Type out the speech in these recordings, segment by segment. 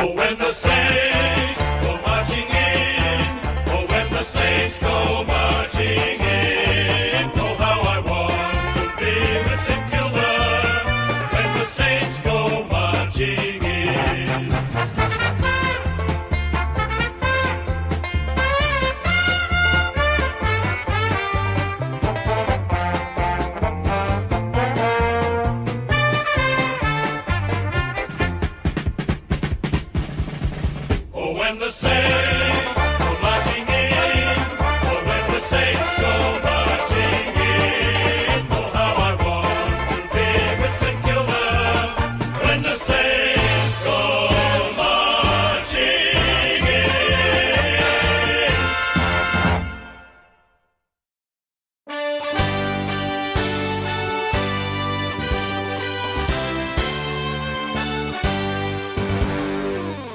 Oh, when the Saints go marching in. Oh, when the Saints go marching in. Oh, how I want to be with St Kilda when the Saints go marching in. When the Saints go marching in, oh, when the Saints go marching in, oh, how I want to be with St Kilda when the Saints go marching in.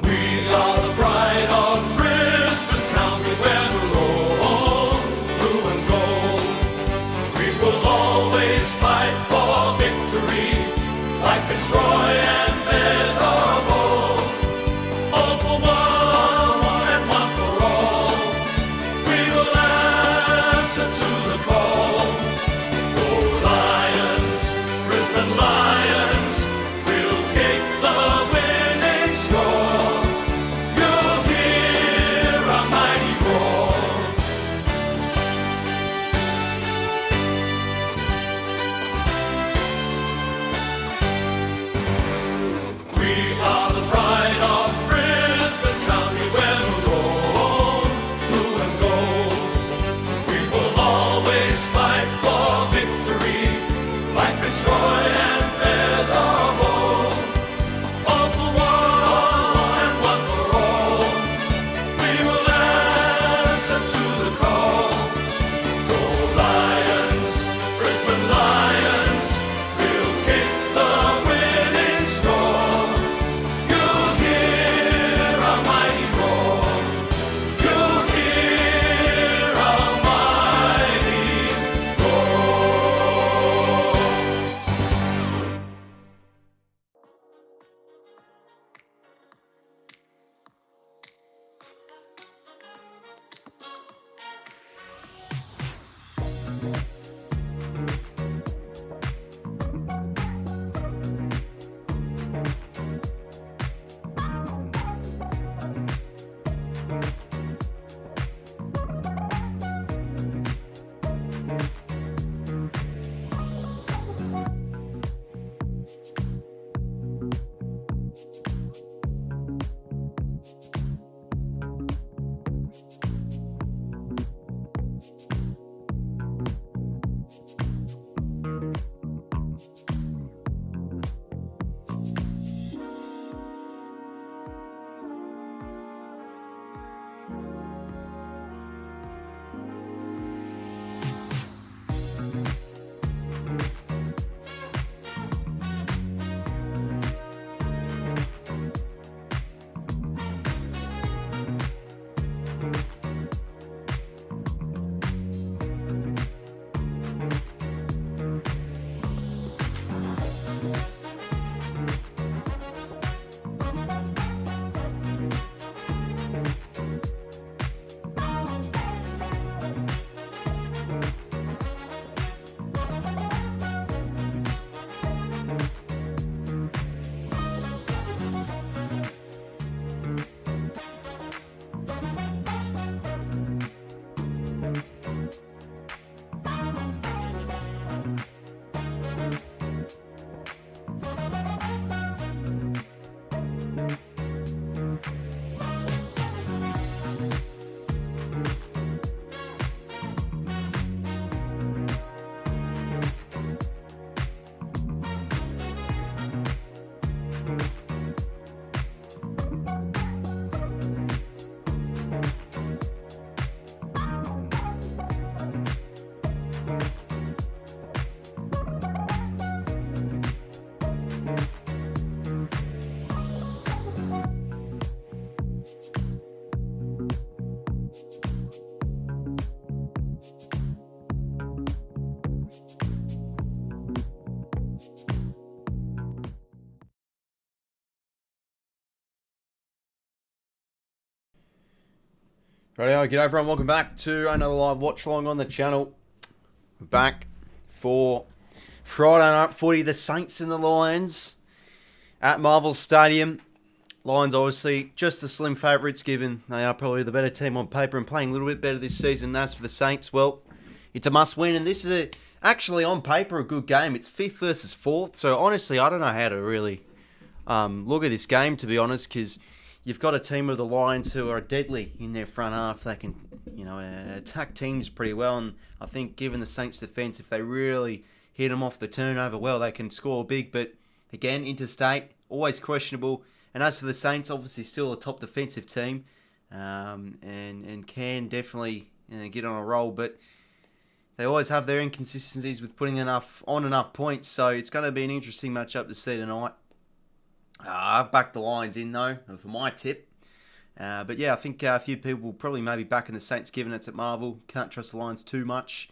We are the pride of Brisbane town. We wear the roll, blue and gold. We will always fight for victory, like 𝐼𝐴 and 𝐵𝐴. All for one and one for all. We will answer to the call. Go Lions, Brisbane Lions, we'll kick the winning score. You'll hear a mighty roar. We are the pride of Brisbane town. We wear the roll, blue and gold. We will always fight for victory, like 𝐼𝐴 and 𝐵𝐴. All for one and one for all. We will answer to the call. Go Lions, Brisbane Lions, we'll kick the winning score. You'll hear a mighty roar. You'll hear a mighty roar. Rightio, g'day everyone, welcome back to another live watch along on the channel. We're back for Friday night footy, the Saints and the Lions at Marvel Stadium. Lions obviously just the slim favourites, given they are probably the better team on paper and playing a little bit better this season. As for the Saints, well, it's a must win, and this is actually on paper a good game. It's 5th versus 4th, so honestly I don't know how to really look at this game, to be honest, because you've got a team of the Lions who are deadly in their front half. They can, attack teams pretty well. And I think given the Saints' defence, if they really hit them off the turnover well, they can score big. But again, interstate, always questionable. And as for the Saints, obviously still a top defensive team, and can definitely get on a roll. But they always have their inconsistencies with putting enough points. So it's going to be an interesting matchup to see tonight. I've backed the Lions in, though, for my tip. But yeah, I think a few people will probably maybe back in the Saints, given it's at Marvel. Can't trust the Lions too much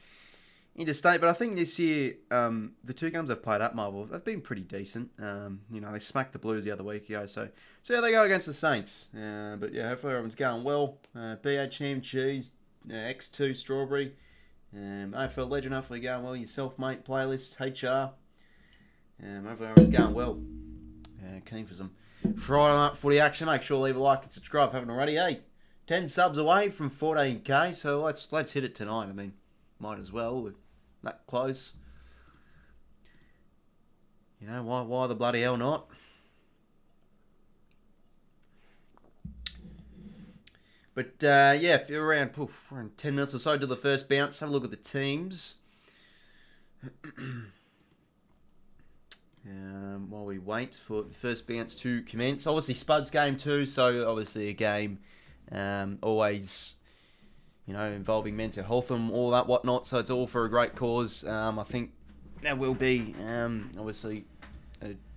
interstate. But I think this year, the two games I've played at Marvel, they've been pretty decent. They smacked the Blues the other week ago. So see how they go against the Saints. But yeah, hopefully everyone's going well. 𝐵𝐴𝐴𝐸 cheese, 𝐸𝐴𝐸 strawberry. AFL legend, hopefully going well. Yourself, mate, playlist, HR. Hopefully everyone's going well. Keen for some Friday night footy action. Make sure to leave a like and subscribe if you haven't already. Hey, 10 subs away from 14k, so let's hit it tonight. I mean, might as well. We're that close. Why the bloody hell not? But yeah, if you're around 10 minutes or so to the first bounce, have a look at the teams. While we wait for the first bounce to commence. Obviously, Spud's game too, so obviously a game always, involving mental health and all that whatnot, so it's all for a great cause. I think there will be, obviously,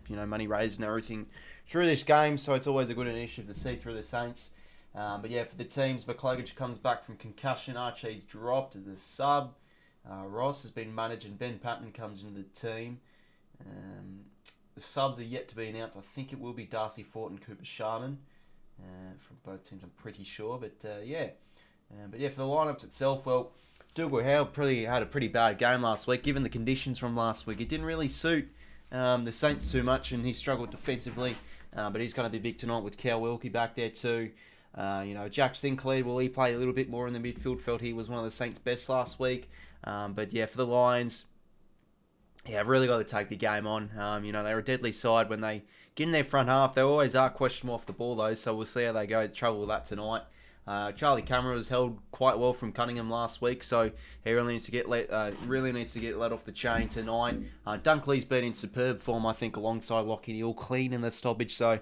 money raised and everything through this game, so it's always a good initiative to see through the Saints. But yeah, for the teams, 𝐬𝐿𝐼 comes back from concussion, Archie's dropped as the sub, Ross has been managed, and Ben Patton comes into the team. The subs are yet to be announced. I think it will be 𝐬𝐿𝐼 𝐿𝐼 from both teams, I'm pretty sure. But yeah. But yeah, for the lineups itself, well, 𝐼𝐻𝐪 probably had a pretty bad game last week. Given the conditions from last week, it didn't really suit the Saints too much, and he struggled defensively. But he's going to be big tonight with 𝐴𝐿𝐼 back there too. Jack Sinclair, will he play a little bit more in the midfield? Felt he was one of the Saints' best last week. But yeah, for the Lions, yeah, I've really got to take the game on. They're a deadly side when they get in their front half. They always are questionable off the ball, though, so we'll see how they go. Trouble with that tonight. Charlie Cameron was held quite well from Cunningham last week, so he really needs to get let off the chain tonight. Dunkley's been in superb form, I think, alongside Lachie Neale, clean in the stoppage. So,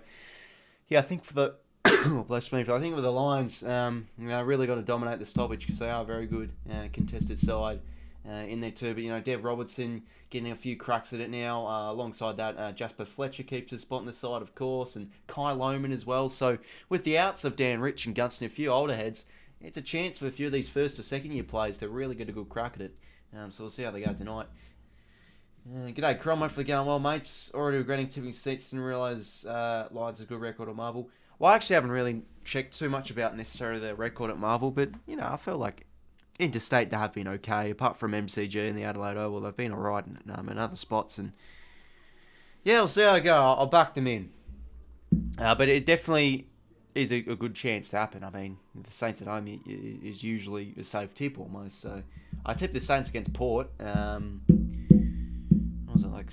yeah, I think for the I think with the Lions, really got to dominate the stoppage because they are a very good contested side. In there too, but Dev Robertson getting a few cracks at it now. Alongside that, Jasper Fletcher keeps his spot on the side, of course, and Kai Lohman as well. So with the outs of Dan Rich and Gunston, a few older heads, it's a chance for a few of these first or second year players to really get a good crack at it. So we'll see how they go tonight. G'day, Crom. Hopefully going well, mates. Already regretting tipping seats. Didn't realise Lions have a good record at Marvel. Well, I actually haven't really checked too much about necessarily their record at Marvel, but I feel like interstate they have been okay, apart from MCG and the Adelaide Oval. They've been alright in other spots, and yeah, we'll see how I go. I'll back them in, but it definitely is a good chance to happen. I mean, the Saints at home is usually a safe tip almost, so I tipped the Saints against Port, what was it, like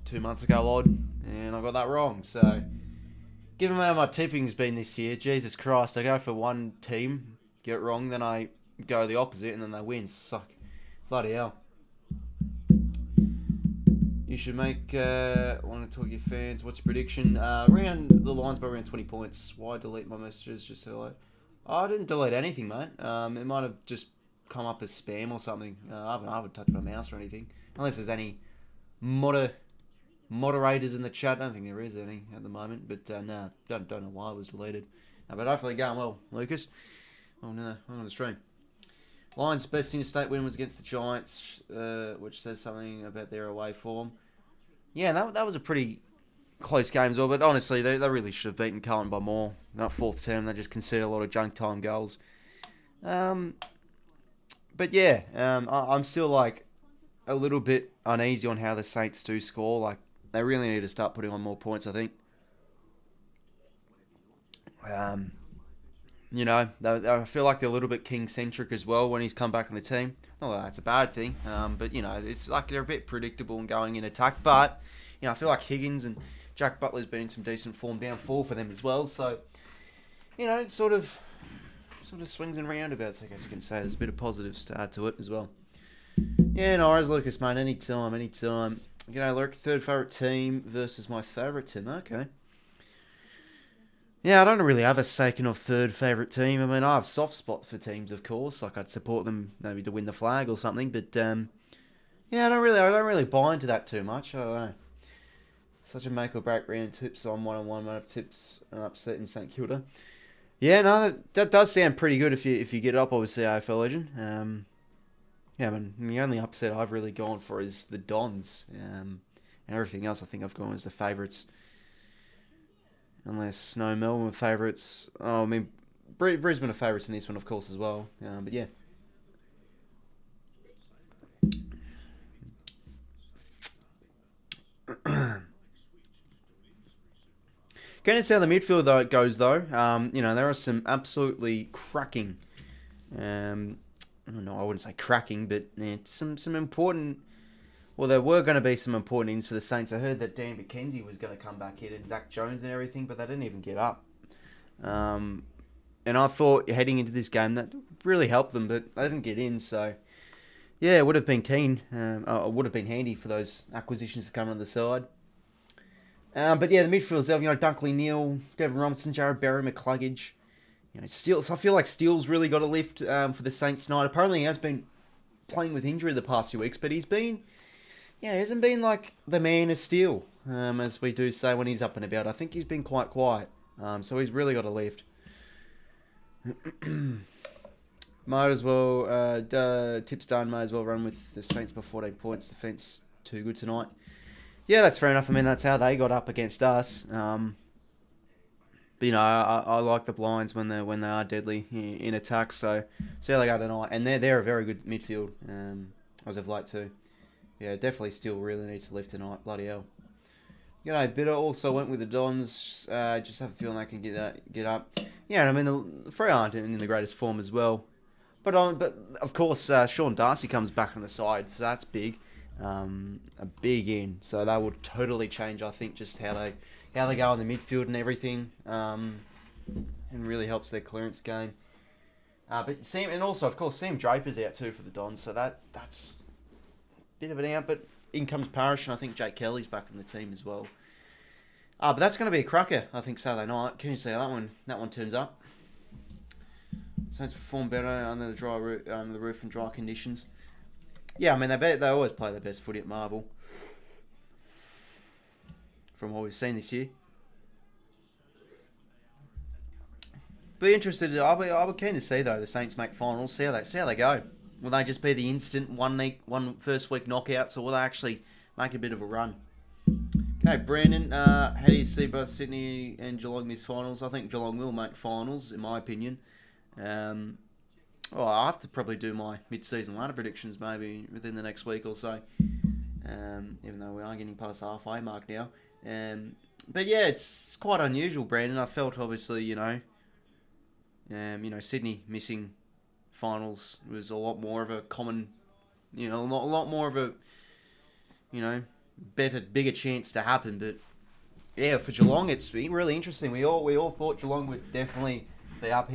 2 months ago odd, and I got that wrong. So given how my tipping's been this year, Jesus Christ, I go for one team, get it wrong, then I go the opposite, and then they win. Suck. Bloody hell. You should make, want to talk to your fans. What's your prediction? Around the Lions by around 20 points. Why delete my messages? Just hello. I didn't delete anything, mate. It might have just come up as spam or something. I haven't touched my mouse or anything. Unless there's any moderators in the chat. I don't think there is any at the moment. But no, don't know why it was deleted. But hopefully going well, Lucas. On the stream. Lions' best interstate win was against the Giants, which says something about their away form. Yeah, that was a pretty close game as well, but honestly, they really should have beaten Carlton by more. That fourth term, they just conceded a lot of junk time goals. But yeah, I'm still like a little bit uneasy on how the Saints do score. Like, they really need to start putting on more points, I think. You know, I feel like they're a little bit King-centric as well when he's come back in the team. Not that that's a bad thing, but, you know, it's like they're a bit predictable in going in attack. But, you know, I feel like Higgins and Jack Butler's been in some decent form down 4 for them as well. So, you know, it sort of swings and roundabouts, I guess you can say. There's a bit of positive start to it as well. Yeah, no worries, Lucas, mate. Anytime. You know, Luke, third favourite team versus my favourite team. Okay. Yeah, I don't really have a second or third favourite team. I mean, I have a soft spot for teams, of course. Like, I'd support them maybe to win the flag or something. But, yeah, I don't really buy into that too much. I don't know. Such a make or break round tips on 1-on-1. Might have tips an upset in St Kilda. Yeah, no, that does sound pretty good if you get it up, obviously, AFL Legend. Yeah, I mean, the only upset I've really gone for is the Dons. And everything else I think I've gone as the favourites. Unless, no, Melbourne are favourites. Oh, I mean, Brisbane are favourites in this one, of course, as well. But yeah. Going to see how the midfield though goes, though. You know, there are some absolutely cracking. I don't know, I wouldn't say cracking, but yeah, some important. Well, there were going to be some important ins for the Saints. I heard that Dan McKenzie was going to come back in and Zach Jones and everything, but they didn't even get up. And I thought heading into this game that really helped them, but they didn't get in. So yeah, it would have been keen. It would have been handy for those acquisitions to come on the side. But yeah, the midfield's there. You know, Dunkley, Neal, Devon Robinson, Jared Berry, McCluggage. You know, Steele. So I feel like Steele's really got a lift for the Saints tonight. Apparently, he has been playing with injury the past few weeks, but he's been, yeah, he hasn't been like the man of steel, as we do say when he's up and about. I think he's been quite quiet, so he's really got a lift. Might as well, tips done. Might as well run with the Saints by 14 points. Defense too good tonight. Yeah, that's fair enough. I mean, that's how they got up against us. But, you know, I like the blinds when they are deadly in attack. So see how they go tonight. And they're a very good midfield, as of late too. Yeah, definitely still really needs to lift tonight. Bloody hell. You know, Bitter also went with the Dons. Just have a feeling they can get up. Yeah, and I mean, the Free aren't in the greatest form as well. But of course, Shaun Dux comes back on the side, so that's big. A big in, so that would totally change, I think, just how they go in the midfield and everything, and really helps their clearance game. But Sam, and also of course Sam Draper's out too for the Dons, so that's a bit of an out. But in comes Parrish, and I think Jake Kelly's back in the team as well. But that's going to be a cracker, I think, Saturday night. Can you see how that one turns up? Saints perform better under the roof and dry conditions. Yeah, I mean, they always play their best footy at Marvel. From what we've seen this year. Be interested. I'll be keen to see, though, the Saints make finals. See how they go. Will they just be the instant one first week knockouts, or will they actually make a bit of a run? Okay, Brandon, how do you see both Sydney and Geelong miss finals? I think Geelong will make finals, in my opinion. Well, I have to probably do my mid-season ladder predictions maybe within the next week or so, even though we are getting past the halfway mark now. But yeah, it's quite unusual, Brandon. I felt obviously, Sydney missing finals was a lot more of a common, a lot more of a, bigger chance to happen. But yeah, for Geelong, it's been really interesting. We all thought Geelong would definitely be up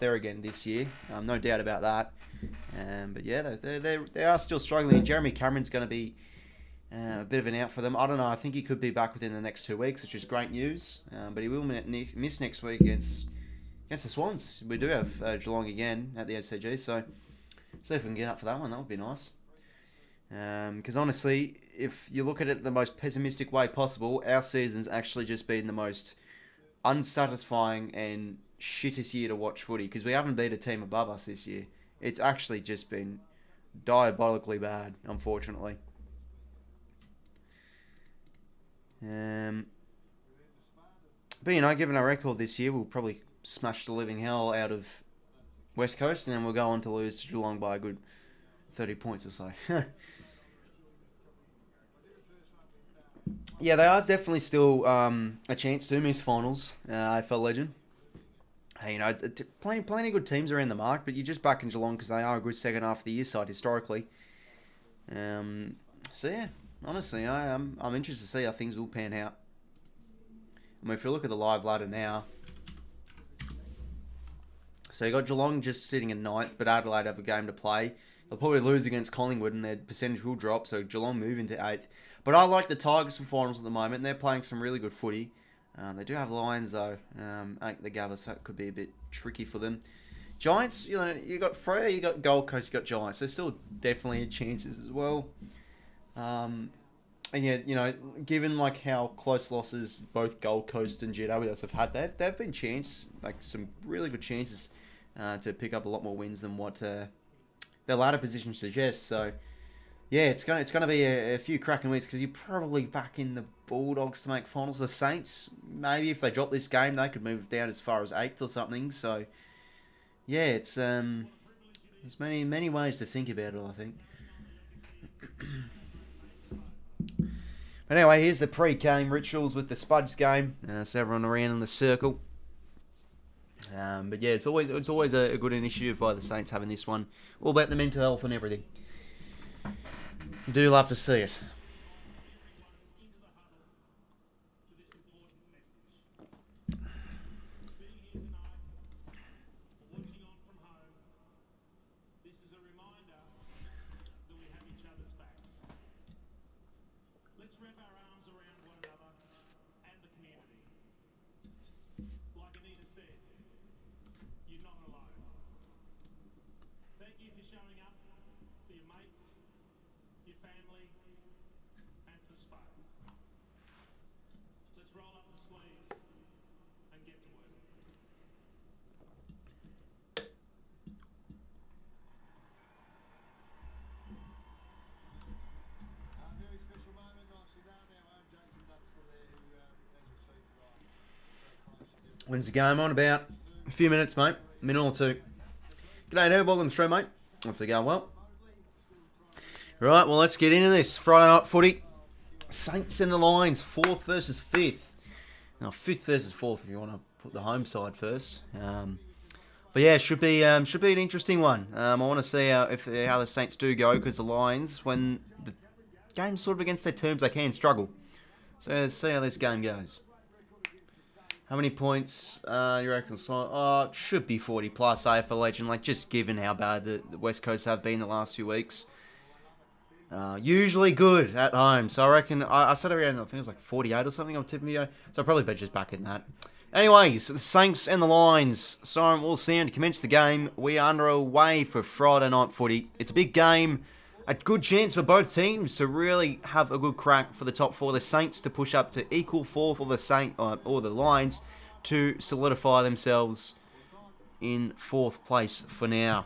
there again this year. No doubt about that. But yeah, they are still struggling. And Jeremy Cameron's going to be a bit of an out for them. I don't know. I think he could be back within the next 2 weeks, which is great news. But he will miss next week against the Swans. We do have Geelong again at the SCG, so see if we can get up for that one. That would be nice. Because honestly, if you look at it the most pessimistic way possible, our season's actually just been the most unsatisfying and shittest year to watch footy, because we haven't beat a team above us this year. It's actually just been diabolically bad, unfortunately. But given our record this year, we'll probably smash the living hell out of West Coast, and then we'll go on to lose to Geelong by a good 30 points or so. Yeah, they are definitely still a chance to miss finals. AFL legend. Hey, you know, plenty of good teams around the mark, but you're just backing Geelong because they are a good second half of the year side historically. So yeah, honestly, I'm interested to see how things will pan out. I mean, if you look at the live ladder now, so you got Geelong just sitting in 9th, but Adelaide have a game to play. They'll probably lose against Collingwood, and their percentage will drop. So Geelong move into 8th. But I like the Tigers for finals at the moment. And they're playing some really good footy. They do have Lions though. At the Gabba, so that could be a bit tricky for them. Giants, you know, you got Freo, you got Gold Coast, you got Giants. There's still definitely chances as well. And yeah, you know, given like how close losses both Gold Coast and GWS have had, they've been some really good chances to pick up a lot more wins than what their ladder position suggests. So yeah, it's gonna be a few cracking weeks because you're probably back in the Bulldogs to make finals. The Saints, maybe if they drop this game, they could move down as far as 8th or something. So yeah, it's there's many ways to think about it, I think. But anyway, here's the pre-game rituals with the Spuds game. So everyone around in the circle. But yeah, it's always a good initiative by the Saints having this one. All about the mental health and everything. You do love to see it. When's the game on? About a few minutes, mate. A minute or two. G'day, there. Welcome to the stream, mate. Hopefully going well. Right, well, let's get into this. Friday night footy. Saints and the Lions, 4th versus 5th. Now, 5th versus 4th if you want to put the home side first. But yeah, should be an interesting one. I want to see how the Saints do go because the Lions, when the game's sort of against their terms, they can struggle. So let's see how this game goes. How many points you reckon? Should be 40 plus AFL legend. Like just given how bad the West Coast have been the last few weeks. Usually good at home. So I reckon I said around, I think it was like 48 or something on tip video. So I'll probably bet just back in that. Anyways, the Saints and the Lions. Siren will sound to commence the game. We are underway for Friday night footy. It's a big game. A good chance for both teams to really have a good crack for the top 4. The Saints to push up to equal 4th, or the Lions to solidify themselves in 4th place for now.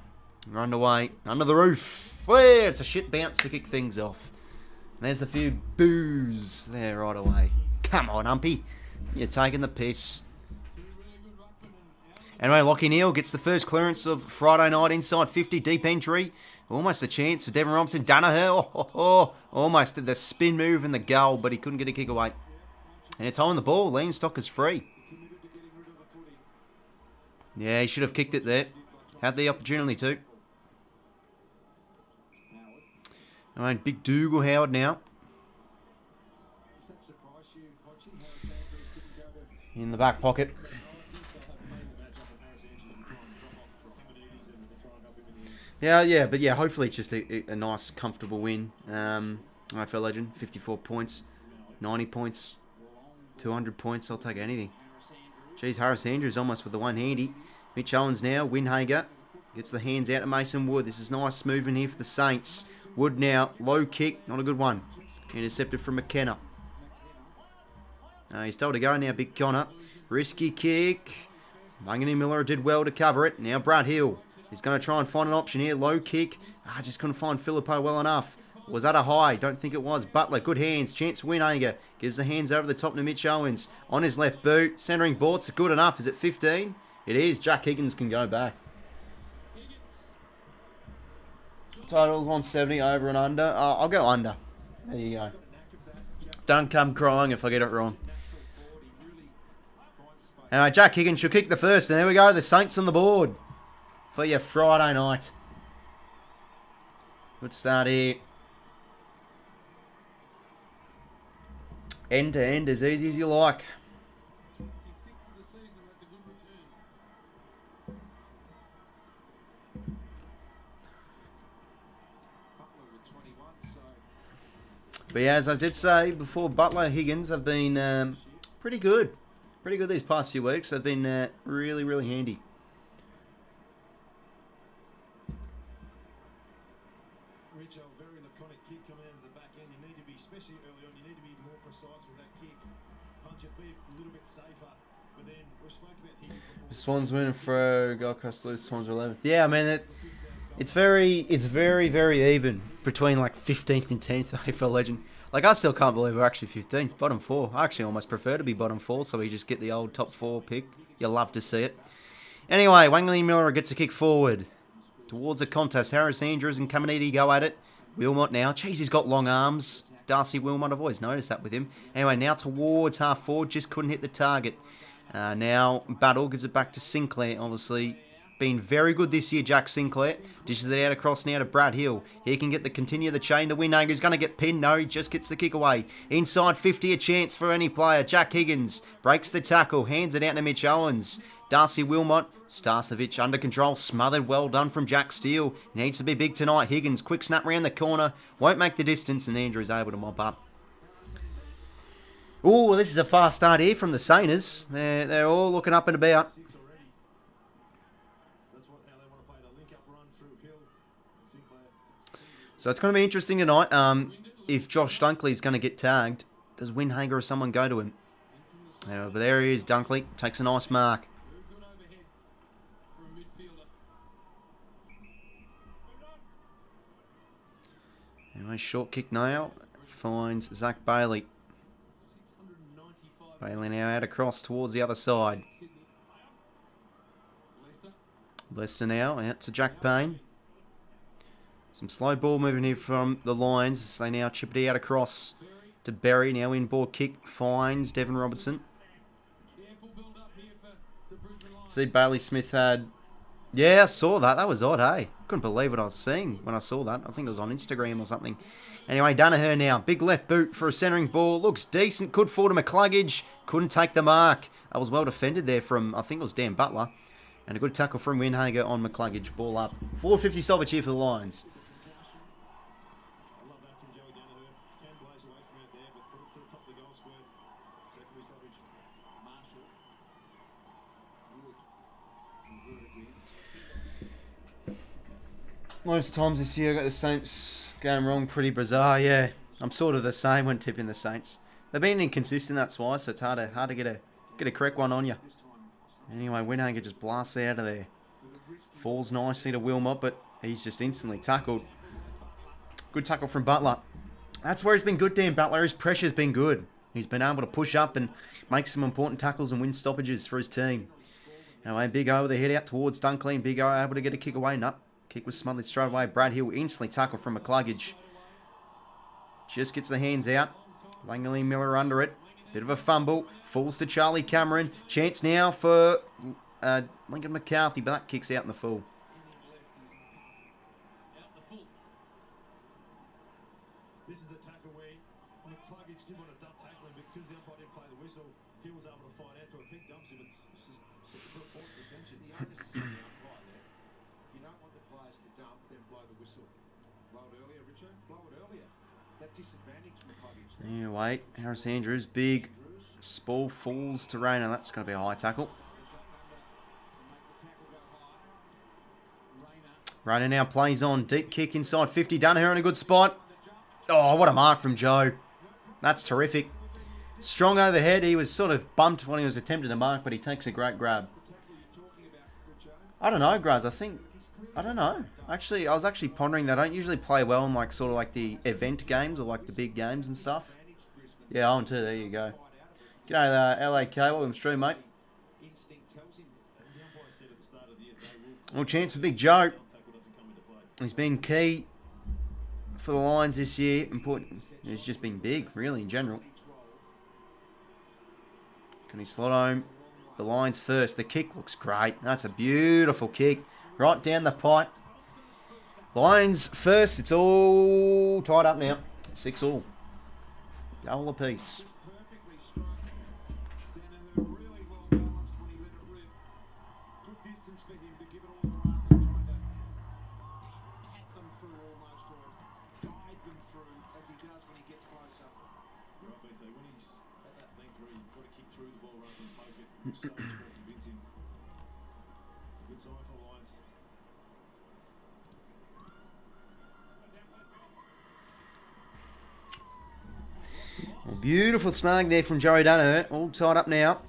We're underway. Under the roof. Well, it's a shit bounce to kick things off. There's the few boos there right away. Come on, Umpy. You're taking the piss. Anyway, Lachie Neale gets the first clearance of Friday night inside 50, deep entry. Almost a chance for Devon Robinson. Danaher, almost did the spin move and the goal, but he couldn't get a kick away. And it's on the ball. Liam Stock is free. Yeah, he should have kicked it there. Had the opportunity to. All right, big Dougal Howard now. In the back pocket. Yeah, but yeah, hopefully it's just a nice, comfortable win. AFL legend, 54 points, 90 points, 200 points, I'll take anything. Jeez, Harris Andrews almost with the one handy. Mitch Owens now, 𝐼𝗏𝐻𝐺𝐸 gets the hands out to Mason Wood. This is nice moving here for the Saints. Wood now, low kick, not a good one. Intercepted from McKenna. He's told to go now, Big Connor. Risky kick. Mungany Miller did well to cover it. Now Brad Hill. He's going to try and find an option here. Low kick. Just couldn't find 𝐵𝐿𝐼𝐻𝐵 well enough. Was that a high? Don't think it was. Butler, good hands. Chance for 𝐼𝗏𝐻𝐺𝐸. Gives the hands over the top to Mitch Owens. On his left boot. Centering Bort's good enough. Is it 15? It is. Jack Higgins can go back. Totals 170 over and under. I'll go under. There you go. Don't come crying if I get it wrong. Anyway, Jack Higgins should kick the first. And there we go. The Saints on the board for your Friday night. Good start here. End to end, as easy as you like. But yeah, as I did say before, Butler, Higgins have been pretty good. Pretty good these past few weeks. They've been really, really handy. Richo, very laconic kick coming out of the back end. You need to be, especially early on, you need to be more precise with that kick. Punch it, be a little bit safer. But then we spoke about Higgins before. Swans win for Gold Coast lose. Swans are 11th. Yeah, I mean it's very, very even between like 15th and 10th AFL Legend. Like, I still can't believe we're actually 15th, bottom 4. I actually almost prefer to be bottom 4, so we just get the old top 4 pick. You'll love to see it. Anyway, 𝐼𝐚𝐭𝐞𝐬 Miller gets a kick forward towards a contest. Harris Andrews and 𝐬𝐿𝐼𝐻𝐸 go at it. 𝐼𝐷𝐻𝐸 now. Jeez, he's got long arms. 𝘬𝐼𝐻𝐸, I've always noticed that with him. Anyway, now towards half forward, just couldn't hit the target. Now, Battle gives it back to Sinclair, obviously. Been very good this year, Jack Sinclair. Dishes it out across now to Brad Hill. He can get the continue the chain to 𝐼𝐷𝐸. He's going to get pinned. No, he just gets the kick away. Inside 50, a chance for any player. Jack Higgins breaks the tackle, hands it out to Mitch Owens. Darcy Wilmot, Starcevic under control, smothered, well done from Jack Steele. Needs to be big tonight. Higgins, quick snap round the corner, won't make the distance, and Andrew's able to mop up. Oh, this is a fast start here from the Sainers. They're all looking up and about. So it's going to be interesting tonight. If Josh Dunkley's going to get tagged, does Windhager or someone go to him? But there he is, Dunkley. Takes a nice mark. Anyway, short kick now. Finds Zach Bailey. Bailey now out across towards the other side. Leicester now out to Jack Payne. Some slow ball moving here from the Lions. They now chip it out across to Berry. Now inboard kick. Finds Devon Robertson. See, Bailey Smith had... Yeah, I saw that. That was odd, hey? Couldn't believe what I was seeing when I saw that. I think it was on Instagram or something. Anyway, Danaher now. Big left boot for a centering ball. Looks decent. Could fall to 𝐸𝐿𝐼𝐻𝐸. Couldn't take the mark. That was well defended there from, I think it was Dan Butler. And a good tackle from Windhager on 𝐸𝐿𝐼𝐻𝐸. Ball up. 450 stoppage here for the Lions. Most times this year I got the Saints going wrong, pretty bizarre, yeah. I'm sort of the same when tipping the Saints. They've been inconsistent, that's why, so it's hard to get a correct one on you. Anyway, Windhager just blasts out of there. Falls nicely to Wilmot, but he's just instantly tackled. Good tackle from Butler. That's where he's been good, Dan Butler. His pressure's been good. He's been able to push up and make some important tackles and win stoppages for his team. Anyway, Big O with a head out towards Dunkley, and Big O able to get a kick away. No. Kick was smothered straight away. Brad Hill instantly tackled from 𝐸𝐿𝐼𝐻𝐸. Just gets the hands out. 𝐼𝐚𝐿𝐼 Miller under it. Bit of a fumble. Falls to Charlie Cameron. Chance now for Lincoln McCarthy, but that kicks out in the full. This is the tackle where 𝐸𝐿𝐼𝐻𝐸 didn't want to dump tackling because the umpire didn't play the whistle. He was able to fight out to a big dump. So it's a report was mentioned. The onus is on the umpire there. You don't want the players to dump, then blow the whistle. Blow it earlier, Richard. Blow it earlier. That disadvantage 𝐸𝐿𝐼𝐻𝐸. Anyway, Harris Andrews, big ball falls to Reinhart. That's going to be a high tackle. Reinhart now plays on. Deep kick inside 50. Danaher in a good spot. Oh, what a mark from Joe. That's terrific. Strong overhead. He was sort of bumped when he was attempting to mark, but he takes a great grab. I don't know, Graz. I don't know. Actually, I was actually pondering that. I don't usually play well in like sort of like the event games or like the big games and stuff. Yeah, 0-2. There you go. G'day, LAK. Welcome stream, mate. Well, chance for Big Joe. He's been key for the Lions this year. Important. It's just been big, really, in general. Can he slot home? The Lions first. The kick looks great. That's a beautiful kick. Right down the pipe. Lions first. It's all tied up now. 6-all. Goal apiece. Well, beautiful snag there from Joey Danaher. All tied up now.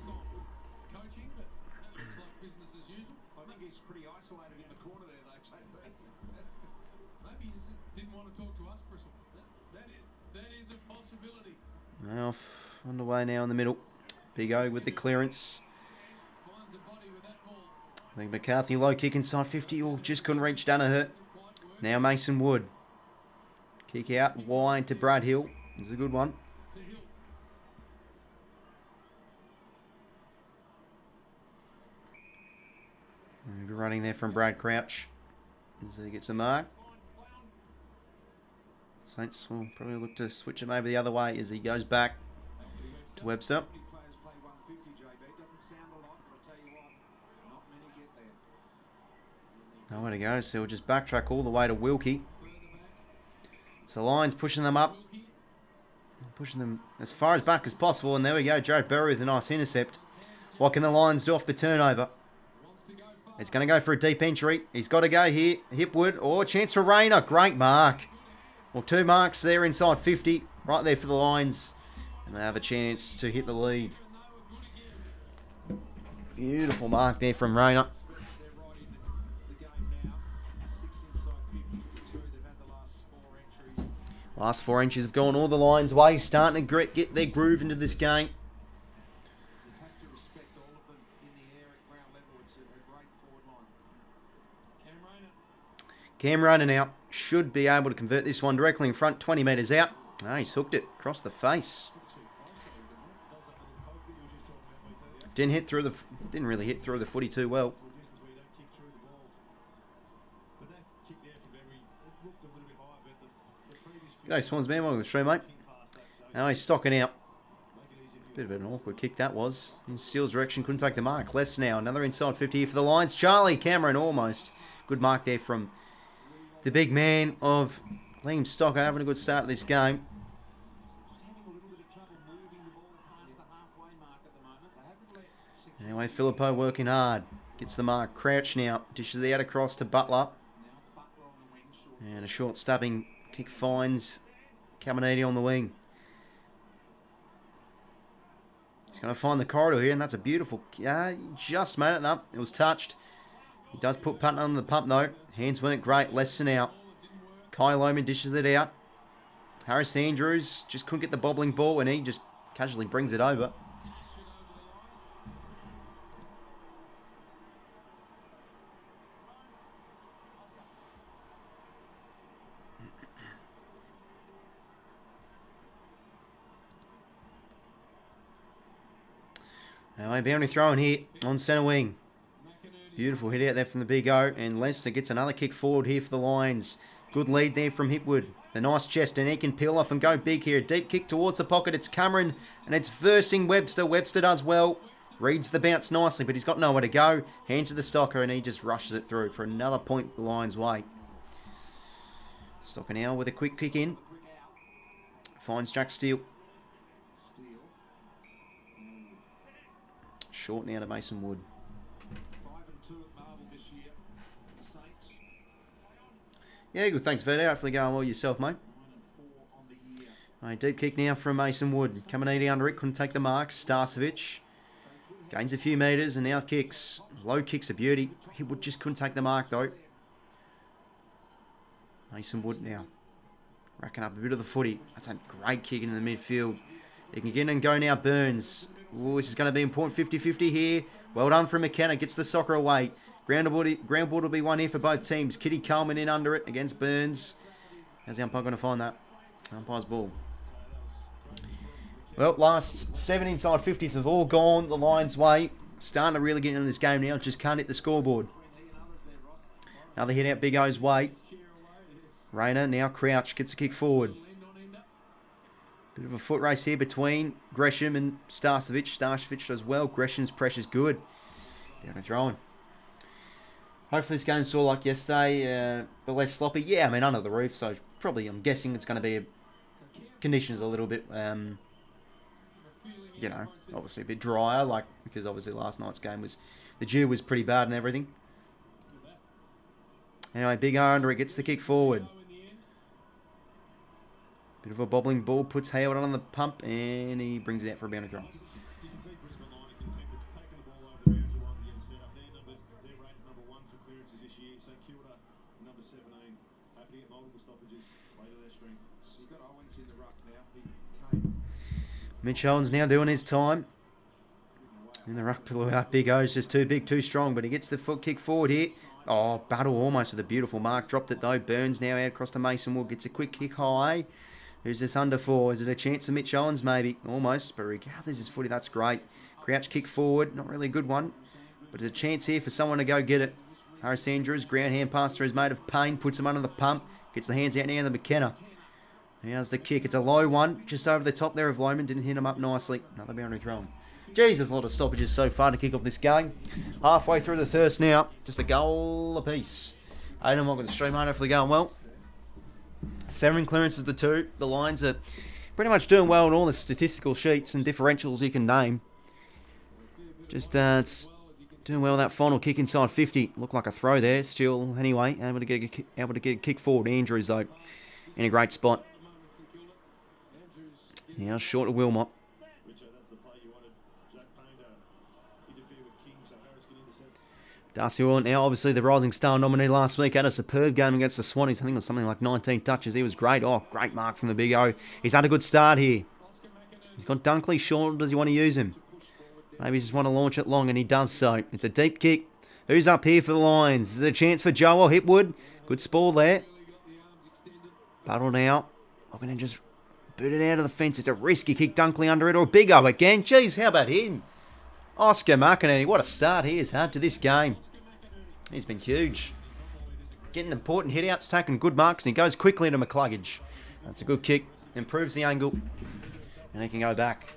Off underway now in the middle. Big O with the clearance. I think McCarthy low kick inside 50. Oh, just couldn't reach Danaher. Now Mason Wood. Kick out wide to Brad Hill. It's a good one. Good running there from Brad Crouch. As he gets a mark. Saints will probably look to switch it maybe the other way as he goes back to Webster. Nowhere to go, so we'll just backtrack all the way to 𝐓𝐿𝐶𝐞. So Lions pushing them up. Pushing them as far as back as possible. And there we go, Jared Berry with a nice intercept. What can the Lions do off the turnover? It's going to go for a deep entry. He's got to go here. Hipwood. Oh, chance for Rayner. Great mark. Well, 2 marks there inside 50. Right there for the Lions. And they have a chance to hit the lead. Beautiful mark there from Rayner. Last 4 inches have gone all the Lions' way. Starting to get their groove into this game. Cam Rayner now should be able to convert this one directly in front, 20 metres out. Ah, he's hooked it across the face. Didn't really hit through the footy too well. G'day Swans man, welcome to the stream, mate. Now he's stocking out. Bit of an awkward kick that was. In Steele's direction, couldn't take the mark. Less now, another inside 50 here for the Lions. Charlie Cameron almost. Good mark there from the big man of Liam Stocker, having a good start of this game. Anyway, 𝐓𝐿𝐶𝐞 working hard. Gets the mark. Crouch now. Dishes it out across to Butler. And a short stabbing kick finds 𝐬𝐿𝐶𝐞 on the wing. He's going to find the corridor here, and that's a beautiful... he just made it up. It was touched. He does put Putton under the pump, though. Hands weren't great. Less than out. Kai Loman dishes it out. Harris Andrews just couldn't get the bobbling ball, and he just casually brings it over. Anyway, boundary throwing here on centre wing. Beautiful hit out there from the big O. And Leinster gets another kick forward here for the Lions. Good lead there from Hipwood. The nice chest, and he can peel off and go big here. Deep kick towards the pocket. It's Cameron, and it's versing Webster. Webster does well. Reads the bounce nicely, but he's got nowhere to go. Hands to the Stocker, and he just rushes it through for another point the Lions' way. Stocker now with a quick kick in. Finds Jack Steele. Short now to Mason Wood. Yeah, good. Thanks, Vito. Hopefully going well yourself, mate. Right, deep kick now from Mason Wood. 𝐬𝐿𝐶𝐞 under it. Couldn't take the mark. 𝗏𝗏𝗏 gains a few metres and now kicks. Low kicks a beauty. He just couldn't take the mark, though. Mason Wood now. Racking up a bit of the footy. That's a great kick into the midfield. He can get in and go now, Burns. Ooh, this is going to be important. 50-50 here. Well done from McKenna. Gets the soccer away. Ground ball will be one here for both teams. Kitty Coleman in under it against Burns. How's the umpire going to find that? Umpire's ball. Well, last 7 inside 50s have all gone the Lions' way. Starting to really get into this game now. Just can't hit the scoreboard. Another hit out Big O's way. Rayner now Crouch gets a kick forward. Bit of a foot race here between Gresham and 𝐼𝐻𝐿𝐻𝐿. 𝐼𝐻𝐿𝐻𝐿 does well. Gresham's pressure's good. Down and throwing. Hopefully this game's sort of like yesterday, but less sloppy. Yeah, I mean, under the roof, so probably I'm guessing it's going to be conditions a little bit, you know, obviously a bit drier, like, because obviously last night's game was, the dew was pretty bad and everything. Anyway, Big 𝐸 gets the kick forward. Bit of a bobbling ball, puts Hayward on the pump, and he brings it out for a boundary throw. You can see Brisbane line and contend with taking the ball over the boundary line to get a set up. They're rated number 1 for clearances this year. St Kilda, number 17, happy to get multiple stoppages, play to their strength. So you've got Owens in the ruck now. Mitch Owens now doing his time. In the ruck below that Big O's just too big, too strong, but he gets the foot kick forward here. Oh, Battle almost with a beautiful mark. Dropped it though. Burns now out across to Mason Wood. Gets a quick kick high. Who's this under for? Is it a chance for Mitch Owens maybe? Almost. But he gathers his footy. That's great. Crouch kick forward. Not really a good one. But there's a chance here for someone to go get it. Harris Andrews. Ground hand pass through his mate of Payne. Puts him under the pump. Gets the hands out now in the McKenna. How's the kick? It's a low one. Just over the top there of Lohman. Didn't hit him up nicely. Another boundary throw. Jeez, there's a lot of stoppages so far to kick off this game. Halfway through the first now. Just a goal apiece. Aiden, welcome to the stream, mate. Hopefully going well. 7 clearances to 2. The Lions are pretty much doing well on all the statistical sheets and differentials you can name. Just doing well that final kick inside 50. Looked like a throw there. Still, anyway, able to get a kick forward. Andrews, though, in a great spot. Now short of 𝐼𝐿𝐻𝐿𝐻𝐿. Darcy Orr, now obviously the Rising Star nominee last week, had a superb game against the Swannies. I think it was something like 19 touches. He was great. Oh, great mark from the Big O. He's had a good start here. He's got Dunkley. Sure, does he want to use him? Maybe he just want to launch it long, and he does so. It's a deep kick. Who's up here for the Lions? Is it a chance for Joel Hipwood? Good spoil there. Battle now. I'm going to just boot it out of the fence. It's a risky kick. Dunkley under it, or Big O again. Jeez, how about him? 𝐼𝐻𝐿𝐻𝐿𝐻, what a start he has had to this game. He's been huge. Getting important hit-outs, taking good marks, and he goes quickly into 𝐸𝐿𝐻𝐿𝐻. That's a good kick. Improves the angle. And he can go back.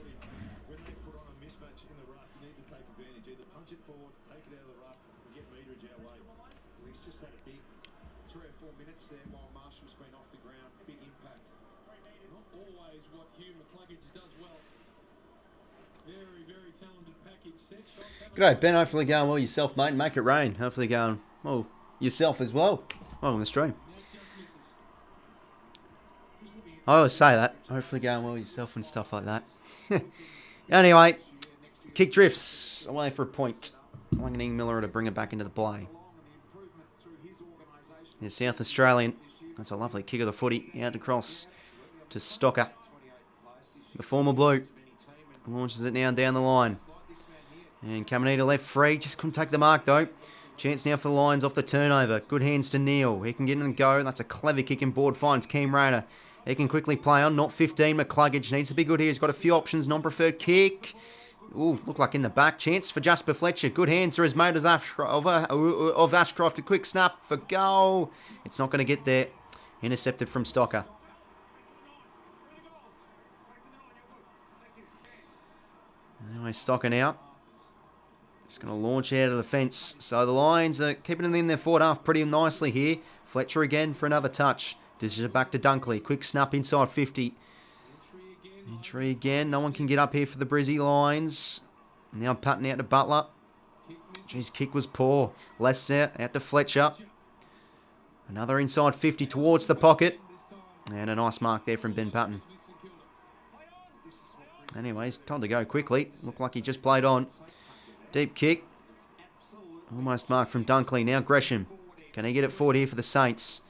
G'day, Ben. Hopefully going well yourself, mate. Make it rain. Hopefully going well yourself as well. Welcome to the stream. I always say that. Hopefully going well yourself and stuff like that. Anyway, kick drifts away for a point. Wanganing Miller to bring it back into the play. The South Australian. That's a lovely kick of the footy. Out across to Stocker. The former Blue. Launches it now down the line. And Caminita left free. Just couldn't take the mark, though. Chance now for the Lions off the turnover. Good hands to Neil. He can get in and go. That's a clever kick and board finds Keem Rayner. He can quickly play on. Not 15. 𝐸𝐻𝐿𝐻 needs to be good here. He's got a few options. Non-preferred kick. Ooh, looked like in the back. Chance for Jasper Fletcher. Good hands for his mate of Ashcroft. A quick snap for goal. It's not going to get there. Intercepted from Stocker. Anyway, Stocker now. It's going to launch out of the fence. So the Lions are keeping it in their forward half pretty nicely here. Fletcher again for another touch. Dishes it back to Dunkley. Quick snap inside 50. Entry again. No one can get up here for the Brizzy Lions. Now Patton out to Butler. His kick was poor. Lester out to Fletcher. Another inside 50 towards the pocket. And a nice mark there from Ben Patton. Anyways, time to go quickly. Looked like he just played on. Deep kick. Almost marked from Dunkley. Now Gresham. Can he get it forward here for the Saints?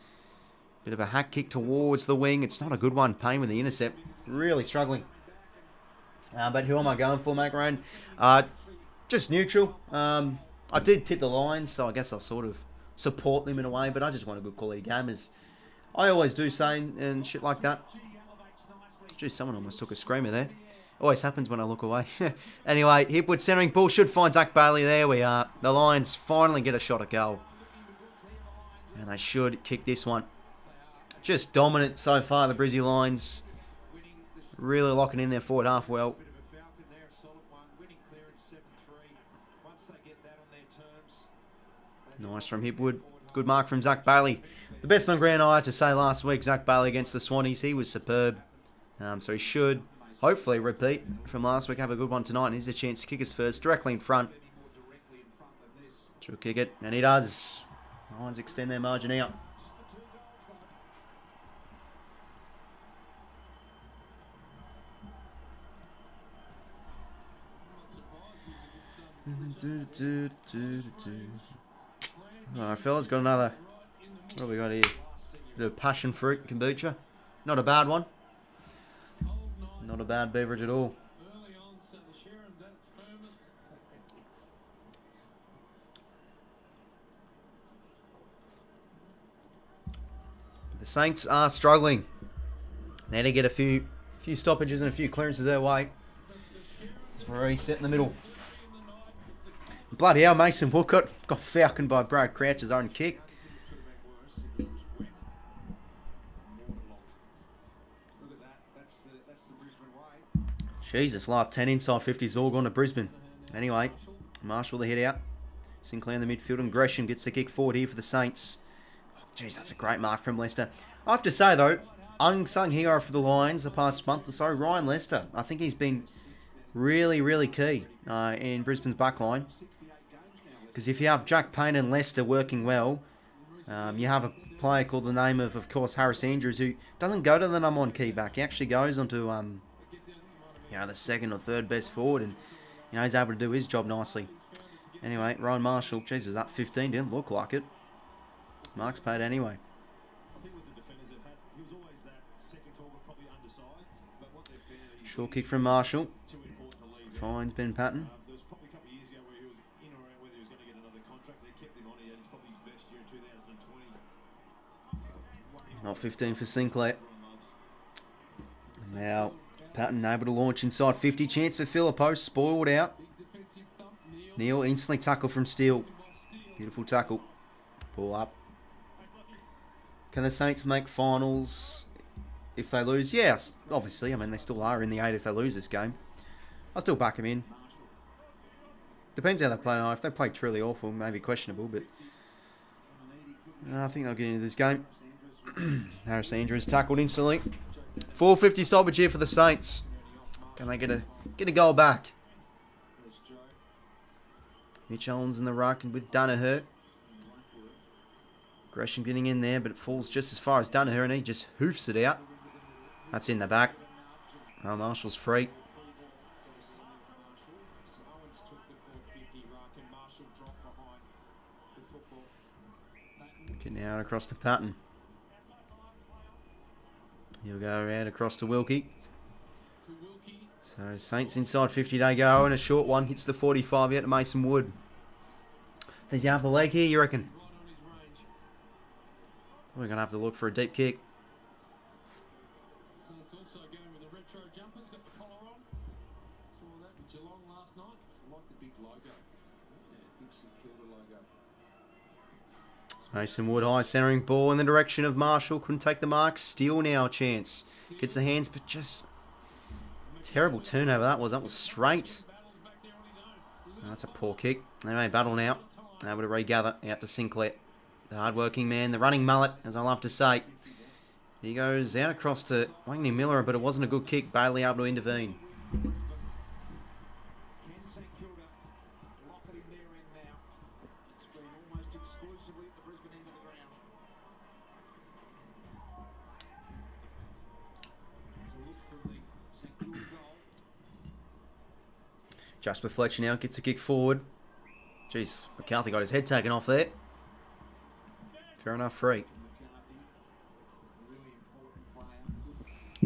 Bit of a hack kick towards the wing. It's not a good one. Payne with the intercept. Really struggling. But who am I going for, Macaron? Just neutral. I did tip the Lions, so I guess I'll sort of support them in a way, but I just want a good quality game. As I always do say and shit like that. Geez, someone almost took a screamer there. Always happens when I look away. Anyway, Hipwood centering ball should find Zach Bailey. There we are. The Lions finally get a shot at goal. And they should kick this one. Just dominant so far, the Brizzy Lions. Really locking in their forward half well. Nice from Hipwood. Good mark from Zach Bailey. The best on ground I had to say last week, Zach Bailey against the Swannies. He was superb. So he should hopefully repeat from last week. Have a good one tonight. And here's a chance to kick us first, directly in front. Should kick it, and he does. Lions extend their margin out. Alright, fellas, got another. What have we got here? Bit of passion fruit kombucha. Not a bad one. Not a bad beverage at all. The Saints are struggling. They need to get a few stoppages and a few clearances their way. It's reset in the middle. Bloody hell, Mason Woolcott got falconed by Brad Crouch's own kick. Jesus, last 10 inside 50's all gone to Brisbane. Anyway, Marshall the head out. Sinclair in the midfield, and Gresham gets the kick forward here for the Saints. Oh, geez, that's a great mark from Leicester. I have to say, though, unsung hero for the Lions the past month or so, Ryan Leicester. I think he's been really, really key in Brisbane's backline. Because if you have Jack Payne and Leicester working well, you have a player called the name of course, Harris Andrews, who doesn't go to the number one key back. He actually goes onto, the second or third best forward, and he's able to do his job nicely. Anyway, Ryan Marshall, geez, was that 15? Didn't look like it. Mark's paid anyway. Short kick from Marshall. Finds Ben Patton. Not 15 for Sinclair. Now, Patton able to launch inside 50. Chance for 𝐓𝐿𝐴. Spoiled out. Neil instantly tackle from Steele. Beautiful tackle. Ball up. Can the Saints make finals if they lose? Yes, obviously. I mean, they still are in the 8 if they lose this game. I'll still back them in. Depends how they play tonight. If they play truly awful, maybe questionable, but I think they'll get into this game. Harris Andrews tackled instantly. 4:50 stoppage here for the Saints. Can they get a goal back? Mitch Owens in the ruck with Danaher. Gresham getting in there, but it falls just as far as Danaher, and he just hoofs it out. That's in the back. Oh, Marshall's free. Getting out across to Patton. He'll go around across to 𝐓𝐿𝐴. So Saints inside 50 they go, and a short one hits the 45 out to Mason Wood. Does he have the leg here, you reckon? We're going to have to look for a deep kick. Mason Wood high centering ball in the direction of Marshall. Couldn't take the mark. Steele now a chance. Gets the hands, but just terrible turnover that was. That was straight. That's a poor kick. Anyway, battle now. Able to regather out to Sinclair. The hard-working man, the running mullet, as I love to say. He goes out across to 𝐼𝐻𝐪 Miller, but it wasn't a good kick. Bailey able to intervene. Jasper Fletcher now gets a kick forward. Jeez, McCarthy got his head taken off there. Fair enough, free.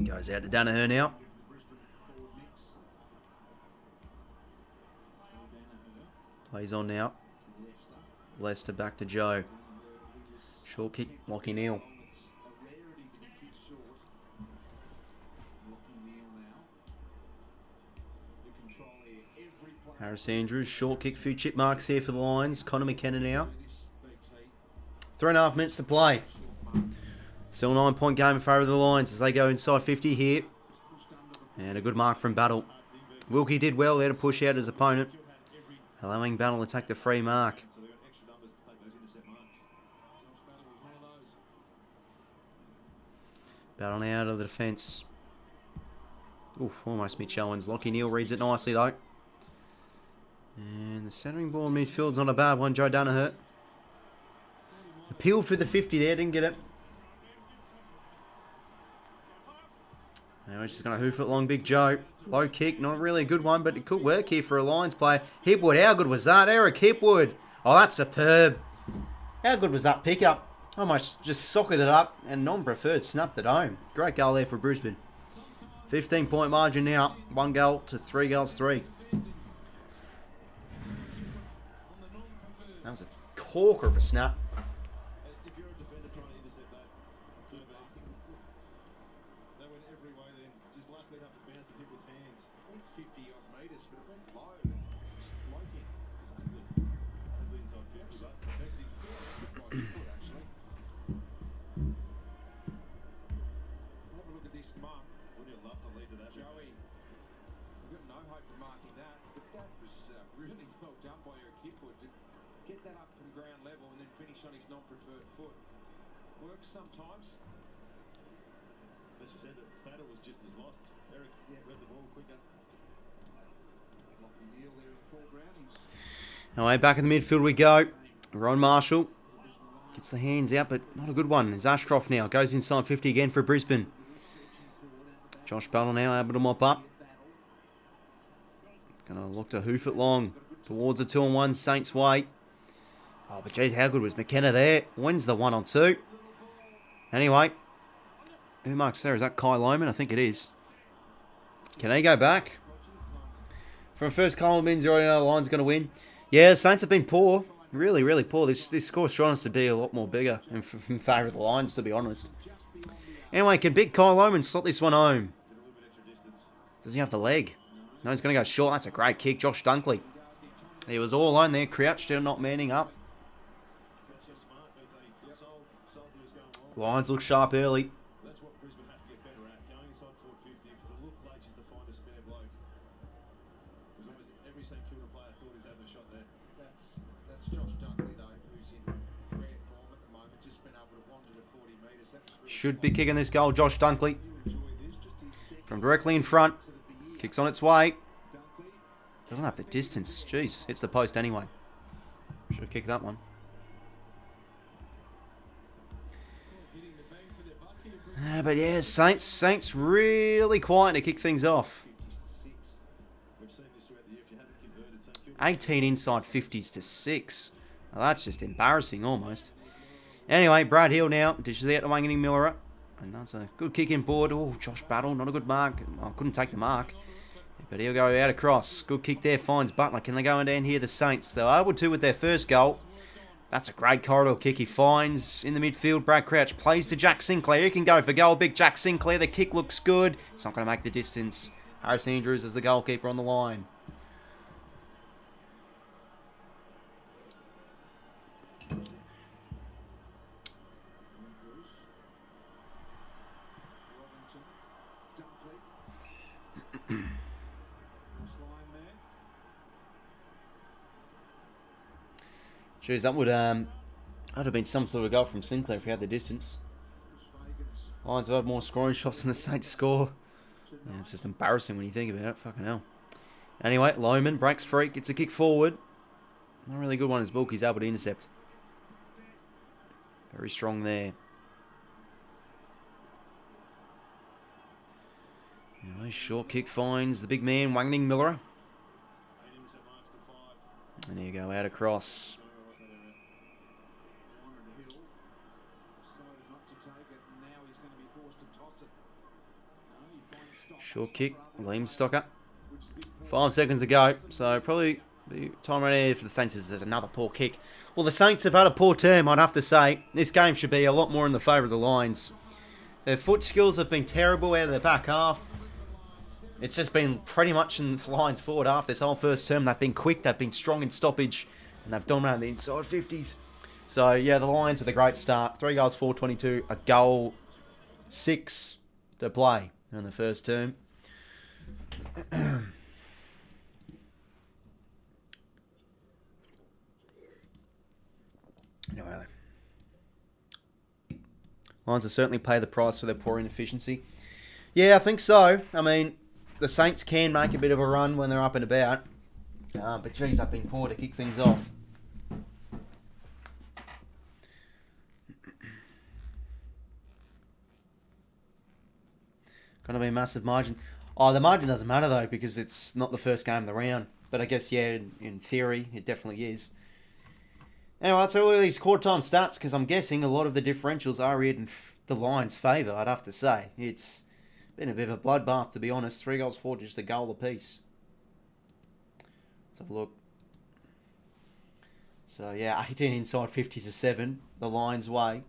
Goes out to Danaher now. Plays on now. Leicester back to Joe. Short kick, 𝐼𝐻𝐪. 𝐼𝐻𝐸, short kick, few chip marks here for the Lions. Conor McKenna now. 3.5 minutes to play. Still a 9-point game in favour of the Lions as they go inside 50 here. And a good mark from Battle. 𝐼𝐻𝐸 did well there to push out his opponent, allowing Battle to take the free mark. Battle now to the defence. Oof, almost mid-challenge. Lachie Neale reads it nicely though. And the centering ball in midfield's not a bad one. Joe Danaher. Appealed for the 50 there, didn't get it. Now he's just going to hoof it long, Big Joe. Low kick, not really a good one, but it could work here for a Lions player. 𝐓𝐡𝐿, how good was that? Eric 𝐓𝐡𝐿. Oh, that's superb. How good was that pickup? Almost just socketed it up and non-preferred snapped it home. Great goal there for Brisbane. 15-point margin now. 1 goal to 3 goals 3. That was a corker of a snap. If you're a defender trying to intercept that, they went every way then. Just luckily enough to bounce and hit with hands. Went 50 odd metres, but it went low. Just floating. Exactly. Only inside 50, but effective. Quite good, actually. Have a look at this mark. Wouldn't you love to lead to that, Joey? We've got no hope of marking that, but that was really well done by Eric 𝐓𝐡𝐿 to get that up from ground level and then finish on his non-preferred foot. Works sometimes. As you said, the batter was just as lost. Eric read the ball quicker. Lachie Neale there in the foreground. Anyway, back in the midfield we go. Ron Marshall gets the hands out, but not a good one. It's Ashcroft now. Goes inside 50 again for Brisbane. Josh Battle now able to mop up. Gonna look to hoof it long towards a 2-on-1 Saints way. Oh, but geez, how good was McKenna there? Wins the 1-on-2. Anyway, who marks there? Is that 𝐼𝐻𝐸 𝐿𝐿? I think it is. Can he go back? From first column wins, you already know the Lions going to win. Yeah, the Saints have been poor. Really, really poor. This score's shown us to be a lot more bigger in favour of the Lions, to be honest. Anyway, can big 𝐼𝐻𝐸 𝐿𝐿 slot this one home? Does he have the leg? No, he's going to go short. That's a great kick. Josh Dunkley. He was all alone there, crouched down, not manning up. Lions look sharp early. That's what Brisbane have to get better at. Going inside forward 50, to look late just to find a spare bloke. Because almost every St Kilda player thought he's having a shot there. That's Josh Dunkley though, who's in rare form at the moment, just been able to wander to 40 metres. Really Should be kicking this goal, Josh Dunkley. From directly in front. Kicks on its way. Doesn't have the distance. Jeez, hits the post anyway. Should have kicked that one. But yeah, Saints really quiet to kick things off. 18 inside 50s to 6. Well, that's just embarrassing almost. Anyway, Brad Hill now dishes out to 𝐼𝐻𝐸. And that's a good kick in board. Oh, Josh Battle, not a good mark. I couldn't take the mark. But he'll go out across. Good kick there, finds Butler. Can they go in down here, the Saints? They were able to with their first goal. That's a great corridor kick. He finds in the midfield. Brad Crouch plays to Jack Sinclair. He can go for goal. Big Jack Sinclair. The kick looks good. It's not going to make the distance. Harris Andrews is the goalkeeper on the line. Jeez, that would have been some sort of goal from Sinclair if he had the distance. Lions have had more scoring shots than the Saints score. Yeah, it's just embarrassing when you think about it. Fucking hell. Anyway, Lohman breaks free, gets a kick forward. Not a really good one as Bulky's able to intercept. Very strong there. Anyway, short kick finds the big man, Wangning Miller. And here you go, out across. Short kick, 𝐼𝐻𝐸. 5 seconds to go, so probably the time right here for the Saints is another poor kick. Well, the Saints have had a poor term, I'd have to say. This game should be a lot more in the favour of the Lions. Their foot skills have been terrible out of their back half. It's just been pretty much in the Lions forward half this whole first term. They've been quick, they've been strong in stoppage, and they've dominated the inside 50s. So, yeah, the Lions with a great start. 3 goals, 422, a goal, 6 to play in the first term. Anyway, Lions will certainly pay the price for their poor inefficiency. Yeah, I think so. I mean, the Saints can make a bit of a run when they're up and about. But, geez, they've been poor to kick things off. Going to be a massive margin. Oh, the margin doesn't matter, though, because it's not the first game of the round. But I guess, yeah, in theory, it definitely is. Anyway, let's have a look at these quarter-time stats, because I'm guessing a lot of the differentials are in the Lions' favour, I'd have to say. It's been a bit of a bloodbath, to be honest. 3 goals, 4, just a goal apiece. Let's have a look. So, yeah, 18 inside 50s to 7, the Lions' way.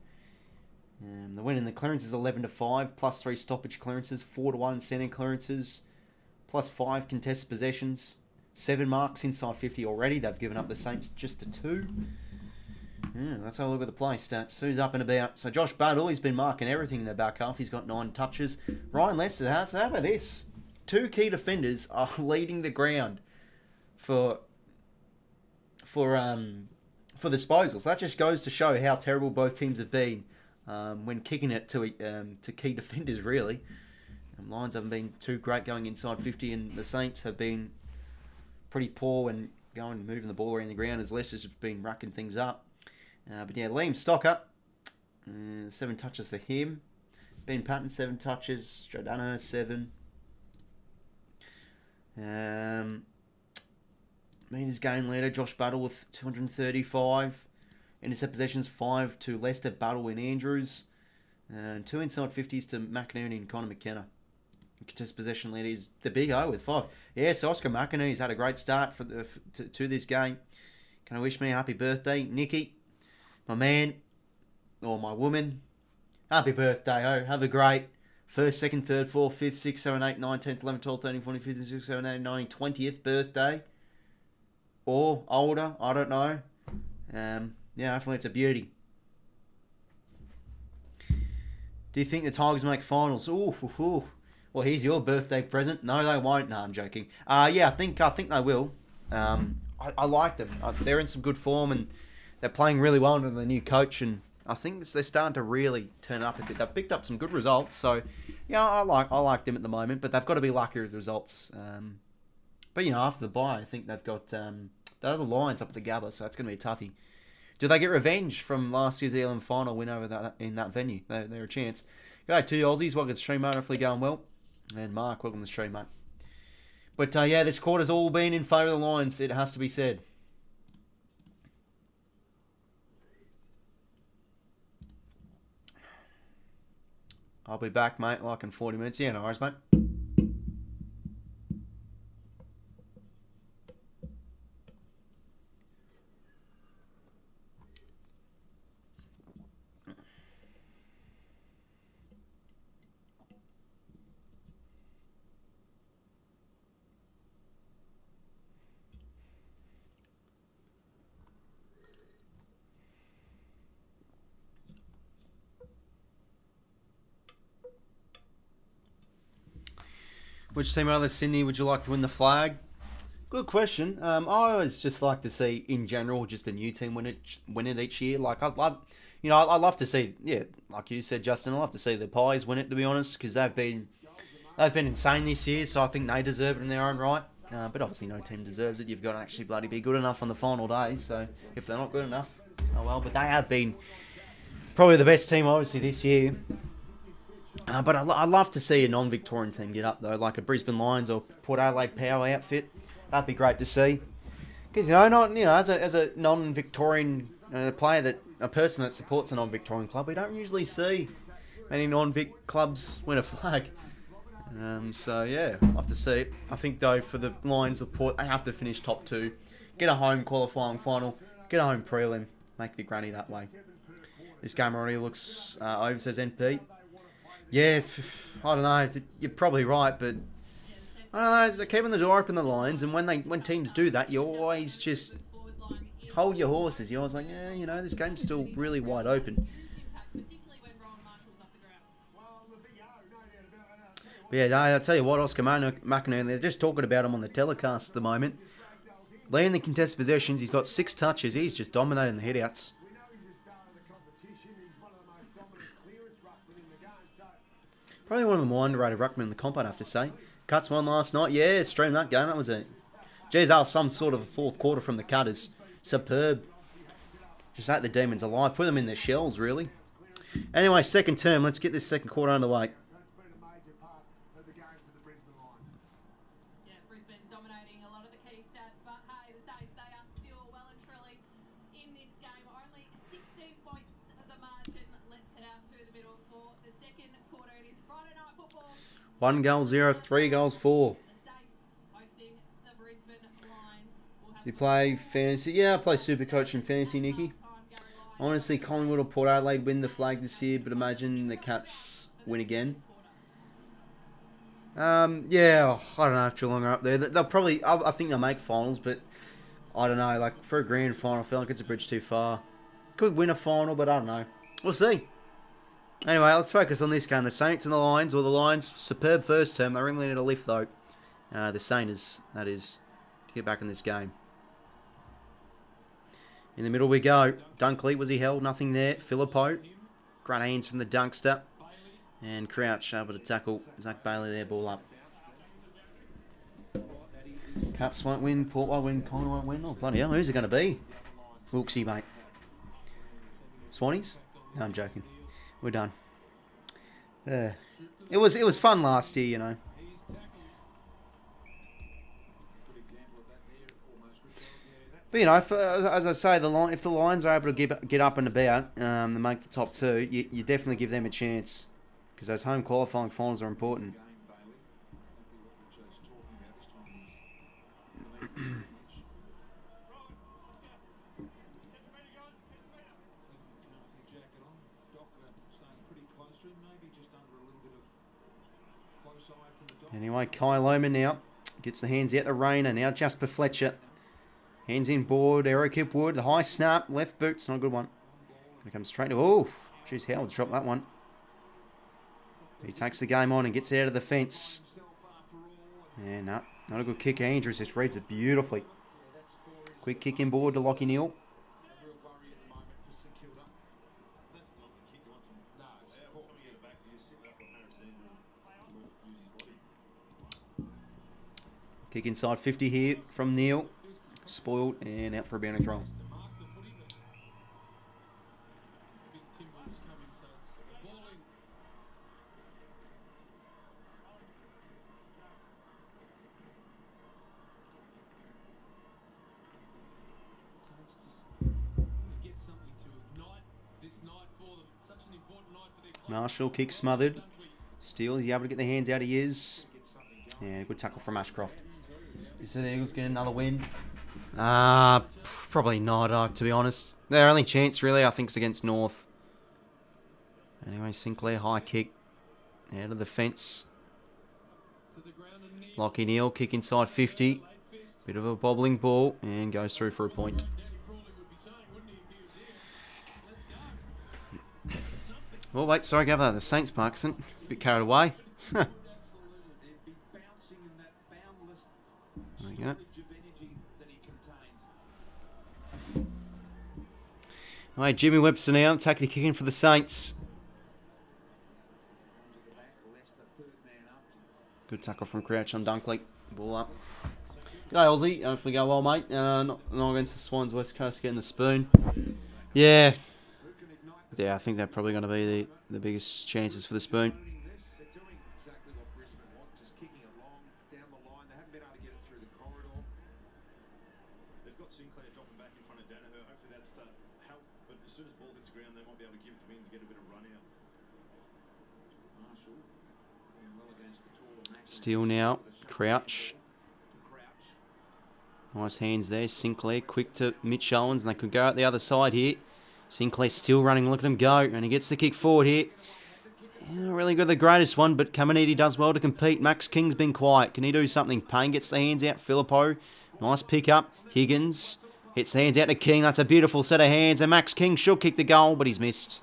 The win in the clearances 11 to 5, plus 3 stoppage clearances, 4 to 1 centre clearances, plus 5 contested possessions, 7 marks inside 50 already. They've given up the Saints just to 2. Yeah, let's have a look at the play stats. Who's up and about? So Josh Battle, he's been marking everything in the back half. He's got 9 touches. Ryan Lester has. So how about this? 2 key defenders are leading the ground for disposals. That just goes to show how terrible both teams have been. When kicking it to key defenders, really. Lions haven't been too great going inside 50, and the Saints have been pretty poor when moving the ball around the ground, as Leicester's been racking things up. But yeah, Liam Stocker, 7 touches for him. Ben Patton, 7 touches. Jordana, 7. Meters game leader, Josh Battle with 235. Intercept possessions, 5 to Leicester, Battle and Andrews. And 2 inside 50s to McInerney and Connor McKenna. Contest possession lead is the big O with 5. Yeah, so Oscar McInerney's had a great start to this game. Can I wish me a happy birthday, Nicky, my man, or my woman. Happy birthday, ho. Have a great 1st, 2nd, 3rd, 4th, 5th, 6th, 7th, 8th, 9th, 10th, 11th, 12th, 13th, 14th, 15th, 16th, 17th, 18th, 19th, 20th birthday. Or older, I don't know. Yeah, hopefully it's a beauty. Do you think the Tigers make finals? Ooh. Well, here's your birthday present. No, they won't. No, I'm joking. Yeah, I think they will. I like them. They're in some good form, and they're playing really well under the new coach, and I think they're starting to really turn up a bit. They've picked up some good results, so yeah, I like them at the moment, but they've got to be lucky with the results. But you know, after the bye, I think they've got the other Lions up at the Gabba, so it's going to be a toughie. Do they get revenge from last year's ELM final win over in that venue? They're a chance. G'day, 2 Aussies. Welcome to the stream, mate. Hopefully going well. And Mark, welcome to the stream, mate. But yeah, this quarter's all been in favour of the Lions, it has to be said. I'll be back, mate, like in 40 minutes. Yeah, no worries, mate. Which team other than Sydney would you like to win the flag? Good question. I always just like to see, in general, just a new team win it each year. Like I'd love to see, yeah, like you said, Justin, I'd love to see the Pies win it, to be honest, because they've been insane this year. So I think they deserve it in their own right. But obviously, no team deserves it. You've got to actually bloody be good enough on the final day. So if they're not good enough, oh well. But they have been probably the best team, obviously, this year. But I'd love to see a non-Victorian team get up, though, like a Brisbane Lions or Port Adelaide Power outfit. That'd be great to see. Because, as a non-Victorian player, a person that supports a non-Victorian club, we don't usually see many non-Vic clubs win a flag. So, yeah, I'll have to see it. I think, though, for the Lions of Port, they have to finish top 2, get a home qualifying final, get a home prelim, make the granny that way. This game already looks over, says NP. Yeah, I don't know. You're probably right, but I don't know, they're keeping the door open, the Lions, and when teams do that, you always just hold your horses. You're always like, yeah, you know, this game's still really wide open. But yeah, I'll tell you what, 𝐼𝐚𝐭𝐞𝐬, they're just talking about him on the telecast at the moment. Leading the contested possessions, he's got 6 touches. He's just dominating the headouts. Probably one of the more underrated ruckmen in the comp, I'd have to say. Cuts one last night. Yeah, streamed that game. That was a... Geez, that was some sort of a fourth quarter from the Cutters. Superb. Just ate the demons alive. Put them in their shells, really. Anyway, second term. Let's get this second quarter underway. One goal, 0, 3 goals, 4. You play fantasy? Yeah, I play Supercoach and fantasy, Nicky. Honestly, Collingwood or Port Adelaide win the flag this year, but imagine the Cats win again. Yeah, I don't know if Geelong are up there. They'll probably, I think they'll make finals, but I don't know. Like, for a grand final, I feel like it's a bridge too far. Could win a final, but I don't know. We'll see. Anyway, let's focus on this game. The Saints and the Lions. Well, the Lions, superb first term. They really need a lift, though. The Saints, that is, to get back in this game. In the middle we go. Dunkley, was he held? Nothing there. 𝐓𝐴𝐿𝐴. Great hands from the Dunkster. And Crouch able to tackle Zach Bailey there. Ball up. Cuts won't win. Port won't win. Collingwood won't win. Oh, bloody hell. Who's it going to be? 𝐓𝐴𝐿𝐴, mate. Swannies? No, I'm joking. We're done. It was fun last year, you know. But, you know, as I say, if the Lions are able to get up and about and make the top 2, you definitely give them a chance. Because those home qualifying finals are important. Anyway, Kai Loman now gets the hands out to Rayner. Now Jasper Fletcher. Hands in board. Eric Hipwood. The high snap. Left boot's not a good one. Gonna come straight to... Oh, geez, Howard's dropped that one. He takes the game on and gets it out of the fence. Yeah, no, not a good kick. Andrews just reads it beautifully. Quick kick in board to Lachie Neale. Kick inside 50 here from Neale. Spoiled and out for a boundary throw. Marshall kick smothered. Steele, is he able to get the hands out? He is. And a good tackle from Ashcroft. So the Eagles get another win. Probably not, to be honest. Their only chance, really, I think, is against North. Anyway, Sinclair, high kick. Out of the fence. Lachie Neale, kick inside 50. Bit of a bobbling ball. And goes through for a point. Oh, wait, sorry, Gavin. The Saints, Parkinson. A bit carried away. There we go. All right, Jimmy Webster now taking the kick in for the Saints. Good tackle from Crouch on Dunkley. Ball up. G'day, Aussie. Hopefully go well, mate. Not against the Swans, West Coast getting the spoon. Yeah. Yeah, I think they're probably going to be the biggest chances for the spoon. They've got Sinclair dropping back in front of Danaher. Hopefully that's to help. But as soon as ball hits the ground, they might be able to give it to him to get a bit of run out. Steele now. Crouch. Nice hands there. Sinclair quick to Mitch Owens, and they could go out the other side here. Sinclair still running. Look at him go. And he gets the kick forward here. Not really got the greatest one, but 𝐼𝐿𝐴 does well to compete. Max King's been quiet. Can he do something? Payne gets the hands out. 𝐵𝐿𝐴. Nice pick up. Higgins hits the hands out to King. That's a beautiful set of hands. And Max King should kick the goal, but he's missed.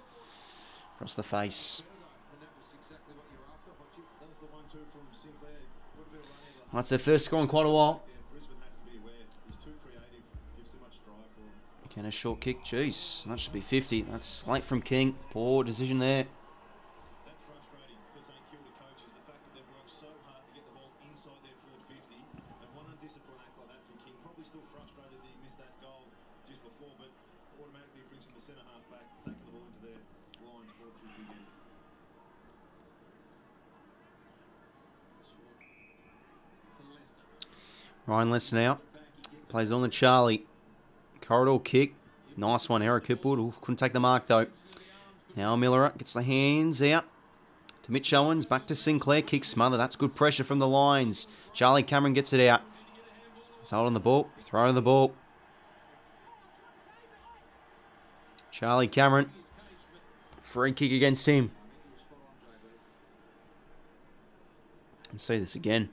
Across the face. That's their first score in quite a while. Can a short kick? Jeez, that should be 50. That's late from King. Poor decision there. That's frustrating for St Kilda coaches, the fact that they've worked so hard to get the ball inside their forward 50, and one undisciplined act like that from King, probably still frustrated that he missed that goal just before, but automatically it brings him the centre half back, taking the ball into their lines forward 50 again. Ryan Lester now. Plays on the Charlie. Corridor kick. Nice one, 𝐼𝐴 couldn't take the mark though. Now Miller gets the hands out to Mitch Owens. Back to Sinclair. Kick smother. That's good pressure from the lines. Charlie Cameron gets it out. He's holding the ball. Throwing the ball. Charlie Cameron. Free kick against him. Let's see this again.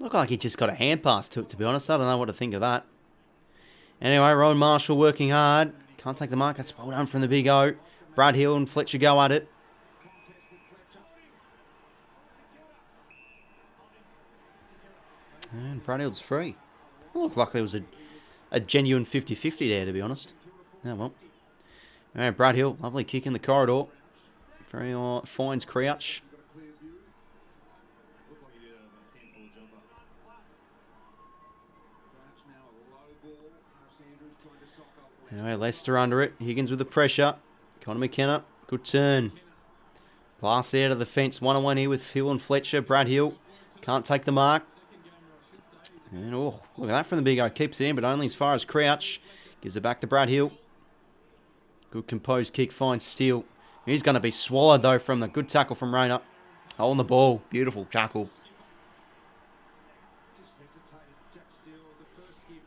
Looked like he just got a hand pass to it, to be honest. I don't know what to think of that. Anyway, Rowan Marshall working hard. Can't take the mark. That's well done from the big O. Brad Hill and 𝐵𝐿𝐴 go at it. And Brad Hill's free. Looked like there was a genuine 50-50 there, to be honest. Oh, well. Alright, Brad Hill. Lovely kick in the corridor. Very finds 𝐓𝐿𝐴. Anyway, Leicester under it. Higgins with the pressure. Conor McKenna. Good turn. Blast out of the fence. 1-on-1 here with Hill and 𝐵𝐿𝐴. Brad Hill can't take the mark. And oh, look at that from the big O. Keeps it in, but only as far as 𝐓𝐿𝐴. Gives it back to Brad Hill. Good composed kick. Finds Steele. He's going to be swallowed, though, from the good tackle from Reinhart. Holding the ball. Beautiful tackle.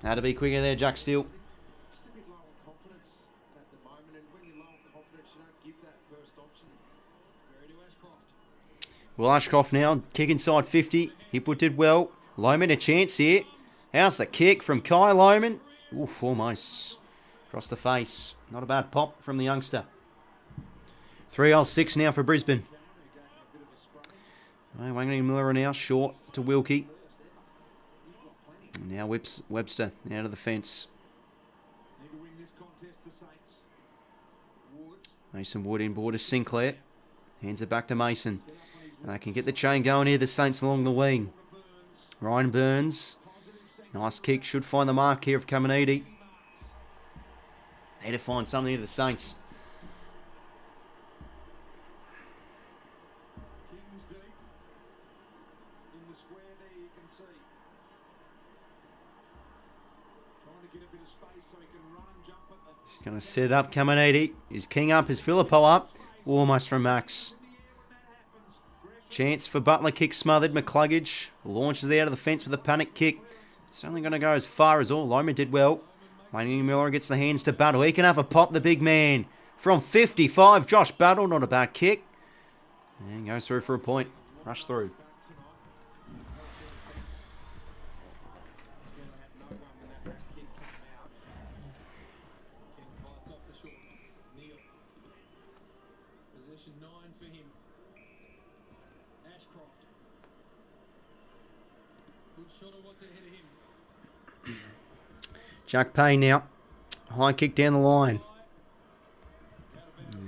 Had to be quicker there, Jack Steele. Well, Ashcroft now, kick inside 50. 𝐼𝐴 did well. Lohman a chance here. How's the kick from Kai Lohman? Oof, almost. Across the face. Not a bad pop from the youngster. 3-6 now for Brisbane. 𝐼𝐴 Muller now, short to 𝐼𝐿𝐴. Now whips Webster out of the fence. Mason Wood inboard to Sinclair. Hands it back to Mason. They can get the chain going here, the Saints along the wing. Ryan Burns. Nice kick. Should find the mark here of 𝐼𝐴. Need to find something here to the Saints. Just going to set it up. 𝐼𝐴. Is King up? Is 𝐵𝐿𝐴 up? Almost from Max. Chance for Butler. Kick smothered. McCluggage launches out of the fence with a panic kick. It's only going to go as far as all. Lohman did well. 𝐼𝐴 Muller gets the hands to Battle. He can have a pop, the big man. From 55, Josh Battle. Not a bad kick. And goes through for a point. Rush through. Jack Payne now. High kick down the line.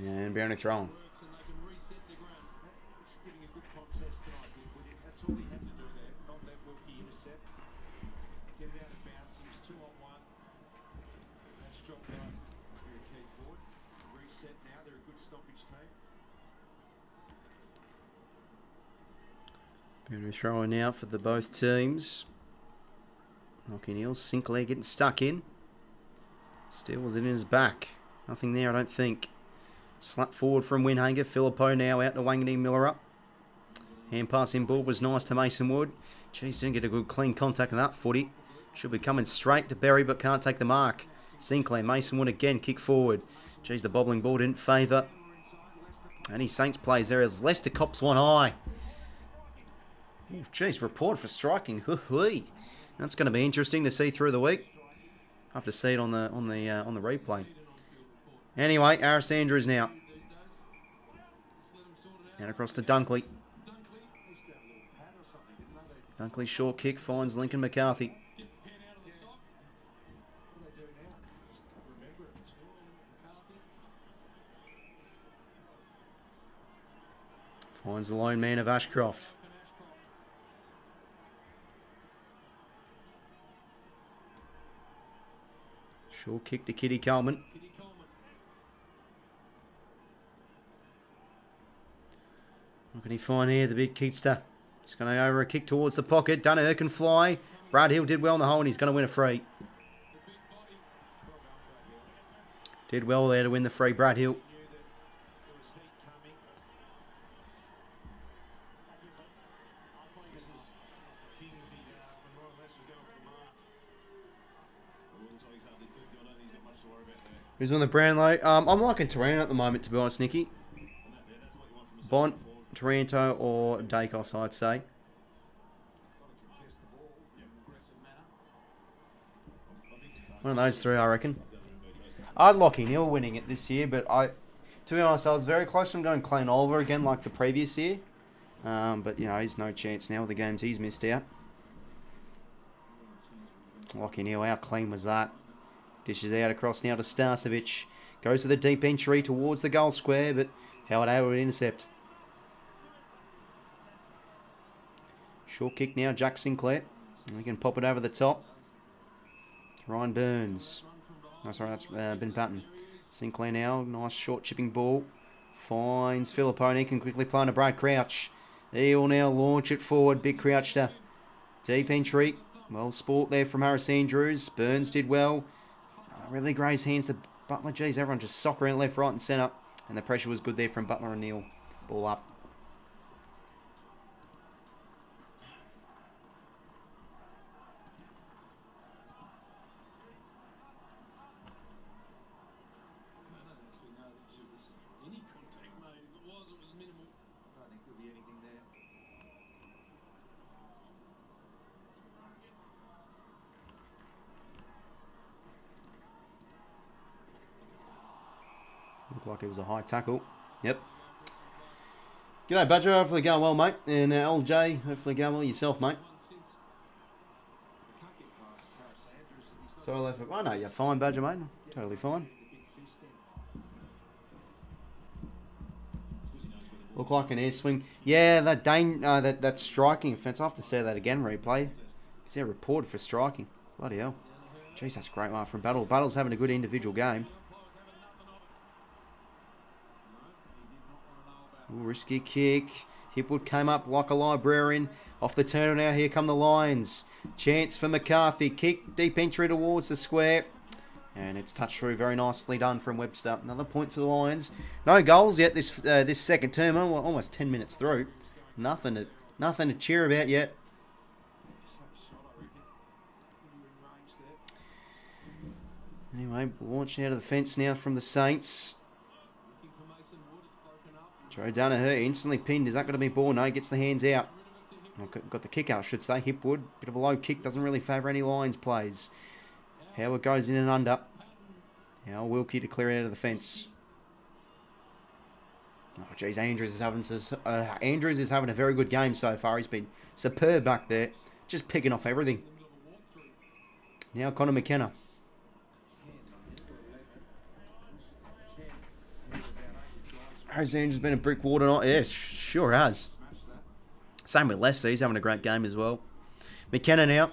And boundary thrown. Boundary thrower now for the both teams. Knocking Hills. Sinclair getting stuck in. Still was in his back. Nothing there, I don't think. Slap forward from Windhager. 𝐵𝐿𝐴 now out to 𝐼𝐴 Muller up. Hand pass in ball was nice to Mason Wood. Geez, didn't get a good clean contact on that footy. Should be coming straight to Berry, but can't take the mark. Sinclair, Mason Wood again, kick forward. Geez, the bobbling ball didn't favour. Any Saints plays there as Leicester cops one eye. Oh, geez, report for striking. 𝐓𝐴𝐴. That's going to be interesting to see through the week. I have to see it on the replay. Anyway, Harris Andrews now. And across to Dunkley. Dunkley short kick finds Lincoln McCarthy. Finds the lone man of Ashcroft. Short kick to Kitty Coleman. What can he find here? The big Keatster. He's going to go over a kick towards the pocket. Danaher can fly. Brad Hill did well in the hole and he's going to win a free. Did well there to win the free, Brad Hill. Who's on the Brownlow? I'm liking Taranto at the moment, to be honest, Nicky. Bont, Taranto, or Dacos, I'd say. One of those three, I reckon. I'd Lachie Neale winning it this year, but to be honest, I was very close to going Clayton Oliver again, like the previous year. But you know, he's no chance now with the games he's missed out. Lachie Neale, how clean was that? Dishes out across now to 𝐼𝙗𝐿𝐴. Goes with a deep entry towards the goal square, but Howard able to intercept. Short kick now, Jack Sinclair. And we can pop it over the top. Ryan Burns. Oh, sorry, that's Ben Patton. Sinclair now, nice short chipping ball. Finds Filipponi, can quickly play on to Brad Crouch. He will now launch it forward. Big Crouch to deep entry. Well sport there from Harris Andrews. Burns did well. Really graze hands to Butler. Geez, everyone just soccering left, right and centre. And the pressure was good there from Butler and Neale. Ball up. Looked like it was a high tackle. Yep. G'day, Badger. Hopefully going well, mate. And LJ, hopefully going well yourself, mate. Sorry, left. Oh, no, you're fine, Badger, mate. Totally fine. Look like an air swing. Yeah, that striking offence. I have to say that again, replay. Is there reported for striking? Bloody hell. Jeez, that's a great one from Battle. Battle's having a good individual game. Ooh, risky kick. Hipwood came up like a librarian. Off the turn now, here come the Lions. Chance for McCarthy. Kick, deep entry towards the square. And it's touched through, very nicely done from Webster. Another point for the Lions. No goals yet this second term. Almost 10 minutes through. Nothing to cheer about yet. Anyway, launching out of the fence now from the Saints. Joe Danaher instantly pinned. Is that going to be ball? No, he gets the hands out. Got the kick out, I should say. Hipwood, bit of a low kick. Doesn't really favour any Lions plays. Howard goes in and under. Now 𝐓𝐴𝐴 to clear it out of the fence. Oh, geez, Andrews is having a very good game so far. He's been superb back there. Just picking off everything. Now Connor McKenna. Harris Andrews been a brick wall tonight. Yeah, sure has. Same with Leicester. He's having a great game as well. McKenna now.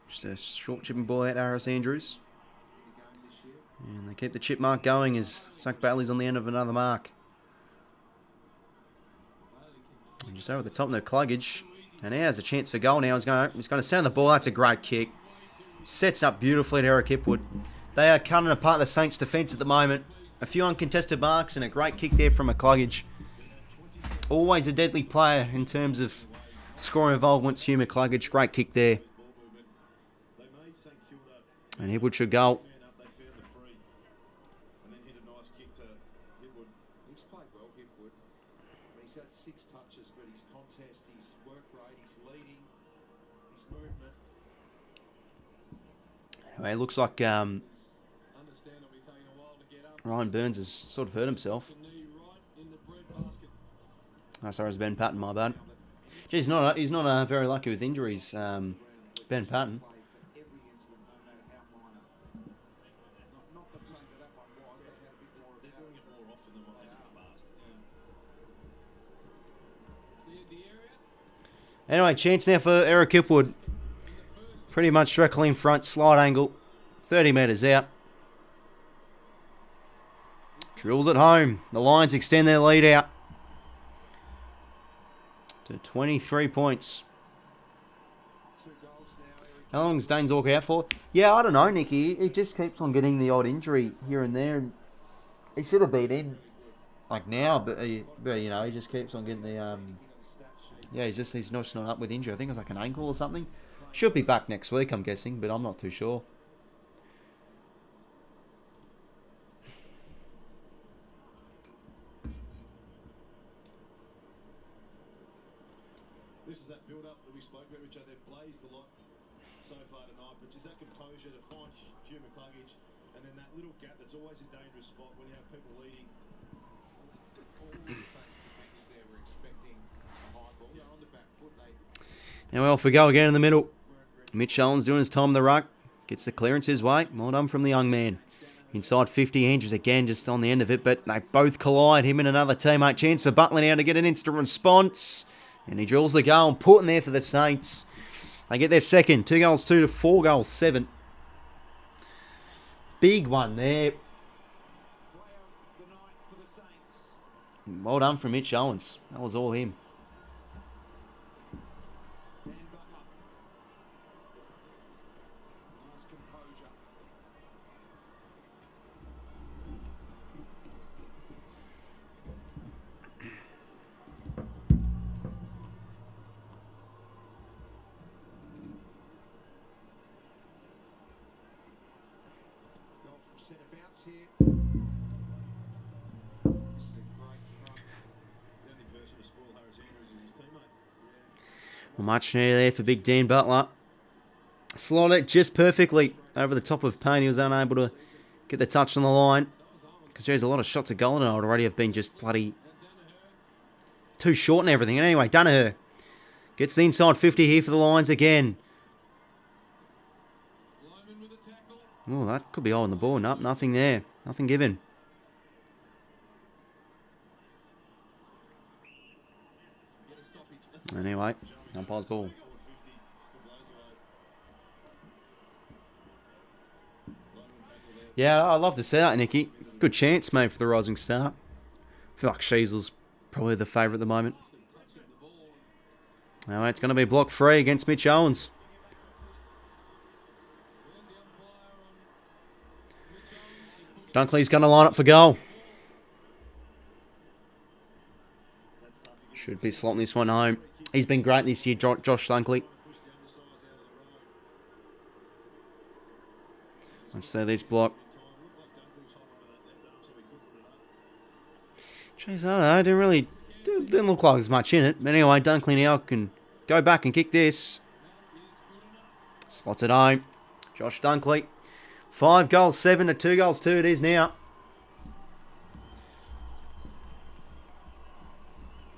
Just a short chipping ball out to Harris Andrews. And they keep the chip mark going as Zach Bailey's on the end of another mark. And just over the top, no Cluggage. And now has a chance for goal now. He's going to send the ball. That's a great kick. Sets up beautifully to Eric Hipwood. They are cutting apart the Saints' defence at the moment. A few uncontested marks and a great kick there from McCluggage. Always a deadly player in terms of scoring involvement. 𝐬𝐿𝐴 McCluggage. Great kick there. And 𝐓𝐡𝐿 should go. Man up, they found the free. And then hit a nice kick to 𝐓𝐡𝐿. He's played well, 𝐓𝐡𝐿. He's had 6 touches, but his contest, his work rate, his leading, his movement. Anyway, it looks like Understandably taking a while to get up. Ryan Burns has sort of hurt himself. The knee right in the breadbasket. Oh, sorry, it's Ben Patton, my bad. Gee, he's not very lucky with injuries, Ben Patton. Not that saying that one was, they had a bit more of They're doing it more often than what they did in the past. cleared the area. Anyway, chance now for Eric 𝐓𝐡𝐿. Pretty much directly in front, slight angle, 30 metres out. Drills it home. The Lions extend their lead out to 23 points. 2 goals now. How long is Dane's Hawk out for? Yeah, I don't know, Nicky. He just keeps on getting the odd injury here and there. And he should have been in like now, but you know, he just keeps on getting the yeah, he's not up with injury. I think it was like an ankle or something. Should be back next week, I'm guessing, but I'm not too sure. This is that build-up that we spoke about, which they've blazed a lot so far tonight, but just that composure to find 𝐴𝐥𝐿 𝐼𝐴, and then that little gap that's always a dangerous spot when you have people leading. All the Saints defenders there were expecting a high ball. They're on the back foot. Now off we go again in the middle. Mitch Allen's doing his time in the ruck. Gets the clearance his way. Well done from the young man. Inside 50, Andrews again just on the end of it, but they both collide. Him and another teammate. Chance for Butler now to get an instant response. And he drills the goal and put in there for the Saints. They get their second. 2 goals 2 to 4 goals 7. Big one there. Well done from Mitch Owens. That was all him. Well, much needed there for Big Dean Butler. Slotted it just perfectly over the top of Payne. He was unable to get the touch on the line. Because there's a lot of shots at goal tonight already have been just bloody too short and everything. And anyway, Danaher gets the inside 50 here for the Lions again. Oh, that could be all on the ball. Nope, nothing there. Nothing given. Anyway, umpire's ball. Yeah, I love to see that, Nicky. Good chance, mate, for the Rising Star. I feel like 𝐼𝐴𝐿's probably the favourite at the moment. Anyway, it's going to be block free against Mitch Owens. Dunkley's going to line up for goal. Should be slotting this one home. He's been great this year, Josh Dunkley. Let's see this block. Jeez, I don't know. Didn't look like there's much in it. But anyway, Dunkley now can go back and kick this. Slots it home. Josh Dunkley. 5 goals 7 to 2 goals 2 it is now.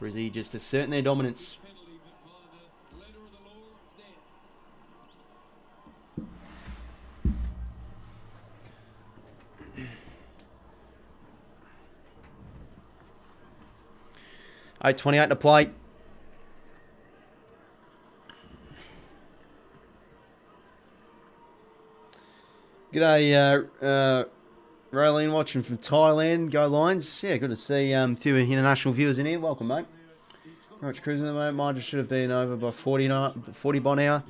Brizzy just asserting their dominance. Eight 28 to play. G'day, Raylene watching from Thailand. Go Lions. Yeah, good to see a few international viewers in here. Welcome, mate. Very much cruising at the moment. Mine just should have been over by 40 by now.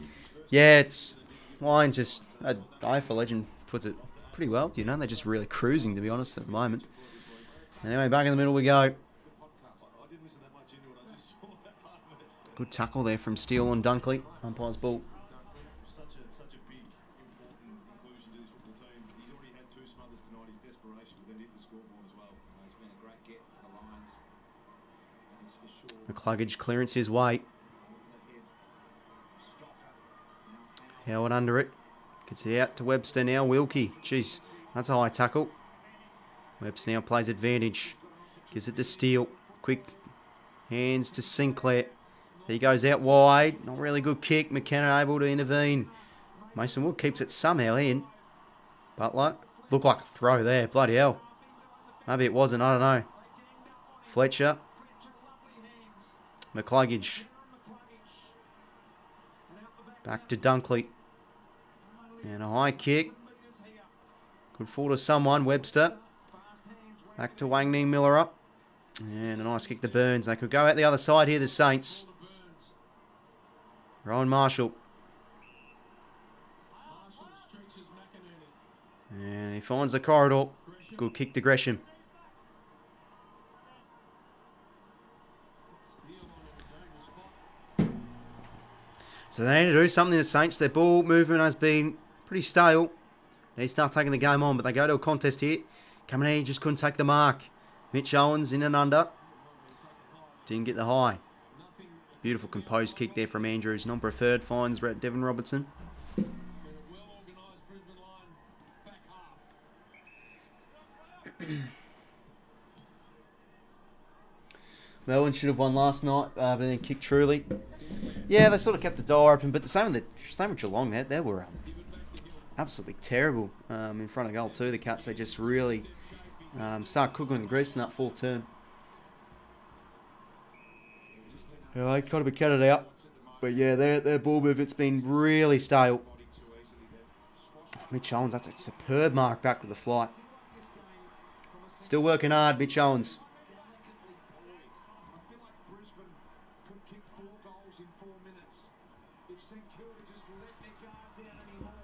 Yeah, it's Lions just AFL legend puts it pretty well. You know, they're just really cruising, to be honest, at the moment. Anyway, back in the middle we go. Good tackle there from Steele on Dunkley. Umpire's ball. Such a big, important inclusion to desperation, but then hit the scoreboard as well. It's been a great get for the Lions. That is for sure. 𝐓𝐴 clearance his way. Held under it. Gets it out to Webster now. 𝐓𝐿𝐾. Jeez, that's a high tackle. Webster now plays advantage. Gives it to Steele. Quick hands to Sinclair. He goes out wide. Not really good kick. McKenna able to intervene. Mason Wood keeps it somehow in. Butler. Looked like a throw there. Bloody hell. Maybe it wasn't. I don't know. Fletcher. 𝐓𝐿𝐾. Back to Dunkley. And a high kick. Good fall to someone. Webster. Back to Wangning Miller up. And a nice kick to Burns. They could go out the other side here, the Saints. Rowan Marshall. And he finds the corridor. Good kick to Gresham. So they need to do something, the Saints. Their ball movement has been pretty stale. They start taking the game on, but they go to a contest here. Coming in, he just couldn't take the mark. Mitch Owens in and under. Didn't get the high. Beautiful composed kick there from Andrews. Non-preferred finds Devon Robertson. Melbourne should have won last night, but then kicked truly. Yeah, they sort of kept the door open, but the same with Geelong. They were absolutely terrible in front of goal too. The Cats, they just really start cooking in the grease in that fourth term. Yeah, they got to be counted out. But yeah, their ball movement's been really stale. Mitch Owens, that's a superb mark back with the flight. Still working hard, Mitch Owens. I feel like Brisbane could kick 4 goals in 4 minutes. If St Kilda just let their guard down anymore,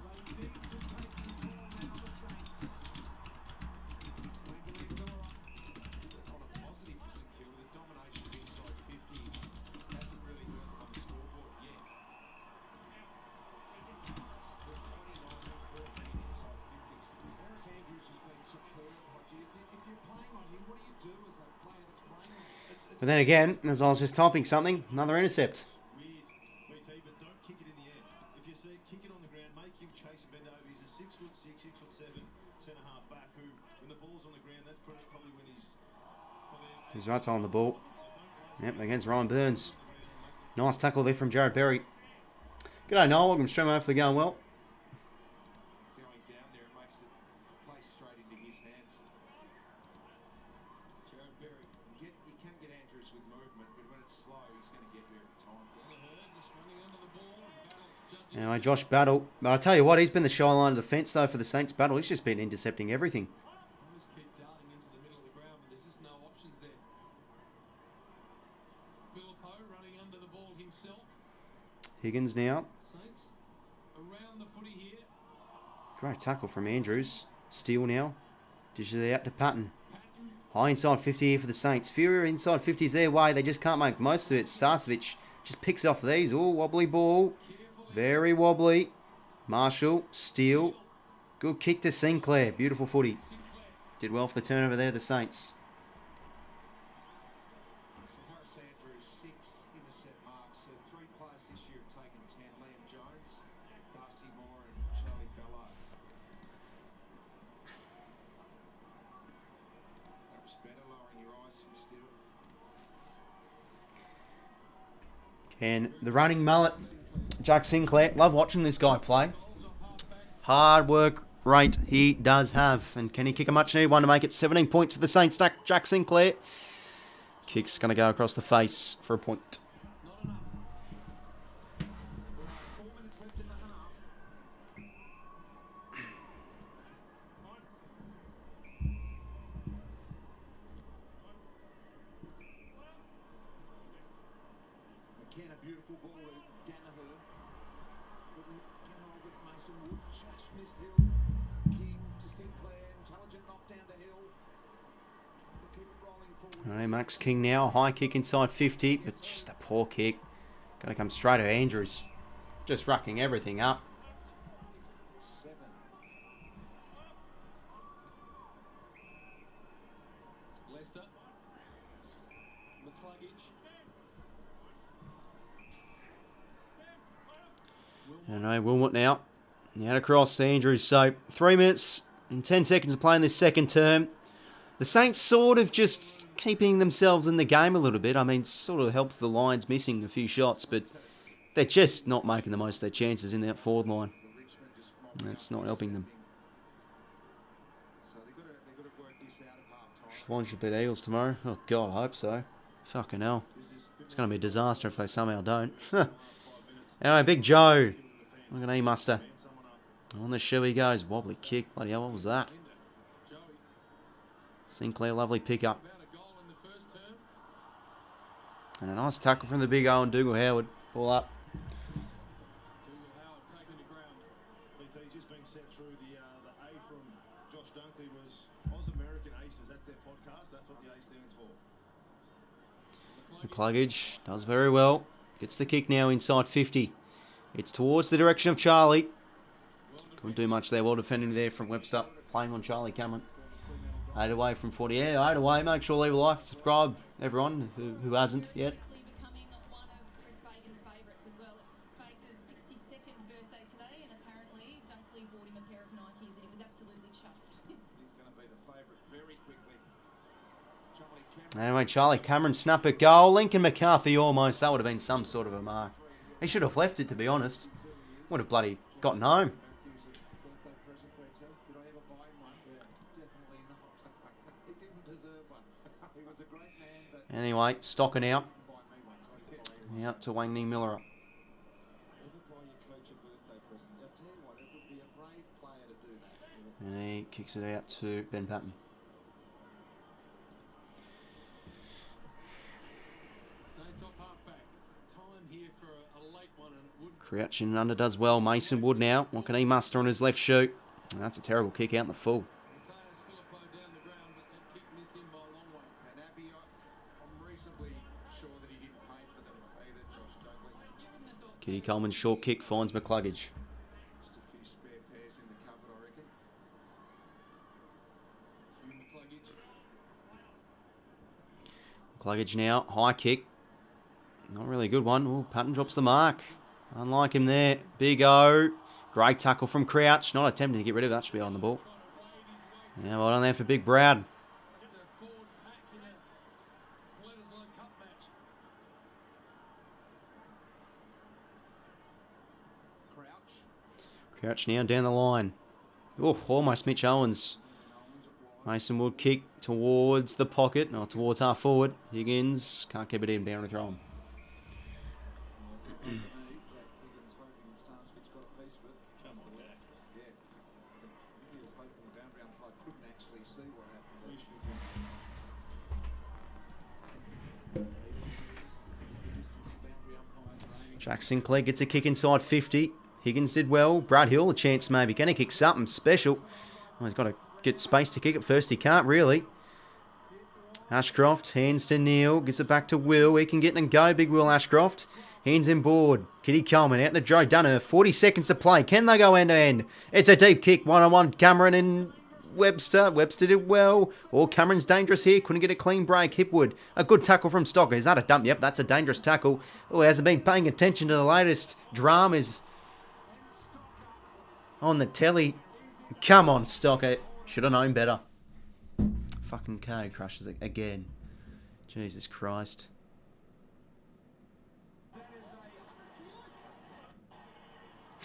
they need to take control now of the Saints. On a positive for St Kilda, the domination of inside 50 hasn't really hurt them on the scoreboard yet. The 29 and 14 inside 50s. Whereas Andrews has been superb, if you're playing on him, what do you do as a player that's playing on him? But then again, as I was just typing something, another intercept. Weird, but don't kick it in the air. If you see, kick it on the ground, make him chase and bend over. He's a 6'6", 6'7" centre half back who, when the ball's on the ground, that's probably when he's. He's right on the ball. Yep, against Ryan Burns. Nice tackle there from Jared Berry. G'day, Noel. Welcome to stream. Hopefully going well. Going down there, it makes it play straight into his hands. Jared Berry, you can get Andrews with movement, but when it's slow, he's going to get there every time. Just running under the ball and Anyway, Josh Battle. But I tell you what, he's been the shy line of defence though for the Saints. Battle. He's just been intercepting everything. almost keep darting into the middle of the ground, but there's just no options there. 𝐓𝐴 running under the ball himself. Higgins now. Saints around the footy here. Great tackle from Andrews. Steele now. Dishes it out to Patton. High inside 50 here for the Saints. Fury inside 50 is their way. They just can't make the most of it. Starcevic just picks off these. Oh, wobbly ball. Very wobbly. Marshall. Steele. Good kick to Sinclair. Beautiful footy. Did well for the turnover there, the Saints. So Harris Andrews, 6 intercept marks. 3 players this year have taken 10. Liam Jones, 𝐼𝙗𝐿𝐴 and 𝐶𝐴𝐿𝐴. That was better, lowering your eyes from Steele. And the running mullet, Jack Sinclair. Love watching this guy play. Hard work rate he does have. And can he kick a much needed one to make it 17 points for the Saints? Jack Sinclair. Kick's going to go across the face for a point. 4 minutes left in the half. McKenna, beautiful ball to 𝐼𝐗𝐤. Couldn't get hold of Mason Wood. Just missed Hill. King to Sinclair. Intelligent knock down to Hill. To keep it rolling forward. All right, Max King now. High kick inside 50, but just a poor kick. Going to come straight to Andrews. Just rucking everything up. 7. And no, Wilmot now. Out across to Andrew Soap. 3 minutes and 10 seconds to play in this second term. The Saints sort of just keeping themselves in the game a little bit. I mean, sort of helps the Lions missing a few shots, but they're just not making the most of their chances in that forward line. That's not helping them. Swans should beat Eagles tomorrow. Oh, God, I hope so. Fucking hell. It's going to be a disaster if they somehow don't. Anyway, Big Joe. Look at 𝐸𝐴. On the shoe he goes. Wobbly kick. Bloody hell, what was that? Sinclair, lovely pickup. And a nice tackle from the big Owen 𝐷𝐿𝐻𝐿. Ball up. BT just been sent through the A from Josh Dunkley was Aus-American Aces. That's their podcast. That's what the A stands for. 𝐸𝐴 does very well. Gets the kick now inside 50. It's towards the direction of Charlie. Couldn't do much there. Well defending there from Webster. Playing on Charlie Cameron. 8 away from 40. Yeah, 8 away. Make sure to leave a like, subscribe, everyone who hasn't yet. Becoming one of Chris Fagan's favourites as well. It's Fagan's 62nd birthday today, and apparently Dunkley bought him a pair of Nikes, and he was absolutely chuffed. He's going to be the favourite very quickly. Charlie Cameron. Anyway, Charlie Cameron snap at goal. Lincoln McCarthy almost. That would have been some sort of a mark. He should have left it, to be honest. Would have bloody gotten home. Anyway, stocking out. Out to 𝐼𝐴 Miller. And he kicks it out to Ben Patton. Crouching under does well. Mason Wood now. What can he muster on his left shoe? That's a terrible kick out in the full. Kitty Coleman's short kick finds 𝐸𝐴. 𝐸𝐴 now. High kick. Not really a good one. Oh, Patton drops the mark. Unlike him there. Big O. Great tackle from Crouch. Not attempting to get rid of that. Should be on the ball. Yeah, well done there for Big Brad. Crouch now down the line. Oh, almost Mitch Owens. Mason Wood kick towards the pocket. No, towards half forward. Higgins can't keep it in. Down to throw him. Jack Sinclair gets a kick inside 50. Higgins did well. Brad Hill, a chance maybe. Can he kick something special? Oh, he's got to get space to kick it first. He can't really. Ashcroft, hands to Neil. Gives it back to Will. He can get and go. Big Will Ashcroft. Hands in board. Kitty Coleman out to Joe Dunner. 40 seconds to play. Can they go end to end? It's a deep kick. One-on-one. Cameron and Webster. Webster did well. Oh, Cameron's dangerous here. Couldn't get a clean break. 𝐸𝐴. A good tackle from Stocker. Is that a dump? Yep, that's a dangerous tackle. Oh, he hasn't been paying attention to the latest dramas on the telly. Come on, Stocker. Should have known better. Fucking K crushes it again. Jesus Christ.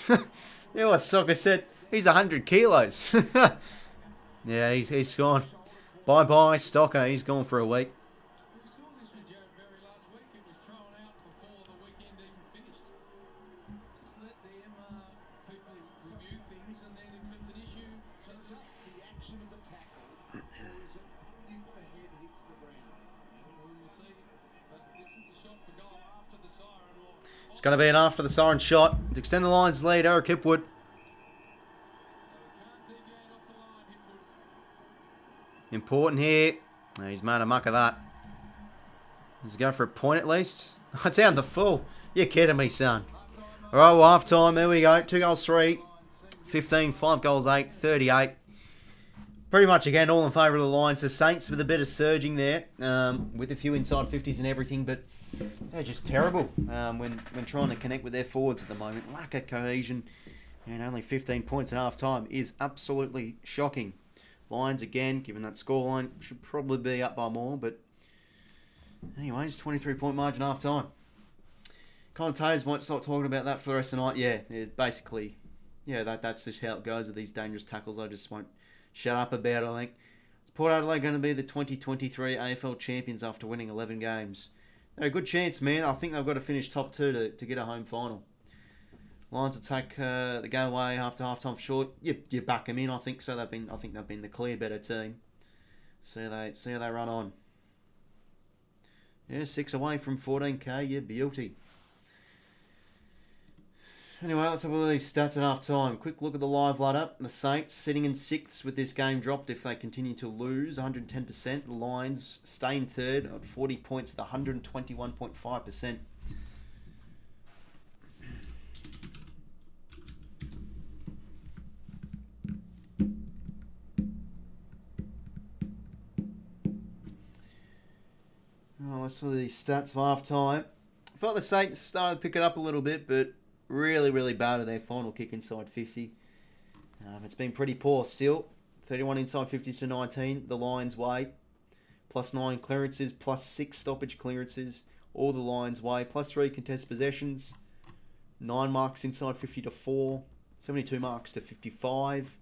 Yeah, what Stocker said. He's 100 kilos. Yeah, he's gone. Bye-bye, Stocker. He's gone for a week. It's going to be an after the siren shot to extend the Lions lead. Eric Hipwood. Important here. He's made a muck of that. Let's go for a point at least. It's down the full. You're kidding me, son. All right, well, half time. There we go. 2 goals, 3. 15, 5 goals, 8. 38. pretty much, again, all in favour of the Lions. The Saints with a bit of surging there, with a few inside 50s and everything, but they're just terrible when trying to connect with their forwards at the moment. Lack of cohesion, and only 15 points at half-time is absolutely shocking. Lions, again, given that scoreline, should probably be up by more, but anyways, 23-point margin half-time. Commentators might start talking about that for the rest of the night. Yeah, basically, that's just how it goes with these dangerous tackles. I just won't shut up about it, I think. Is Port Adelaide going to be the 2023 AFL champions after winning 11 games? They're a good chance, man. I think they've got to finish top 2 to get a home final. Lions will take the game away after half-time for sure. You back them in, I think so. I think they've been the clear better team. See how they run on. Yeah, 6 away from 14k. Yeah, beauty. Anyway, let's have a look at these stats at half-time. Quick look at the live ladder. The Saints sitting in 6th with this game dropped if they continue to lose, 110%. The Lions stay in 3rd at 40 points at 121.5%. Well, let's look at these stats for half-time. I felt the Saints started to pick it up a little bit, but really, really bad at their final kick inside 50. It's been pretty poor still. 31 inside 50s to 19. The Lions' way. +9 clearances, +6 stoppage clearances. All the Lions' way. +3 contested possessions. 9 marks inside 50 to 4. 72 marks to 55.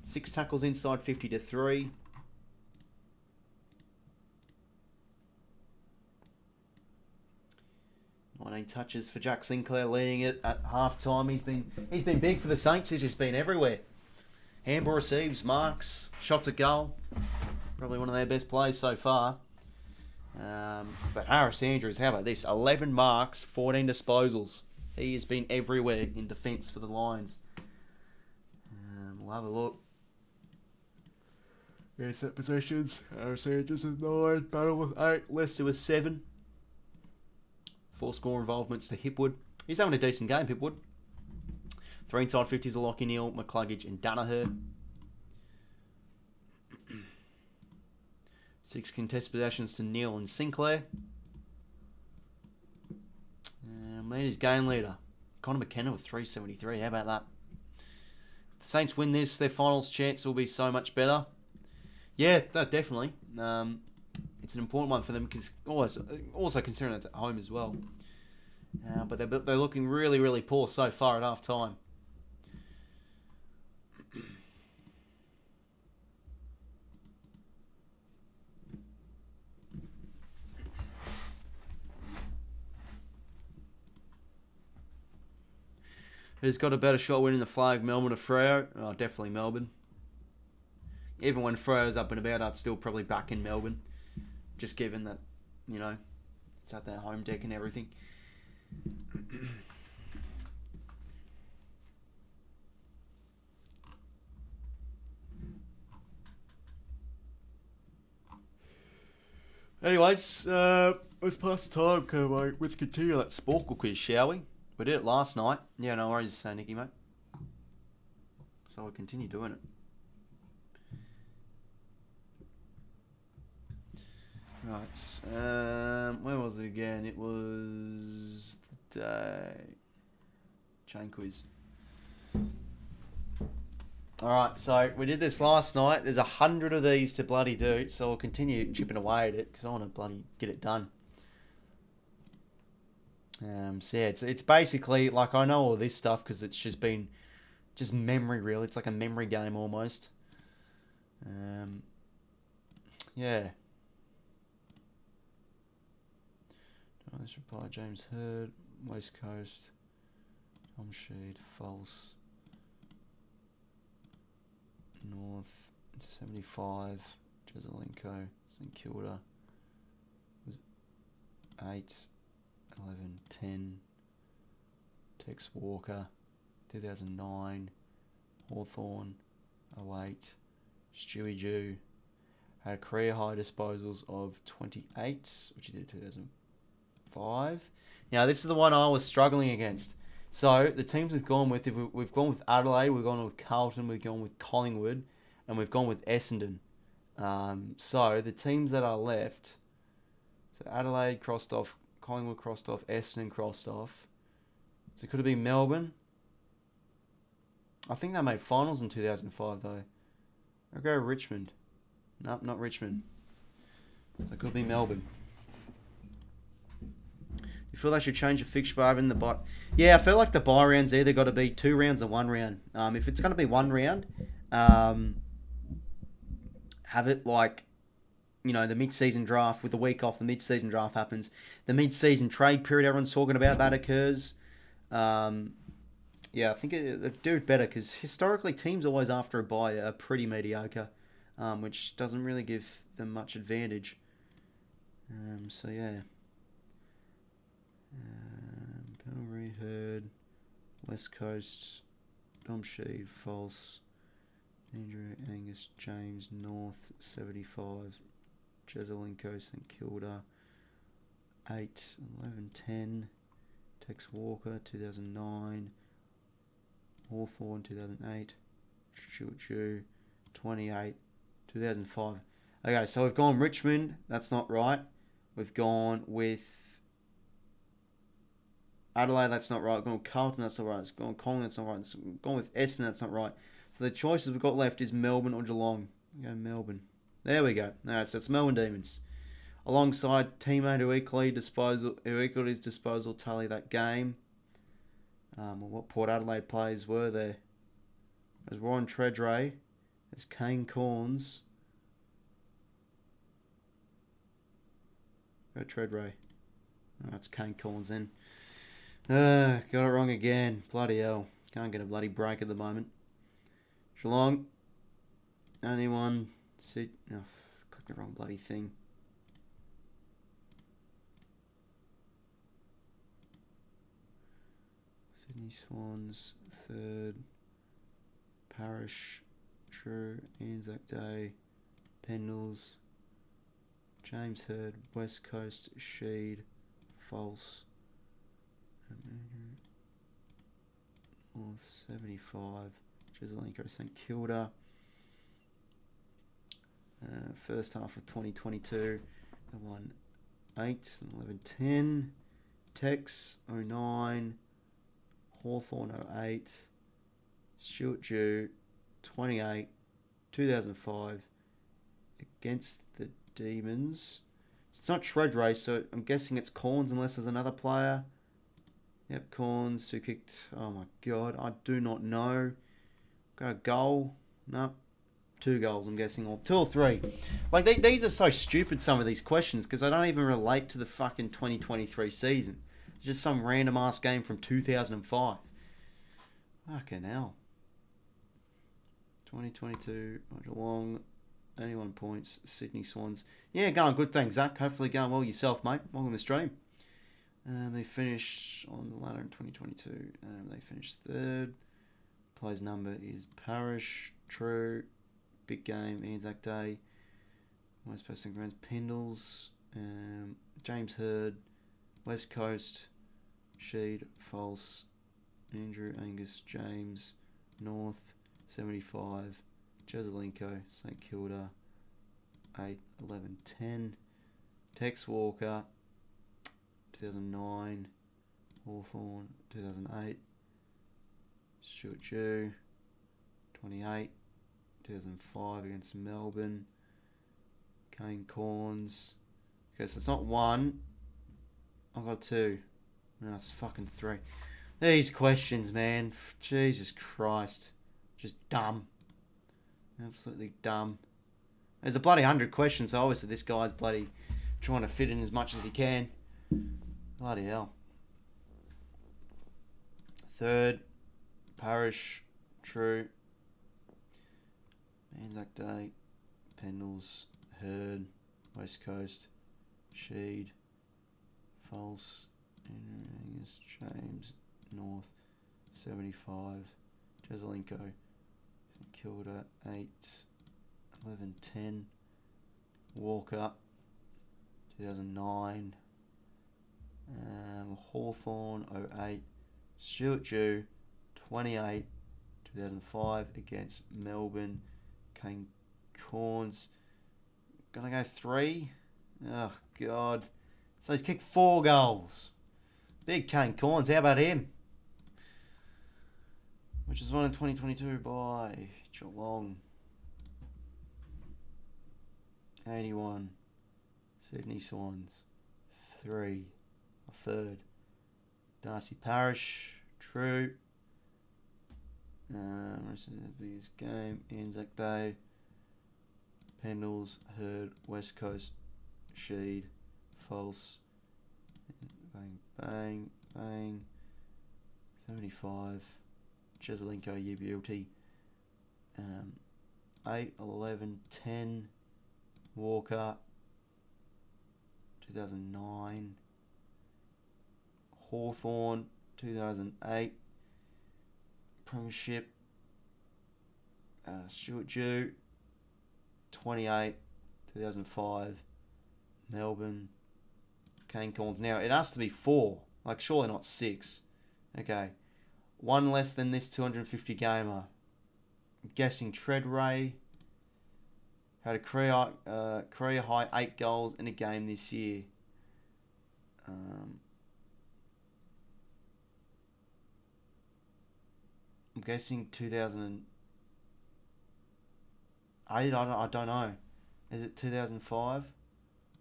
6 tackles inside 50 to 3. Touches for Jack Sinclair, leading it at half-time. He's been big for the Saints. He's just been everywhere. Handball receives, marks, shots at goal. Probably one of their best plays so far. But Harris Andrews, how about this? 11 marks, 14 disposals. He has been everywhere in defence for the Lions. We'll have a look. Yeah, set possessions. Harris Andrews with 9, Battle with 8, Lester with 7. 4 score involvements to 𝐓𝐿𝐴. He's having a decent game, 𝐓𝐿𝐴. 3 inside 50s to 𝘍𝐼, 𝐬𝐿𝐴 and 𝘍𝐼𝐻𝐪. 6 contested possessions to 𝐼𝐿 and Sinclair. Leaders game leader, Conor McKenna with 373. How about that? If the Saints win this, their finals chance will be so much better. Yeah, definitely. It's an important one for them because also considering it's at home as well. But they're looking really, really poor so far at half time. Who's got a better shot winning the flag, Melbourne or Freo? Oh, definitely Melbourne. Even when Freo's up and about, I'd still probably back in Melbourne. Just given that, it's at their home deck and everything. Anyways, let's pass the time, with continue that Sporkle quiz, shall we? We did it last night. Yeah, no worries, Nicky, mate. So we'll continue doing it. Right, where was it again? It was the chain quiz. Alright, so we did this last night. There's 100 of these to bloody do, so we'll continue chipping away at it because I want to bloody get it done. So yeah, it's basically, like, I know all this stuff because it's just been memory, really. It's like a memory game almost. Yeah. Let's reply, James Hurd, West Coast, Tom Sheed, false, North, 75, 𝐿𝐴, St Kilda, was 8, 11, 10, Tex Walker, 2009, Hawthorn, 08, Stewie Jew, had a career high disposals of 28, which he did in 2005. Now, this is the one I was struggling against. So the teams we've gone with, we've gone with Adelaide, we've gone with Carlton, we've gone with Collingwood, and we've gone with Essendon. So the teams that are left, so Adelaide crossed off, Collingwood crossed off, Essendon crossed off. So could it be Melbourne? I think they made finals in 2005 though. I'll go Richmond. Nope, not Richmond. So it could be Melbourne. You feel they should change the fixture over in the bye? Yeah, I feel like the bye round's either got to be 2 rounds or 1 round. If it's going to be 1 round, have it like, you know, the mid-season draft with the week off. The mid-season draft happens. The mid-season trade period everyone's talking about, that occurs. Yeah, I think they do it better because historically teams always after a bye are pretty mediocre, which doesn't really give them much advantage. So yeah. Penalty Herd, West Coast, 𝐼𝐴𝐴 false, Andrew Angus James North 75, 𝗏𝐴𝐴𝐴 St Kilda 8 11 10, Tex Walker 2009, Hawthorn 2008, 𝗏𝐿𝐴𝐴𝐿 28 2005. Okay, so we've gone Richmond, that's not right. We've gone with Adelaide, that's not right. We've gone with Carlton, that's not right. It's gone with Collingwood, that's not right. It's gone with Essendon, that's not right. So the choices we've got left is Melbourne or Geelong. Go Melbourne. There we go. Alright, so it's Melbourne Demons. Alongside teammate who equalled his disposal tally that game. What Port Adelaide players were there? There's Warren Tredrea. There's Kane Corns. Go Tredrea. Oh, that's Kane Corns then. Got it wrong again. Bloody hell. Can't get a bloody break at the moment. Geelong. Only one. Click the wrong bloody thing. Sydney Swans. 3rd. Parish. True. Anzac Day. Pendles. James Hird. West Coast. Sheed. False. North 75, 𝗏𝐴𝐴𝐴 St Kilda. First half of 2022, they won 8 11 10. Tex 09, Hawthorn 08, 𝗏𝐿𝐴𝐴𝐿 28 2005 against the Demons. It's not shred race, so I'm guessing it's Corns unless there's another player. Yep, Corns who kicked. Oh my god, I do not know. Got a goal? No, 2 goals. I'm guessing, or 2 or 3. Like these are so stupid. Some of these questions because they don't even relate to the fucking 2023 season. It's just some random ass game from 2005. Fucking hell. 2022 Geelong. 81 points. Sydney Swans. Yeah, going good. Thanks, Zach. Hopefully going well yourself, mate. Welcome to the stream. They finished on the ladder in 2022. They finished 3rd. Players number is Parish. True. Big game. Anzac Day. West Coast and Grounds. Pendles. James Hird. West Coast. Sheed. False. Andrew Angus James. North. 75. 𝗏𝐴𝐴𝐴 St Kilda 8 11 10. Tex Walker 2009. Hawthorn 2008. 𝗏𝐿𝐴𝐴𝐿 28 2005 against Melbourne. Kane Corns. Okay, so it's not 1. I've got 2. No, it's fucking 3. These questions, man. Jesus Christ. Just dumb. Absolutely dumb. There's a bloody 100 questions, so obviously this guy's bloody trying to fit in as much as he can. Bloody hell. 3rd. Parish. True. Anzac Day. Pendles. Hird. West Coast. Sheed. False. Angus James. North. 75. 𝗏𝐴𝐴𝐴 St Kilda 8 11 10. Walker 2009. Hawthorn 08. 𝐼𝐻𝐿𝐴 28, 2005 against Melbourne. Kane Corns. Gonna go 3. Oh, God. So he's kicked 4 goals. Big Kane Corns. How about him? Which was won in 2022 by Geelong. 81. Sydney Swans. 3. A third. Darcy Parish. True. Rest of the biggest game. Anzac Day. Pendles. Herd. West Coast. Sheed. False. Bang, bang, bang. 75. 𝐓𝐿𝐴 𝐼𝐻𝐿𝐴 8, 11, 10. Walker. 2009. Hawthorn. 2008. Premiership. 𝐻𝐿𝐴 28, 2005. Melbourne. Kane Corns. Now, it has to be 4. Like, surely not 6. Okay. 1 less than this 250 gamer. I'm guessing Treadray had a career high 8 goals in a game this year. I'm guessing 2008. I don't know. Is it 2005?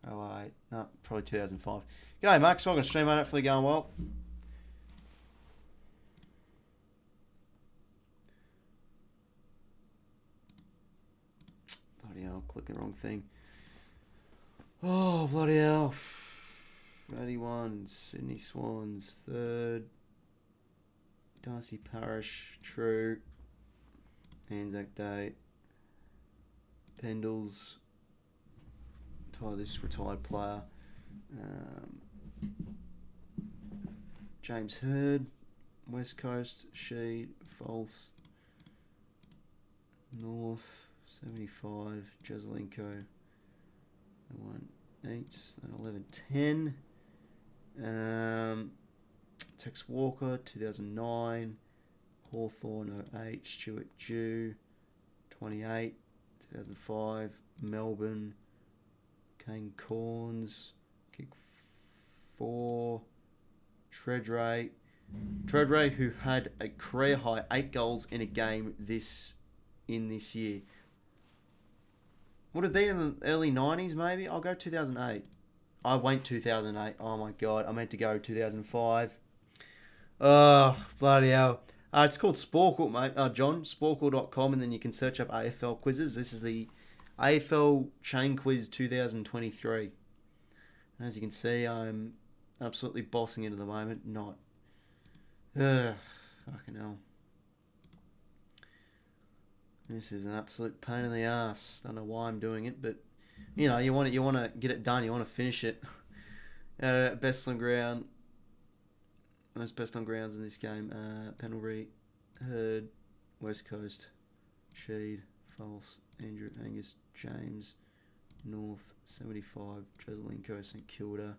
Oh, wait. No, probably 2005. G'day, Max. Welcome to stream, mate. Hopefully going well. Bloody hell, clicked the wrong thing. Oh, bloody hell. 81, Sydney Swans, 3rd. Darcy Parish, true. Anzac Day. Pendles. This retired player. James Hurd. West Coast, Sheed, false. North, 75, 𝐻𝐿𝐴 1, 8, 11, 10. Tex Walker, 2009. Hawthorn, 08. 𝐻𝐿𝐴 28, 2005. Melbourne. Kane Corns. Kick 4. Treadray, who had a career high 8 goals in a game this year. Would have been in the early 90s, maybe. I'll go 2008. I went 2008. Oh my god, I meant to go 2005. Oh, bloody hell. It's called 𝐸𝐴, mate. John, 𝐸𝐴.com, and then you can search up AFL quizzes. This is the AFL Chain Quiz 2023. And as you can see, I'm absolutely bossing it at the moment. Not. Fucking hell. This is an absolute pain in the ass. Don't know why I'm doing it, but you know, you want to get it done. You want to finish it. Best on ground. Most best on grounds in this game. Penalty, Herd, West Coast, Sheed, false. Andrew, Angus, James, North, 75, 𝐻𝐿𝐴 St Kilda,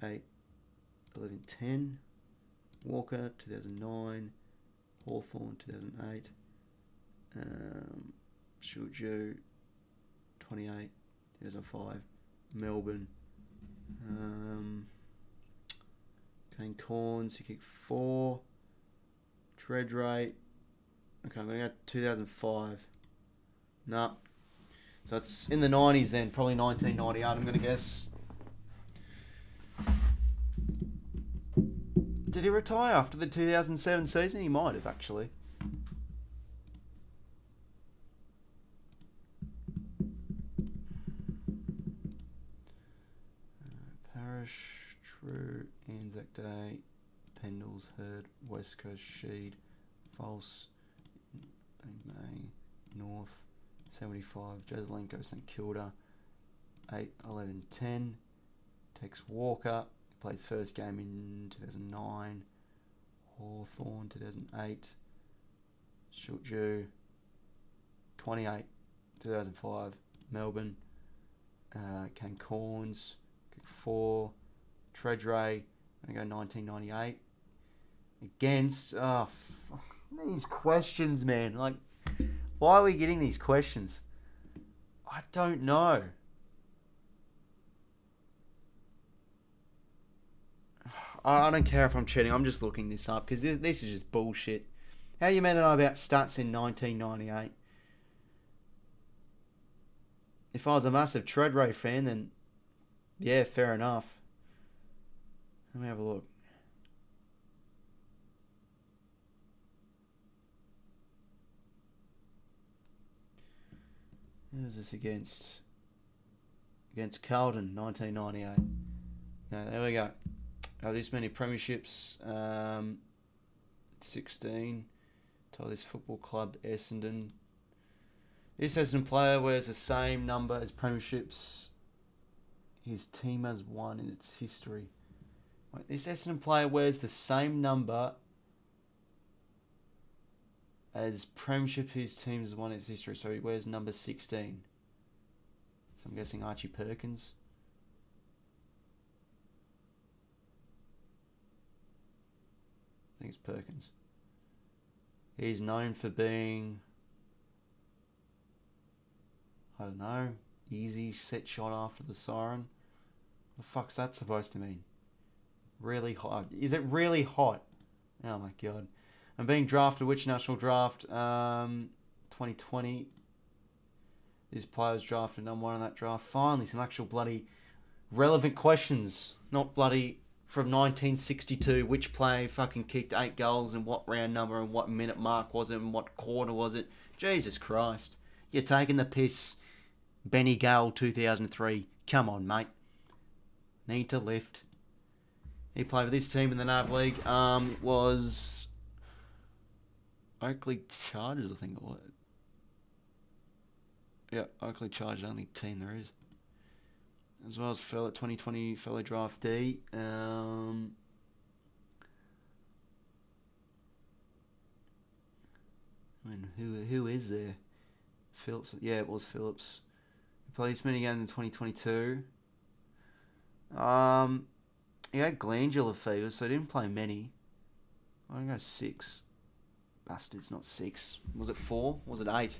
8, 11, 10. Walker, 2009. Hawthorn, 2008. 𝐻𝐿𝐴 28, 2005. Melbourne. Kane Corns, he kicked 4. Treadray. Okay, I'm going to go 2005. Nah. So it's in the 90s then, probably 1998, I'm going to guess. Did he retire after the 2007 season? He might have, actually. Parish, true. Anzac Day. Pendles, Herd, West Coast, Sheed, false. Bang, bang. North, 75, 𝐻𝐿𝐴 St Kilda, 8, 11, 10. Tex Walker, played his first game in 2009. Hawthorn, 2008. 𝐻𝐿𝐴 28, 2005. Melbourne. Kane Corns, 4. Treadray, I'm going to go 1998. against... these questions, man. Like, why are we getting these questions? I don't know. I don't care if I'm cheating. I'm just looking this up because this is just bullshit. How are you meant to know about stats in 1998? If I was a massive Treadray fan, then yeah, fair enough. Let me have a look. Who was this against? Against Carlton, 1998. No, there we go. Oh, this many premierships. 16. Told this football club, Essendon. This Essendon player wears the same number as premierships his team has won in its history. Wait, this Essendon player wears the same number as premiership his team has won in its history, so he wears number 16. So I'm guessing 𝐼𝐻𝐿𝐴. I think it's Perkins. He's known for being, I don't know, easy set shot after the siren. What the fuck's that supposed to mean? Really hot. Is it really hot? Oh my god. And being drafted, which national draft? 2020. This player was drafted number 1 in that draft. Finally, some actual bloody relevant questions. Not bloody from 1962. Which player fucking kicked 8 goals and what round number and what minute mark was it and what quarter was it? Jesus Christ. You're taking the piss. Benny Gale 2003. Come on, mate. Need to lift. He played with this team in the NAB League. It was Oakley Chargers, I think it was. Yeah, Oakley Chargers, only team there is. As well as 2020 fellow draftee. Who is there? Phillips. Yeah, it was Phillips. He played this many games in 2022. He had glandular fever, so he didn't play many. I'm going to go 6. Bastards, not 6. Was it 4? Was it 8?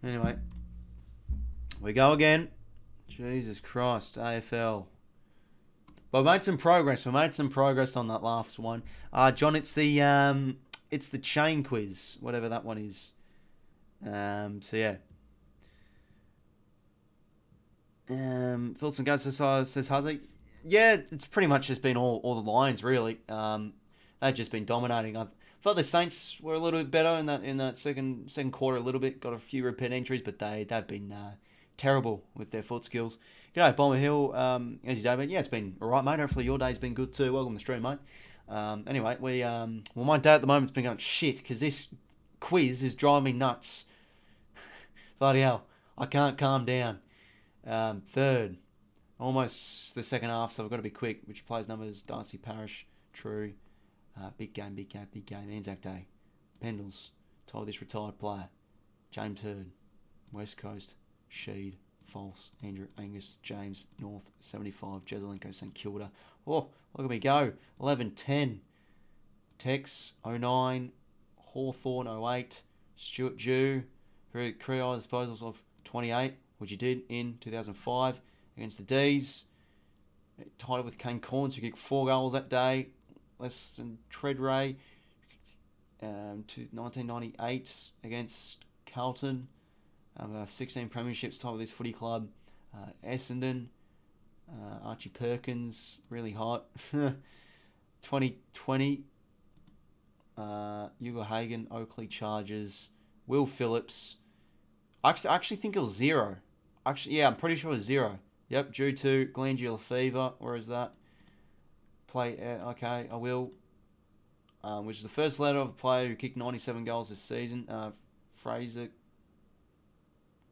Anyway, we go again. Jesus Christ, AFL. But we made some progress. We made some progress on that last one. John, it's the chain quiz, whatever that one is. So yeah. Thoughts and guts, says 𝐻𝐿𝐴. Yeah, it's pretty much just been all the Lions really. They've just been dominating. I thought the Saints were a little bit better in that second quarter a little bit. Got a few repeat injuries, but they've been terrible with their foot skills. G'day, Bomber Hill. As you David, yeah, it's been alright, mate. Hopefully your day's been good too. Welcome to the stream, mate. Anyway, well, my day at the moment's been going shit because this quiz is driving me nuts. Bloody hell, I can't calm down. Third, almost the second half, so I've got to be quick. Which plays numbers? Darcy Parish, true. Big game. Anzac Day. Pendles, told this retired player. James Hird, West Coast. Sheed, false. Andrew Angus, James, North, 75. Jesselenko, St Kilda. Oh, look at me go. 11-10. Tex, 09. Hawthorn, 08. Stuart Jew, career disposals of 28, which he did in 2005 against the D's. Tied with Kane Corns, who kicked 4 goals that day. Less than Treadray. To 1998 against Carlton. 16 premierships, tied with this footy club. Essendon. Archie Perkins, really hot. 2020. 𝐼𝐻𝐿𝐴, Oakley Chargers. Will Phillips. I actually think it was 0. Actually, yeah, I'm pretty sure it was 0. Yep, due to glandular fever. Where is that? Okay, I will. Which is the first letter of a player who kicked 97 goals this season. Fraser.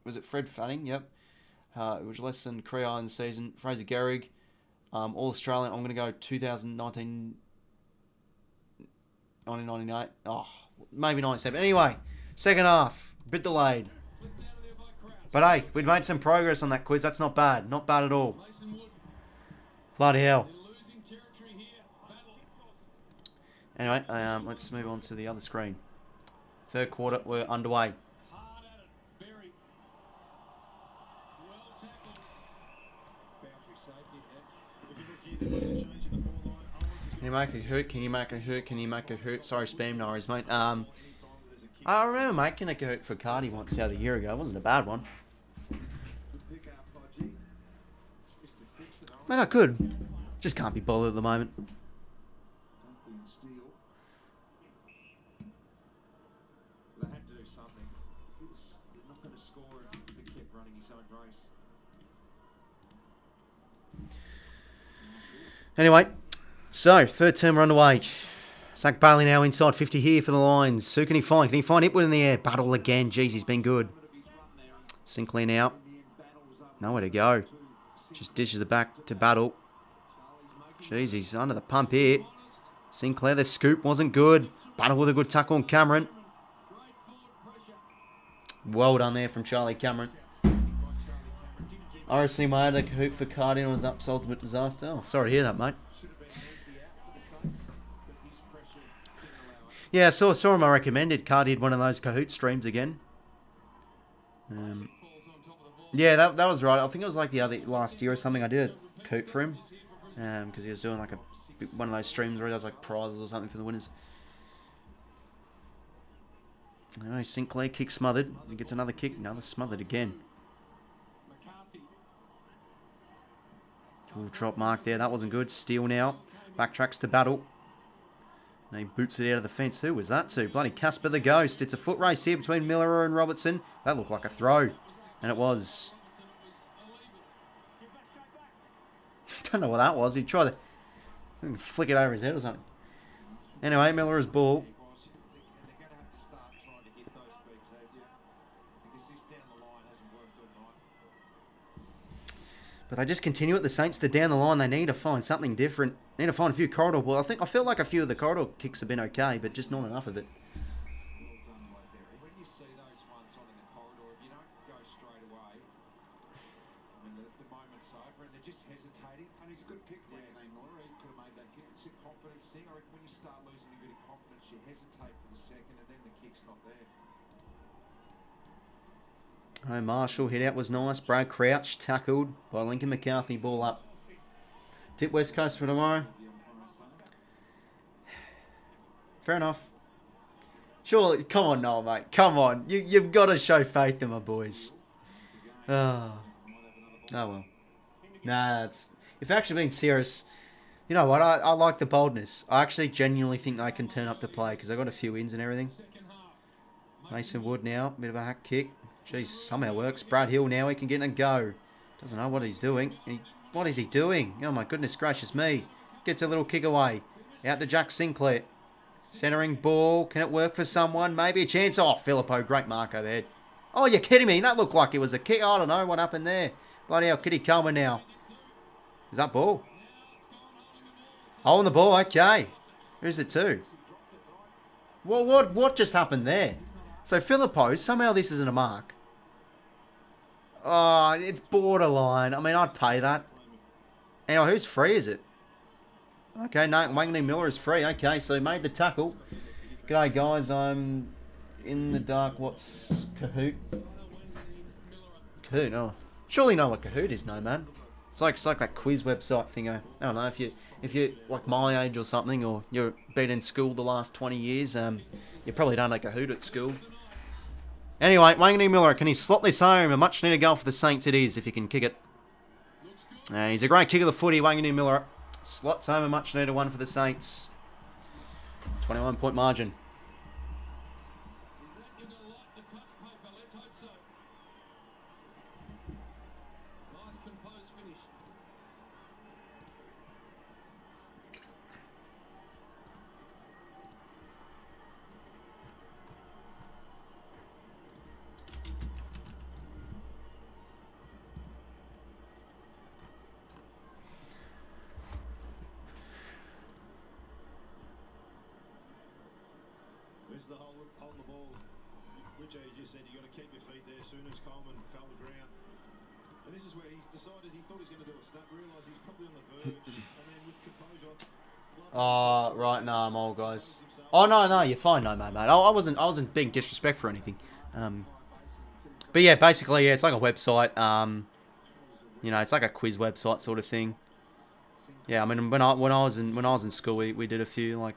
Was it Fred Fanning? Yep. It was less than career high in the season. Fraser Gehrig. All Australian. I'm going to go 2019. 1998. Oh, maybe 97. Anyway, second half. Bit delayed. But hey, we've made some progress on that quiz. That's not bad. Not bad at all. Bloody hell. Anyway, let's move on to the other screen. Third quarter, we're underway. Can you make a hoot? Can you make a hoot? Can you make a hoot? Sorry, spam Norris, mate. I remember making a Kahoot for Cardi once the other year ago. It wasn't a bad one. Man, I could. Just can't be bothered at the moment. Anyway, so third term are underway. Zach Bailey now inside 50 here for the Lions. Who can he find? Can he find Ipwood in the air? Battle again. Jeez, he's been good. Sinclair now. Nowhere to go. Just dishes it back to Battle. Jeez, he's under the pump here. Sinclair, the scoop wasn't good. Battle with a good tackle on Cameron. Well done there from Charlie Cameron. RSC made a Kahoot for Cardi and was Up's ultimate disaster. Oh, sorry to hear that, mate. Yeah, I saw him. I recommended. Cardi had one of those Kahoot streams again. Yeah, that was right. I think it was like last year or something. I did a Kahoot for him because he was doing like one of those streams where he does like prizes or something for the winners. Anyway, Sinclair kick smothered. He gets another kick. Another smothered again. Cool drop mark there. That wasn't good. Steele now. Backtracks to Battle. And he boots it out of the fence. Who was that to? Bloody Casper the Ghost. It's a foot race here between Miller and Robertson. That looked like a throw. And it was. Don't know what that was. He tried to flick it over his head or something. Anyway, Miller's ball. But they just continue at the Saints to down the line. They need to find something different. Need to find a few corridor balls. I feel like a few of the corridor kicks have been okay, but just not enough of it. Oh, Marshall hit out was nice. Brad Crouch tackled by Lincoln McCarthy. Ball up. Tip West Coast for tomorrow. Fair enough. Surely, come on, Noel, mate. Come on. You've got to show faith in my boys. Oh well. Nah, if actually being serious, you know what? I like the boldness. I actually genuinely think they can turn up to play because they've got a few wins and everything. Mason Wood now. Bit of a hack kick. Jeez, somehow works. Brad Hill now, he can get in and go. Doesn't know what he's doing. What is he doing? Oh my goodness gracious me. Gets a little kick away. Out to Jack Sinclair. Centering ball. Can it work for someone? Maybe a chance. Oh, 𝐓𝐿𝐴, great mark overhead. Oh, you're kidding me. That looked like it was a kick. I don't know what happened there. Bloody hell, Kitty Coleman now. Is that ball? Oh, on the ball, okay. Who's it to? What just happened there? So 𝐓𝐿𝐴, somehow this isn't a mark. Oh, it's borderline. I mean, I'd pay that. Anyway, who's free is it? Okay, no, 𝐼𝐴 Miller is free. Okay, so he made the tackle. G'day, guys. I'm in the dark. What's Kahoot? Kahoot, oh. Surely know what Kahoot is, no, man. It's like that quiz website thing. I don't know, if you're like my age or something, or you've been in school the last 20 years, you probably don't know Kahoot at school. Anyway, 𝐼𝐴 Miller, can he slot this home? A much needed goal for the Saints it is, if he can kick it. And he's a great kick of the footy, 𝐼𝐴 Miller. Slots home a much needed one for the Saints. 21-point margin. This is the hold the ball. Which you just said, you got to keep your feet there. As soon as Coleman fell to ground. And this is where he's decided he thought he was going to do a snap, realised he's probably on the verge. And then with composure. Oh, right, no, I'm old, guys. Oh, no, you're fine, no, mate. I wasn't being disrespectful or anything. But yeah, basically, yeah, it's like a website. You know, it's like a quiz website sort of thing. Yeah, I mean, when I was in school, we did a few like,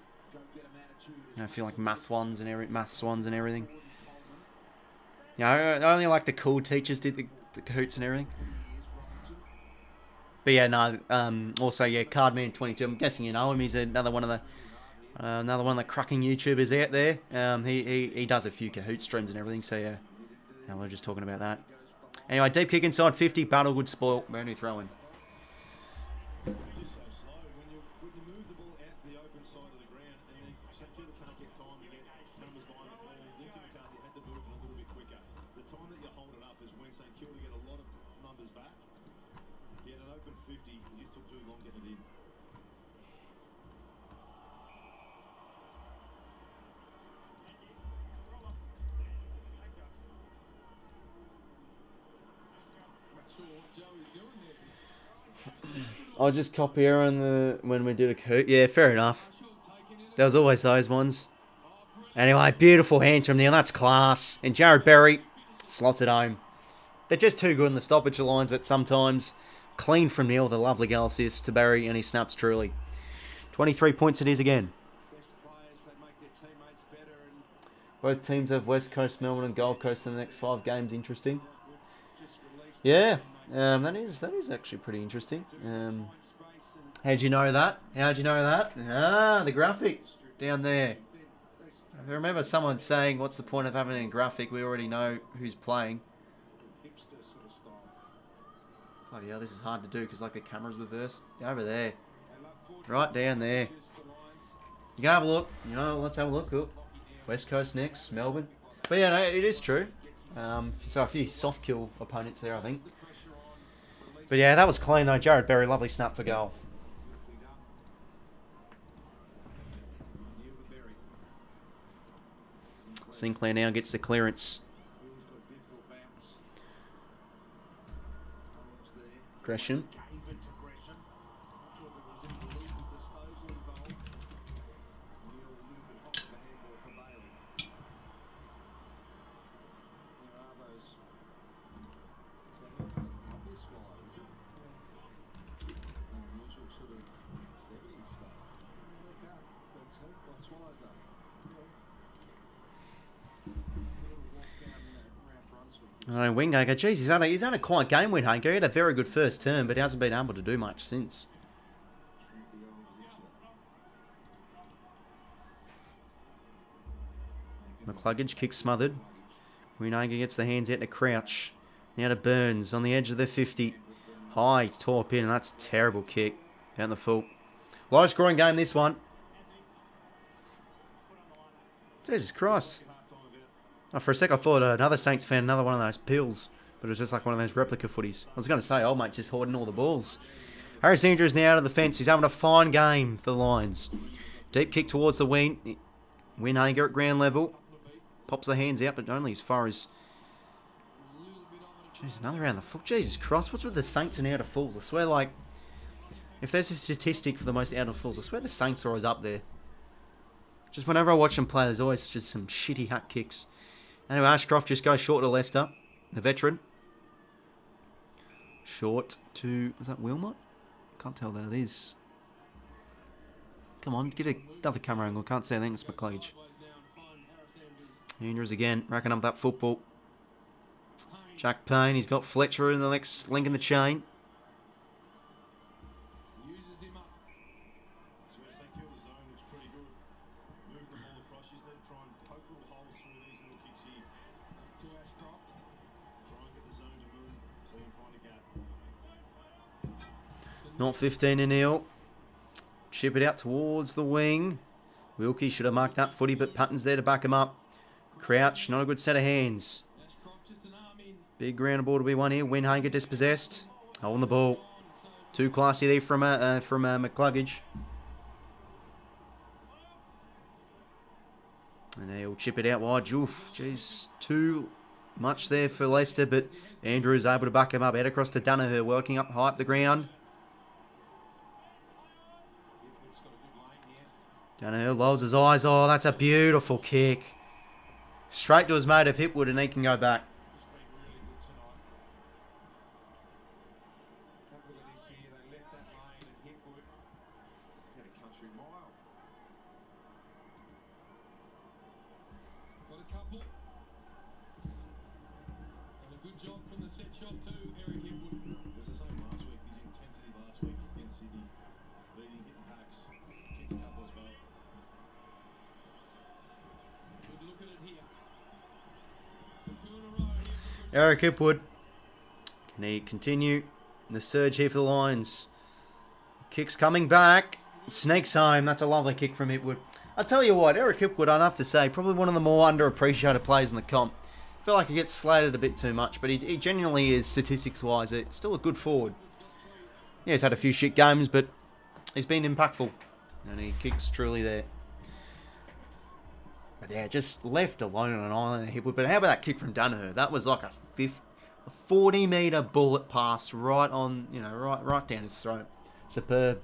you know, a few like maths ones and everything. You know, only like the cool teachers did the Kahoots and everything. But yeah, no. Also, yeah, CARDMAN 22. I'm guessing you know him. He's another one of the cracking YouTubers out there. He does a few Kahoot streams and everything. So yeah, we're just talking about that. Anyway, deep kick inside 50. 𝐵𝗏 𝐬𝐴 new throw in. Just so slow. When you move the ball out the open side of the ground, and then St Kilda can't get time to get numbers behind the ball. Lincoln McCarthy had to move it a little bit quicker. The time that you hold it up is when St Kilda get a lot of numbers back. He had an open 50. He just took too long getting it in. I'll just copy her on when we did a Kahoot. Yeah, fair enough. There was always those ones. Anyway, beautiful hand from Neil. That's class. And Jared Berry slots it home. They're just too good in the stoppage lines that sometimes. Clean from Neil, the lovely goal assist to Berry, and he snaps truly. 23 points it is again. Both teams have West Coast, Melbourne and Gold Coast in the next 5 games. Interesting. Yeah, that is actually pretty interesting. How'd you know that? Ah, the graphic down there. I remember someone saying, what's the point of having a graphic? We already know who's playing. Bloody hell, this is hard to do because like the camera's reversed. Over there. Right down there. You can have a look. You know, let's have a look. Cool. West Coast next, Melbourne. But yeah, no, it is true. So a few soft kill opponents there, I think. But yeah, that was clean though. Jared Berry, lovely snap for goal. Sinclair now gets the clearance. Gresham. Winghaker, geez, he's had a quiet game, Winghaker. He had a very good first term, but he hasn't been able to do much since. McCluggage kick smothered. Winghaker gets the hands out to Crouch. Now to Burns on the edge of the 50. High, tore pin, and that's a terrible kick. Down the full. Low scoring game, this one. Jesus Christ. Oh, for a sec I thought another Saints fan, another one of those pills. But it was just like one of those replica footies. I was going to say, old mate just hoarding all the balls. Harris Andrews now out of the fence. He's having a fine game for the Lions. Deep kick towards the wing. Winghaker at ground level. Pops the hands out, but only as far as... Jeez, another round the full. Jesus Christ, what's with the Saints and out of fools? I swear, like... If there's a statistic for the most out of fools, I swear the Saints are always up there. Just whenever I watch them play, there's always just some shitty hack kicks. Anyway, Ashcroft just goes short to Leicester, the veteran. Short to... Is that 𝐼𝐿𝐴? Can't tell that it is. Come on, get another camera angle. Can't see anything. It's McCluggage. Andrews again, racking up that football. Jack Payne, he's got Fletcher in the next link in the chain. Not 15-0. Chip it out towards the wing. 𝐼𝐿𝐴 should have marked that footy, but Patton's there to back him up. Crouch, not a good set of hands. Big ground ball to be won here. Winghaker dispossessed. Holding the ball. Too classy there from McCluggage. And he'll chip it out wide. Oof, geez, too much there for Leicester, but Andrews able to back him up. Head across to Danaher, working up high up the ground. Danaher lowers his eyes. Oh, that's a beautiful kick. Straight to his mate of 𝐓𝐴𝐿 and he can go back. 𝐴𝐿. Can he continue the surge here for the Lions? Kick's coming back. Sneaks home. That's a lovely kick from 𝐓𝐴𝐿. I'll tell you what, 𝐴𝐿, I'd have to say, probably one of the more underappreciated players in the comp. I feel like he gets slated a bit too much, but he genuinely is, statistics-wise, still a good forward. Yeah, he's had a few shit games, but he's been impactful. And he kicks truly there. But yeah, just left alone on an island at 𝐓𝐴𝐿. But how about that kick from Danaher? That was like a 40-meter bullet pass right on, right down his throat. Superb.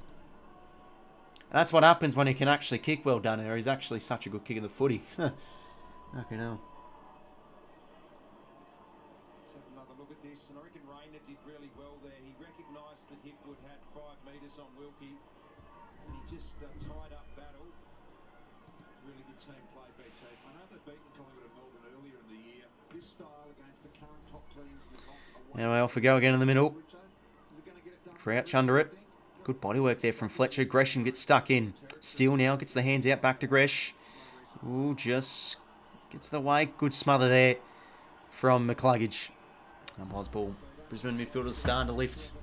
And that's what happens when he can actually kick well, Danaher. He's actually such a good kick of the footy. Okay, now. Let's have another look at this, and I reckon Reinhart did really well there. He recognised that 𝐓𝐴𝐿 had 5 metres on 𝐼𝐿𝐶𝐞, and he just tied up battle. Really good team play, BT. I know they've beaten Collingwood and Melbourne earlier in the year. This style against the current top teams in the comp. Anyway, off we go again in the middle. Crouch under it. Good body work there from Fletcher. Gresham gets stuck in. Steele now gets the hands out back to Gresh. Ooh, just gets the way. Good smother there from McCluggage. Umpire's ball. Brisbane midfielders starting to lift.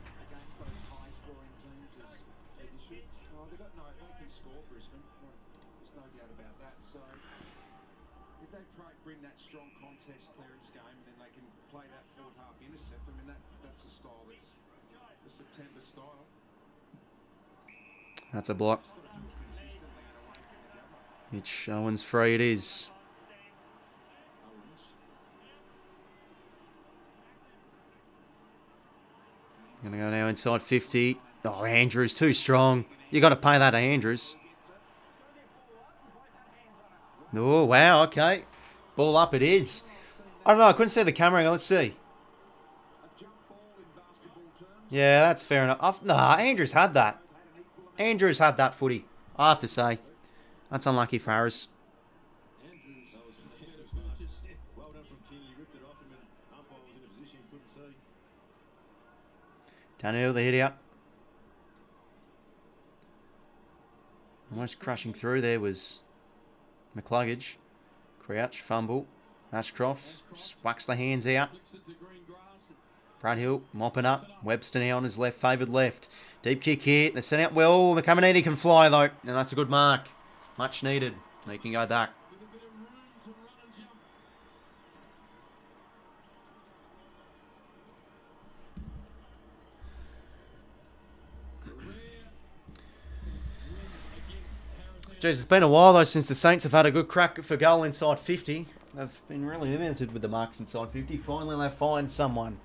Bring that strong contest clearance game, and then they can play that forward half intercept. I mean, that's a style that's the September style. That's a block. Mitch Owens free it is. Going to go now inside 50. Oh, Andrews too strong. You got to pay that to Andrews. Oh, wow, okay. Ball up it is. I don't know, I couldn't see the camera. Let's see. Yeah, that's fair enough. Nah, Andrews had that. Andrews had that footy. I have to say. That's unlucky for Harris. Daniel, the hit out. Almost crashing through there was McCluggage. Crouch, fumble. Ashcroft just whacks the hands out. Brad Hill mopping up. Webster now on his left, favoured left. Deep kick here. They're setting up well. 𝐿𝐴𝐿 can fly though. And that's a good mark. Much needed. He can go back. Jeez, it's been a while though since the Saints have had a good crack for goal inside 50. They've been really limited with the marks inside 50. Finally, they find someone.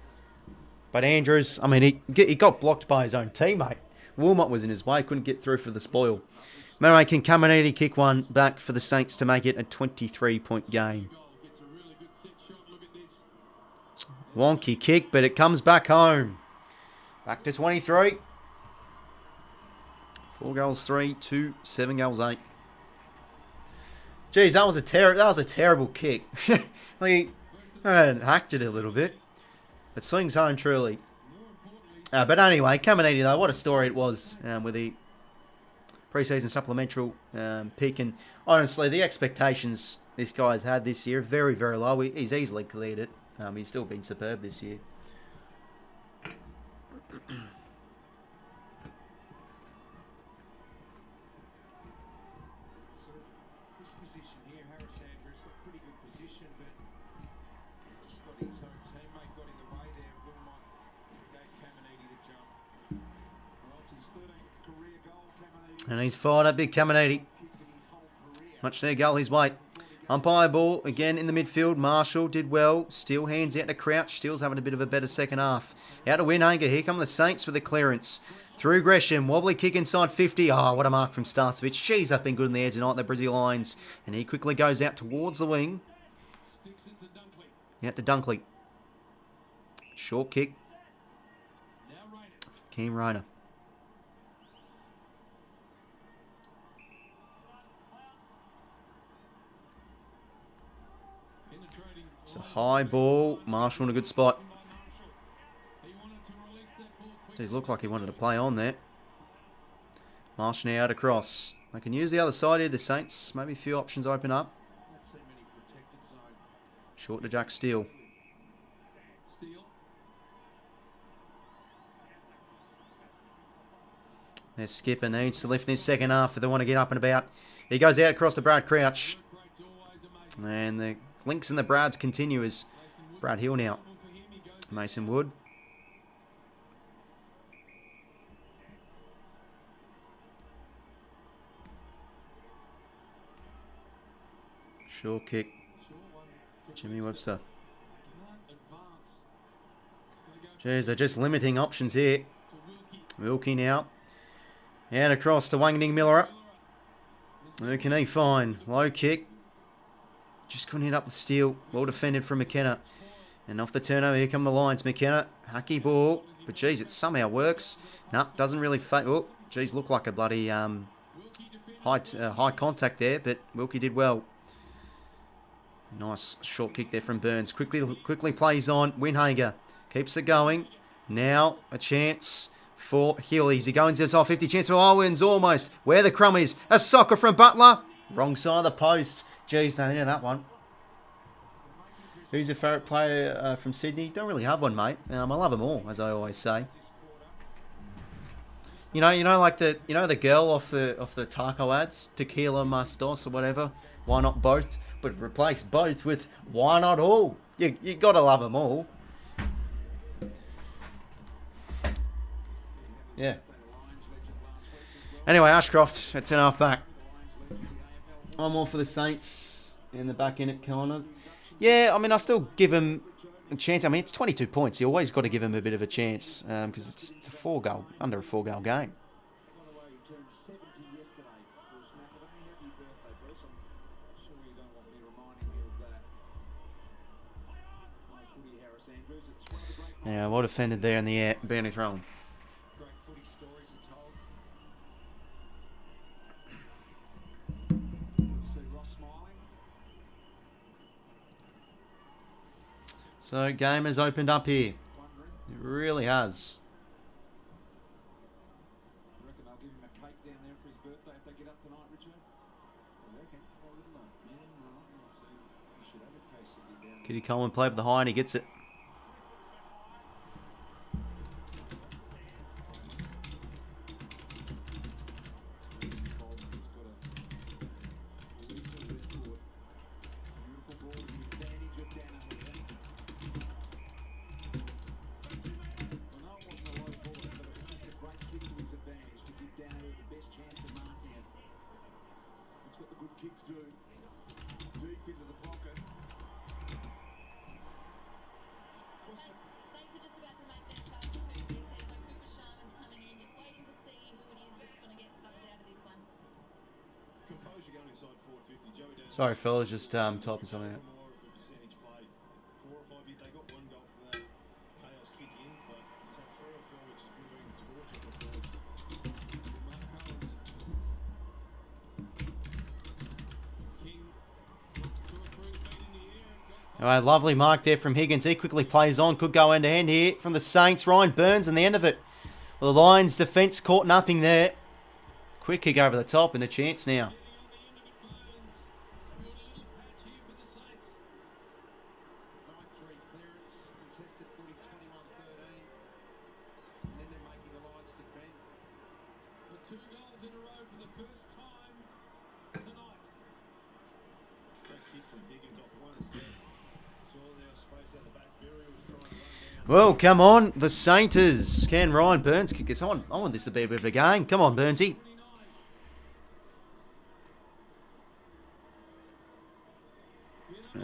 But Andrews, I mean, he got blocked by his own teammate. Wilmot was in his way, couldn't get through for the spoil. Anyway, can 𝐿𝐴𝐿 kick one back for the Saints to make it a 23-point game? Wonky kick, but it comes back home. Back to 23. 4 goals 3, 2, 7 goals 8. Jeez, that was a terrible kick. Like, I hacked it a little bit. It swings home truly. But anyway, 𝐿𝐴𝐿 though, what a story it was with the pre-season supplemental pick. And honestly, the expectations this guy's had this year are very, very low. He's easily cleared it. He's still been superb this year. And he's fired up big 𝐿𝐴𝐿. Much near goal his way. Umpire ball again in the midfield. Marshall did well. Steele hands out to Crouch. Steele's having a bit of a better second half. Out to 𝐼𝐻𝐵𝗪. Here come the Saints with the clearance. Through Gresham. Wobbly kick inside 50. Oh, what a mark from 𝐼𝐻𝐿. Jeez, they've been good in the air tonight, the Brizzy Lions. And he quickly goes out towards the wing. Out to Dunkley. Short kick. Keem Rayner. It's a high ball. Marshall in a good spot. Does look like he wanted to play on there. Marshall now out across. They can use the other side here, the Saints. Maybe a few options open up. Short to Jack Steele. Their skipper needs to lift this second half if they want to get up and about. He goes out across to Brad Crouch. And the links and the Brads continue as Brad Hill now. Mason Wood. Short kick. Jimmy Webster. Jeez, they're just limiting options here. Wilkie now. And across to Wangning Miller. Who can he find? Low kick. Just couldn't hit up the steal. Well defended from McKenna. And off the turnover, here come the Lions. McKenna, hacky ball. But geez, it somehow works. No, doesn't really fake. Oh, geez, looked like a bloody high contact there. But Wilkie did well. Nice short kick there from Burns. Quickly plays on. 𝐼𝐻𝐵𝗪 keeps it going. Now a chance for Hill. Easy going to the 50. Chance for Owens almost. Where the crumb is. A soccer from Butler. Wrong side of the post. Jeez, they know that one. Who's your favourite player from Sydney? Don't really have one, mate. I love them all, as I always say. You know, like the girl off the taco ads, tequila mastos or whatever. Why not both? But replace both with why not all? You gotta love them all. Yeah. Anyway, Ashcroft at 10.5 back. One more for the Saints in the back end, kind of. Yeah, I mean, I still give him a chance. I mean, it's 22 points. You always got to give him a bit of a chance because it's a under a 4-goal game. Yeah, well defended there in the air. Barely thrown. So, game has opened up here. It really has. I reckon they'll give him a cake down there for his birthday if they get up tonight, Richard. I reckon. Oh, wouldn't they? Yeah, right. He should have a case of it down there. 𝐻𝐵𝐿 Coleman played for the high and he gets it. Sorry, fellas, just typing something out. All right, lovely mark there from Higgins. He quickly plays on. Could go end-to-end here from the Saints. Ryan Burns and the end of it. Well, the Lions' defence caught napping there. Quick kick over the top and a chance now. Well, come on, the Sainters. Can Ryan Burns kick this on? I want this to be a bit of a game. Come on, Burnsy.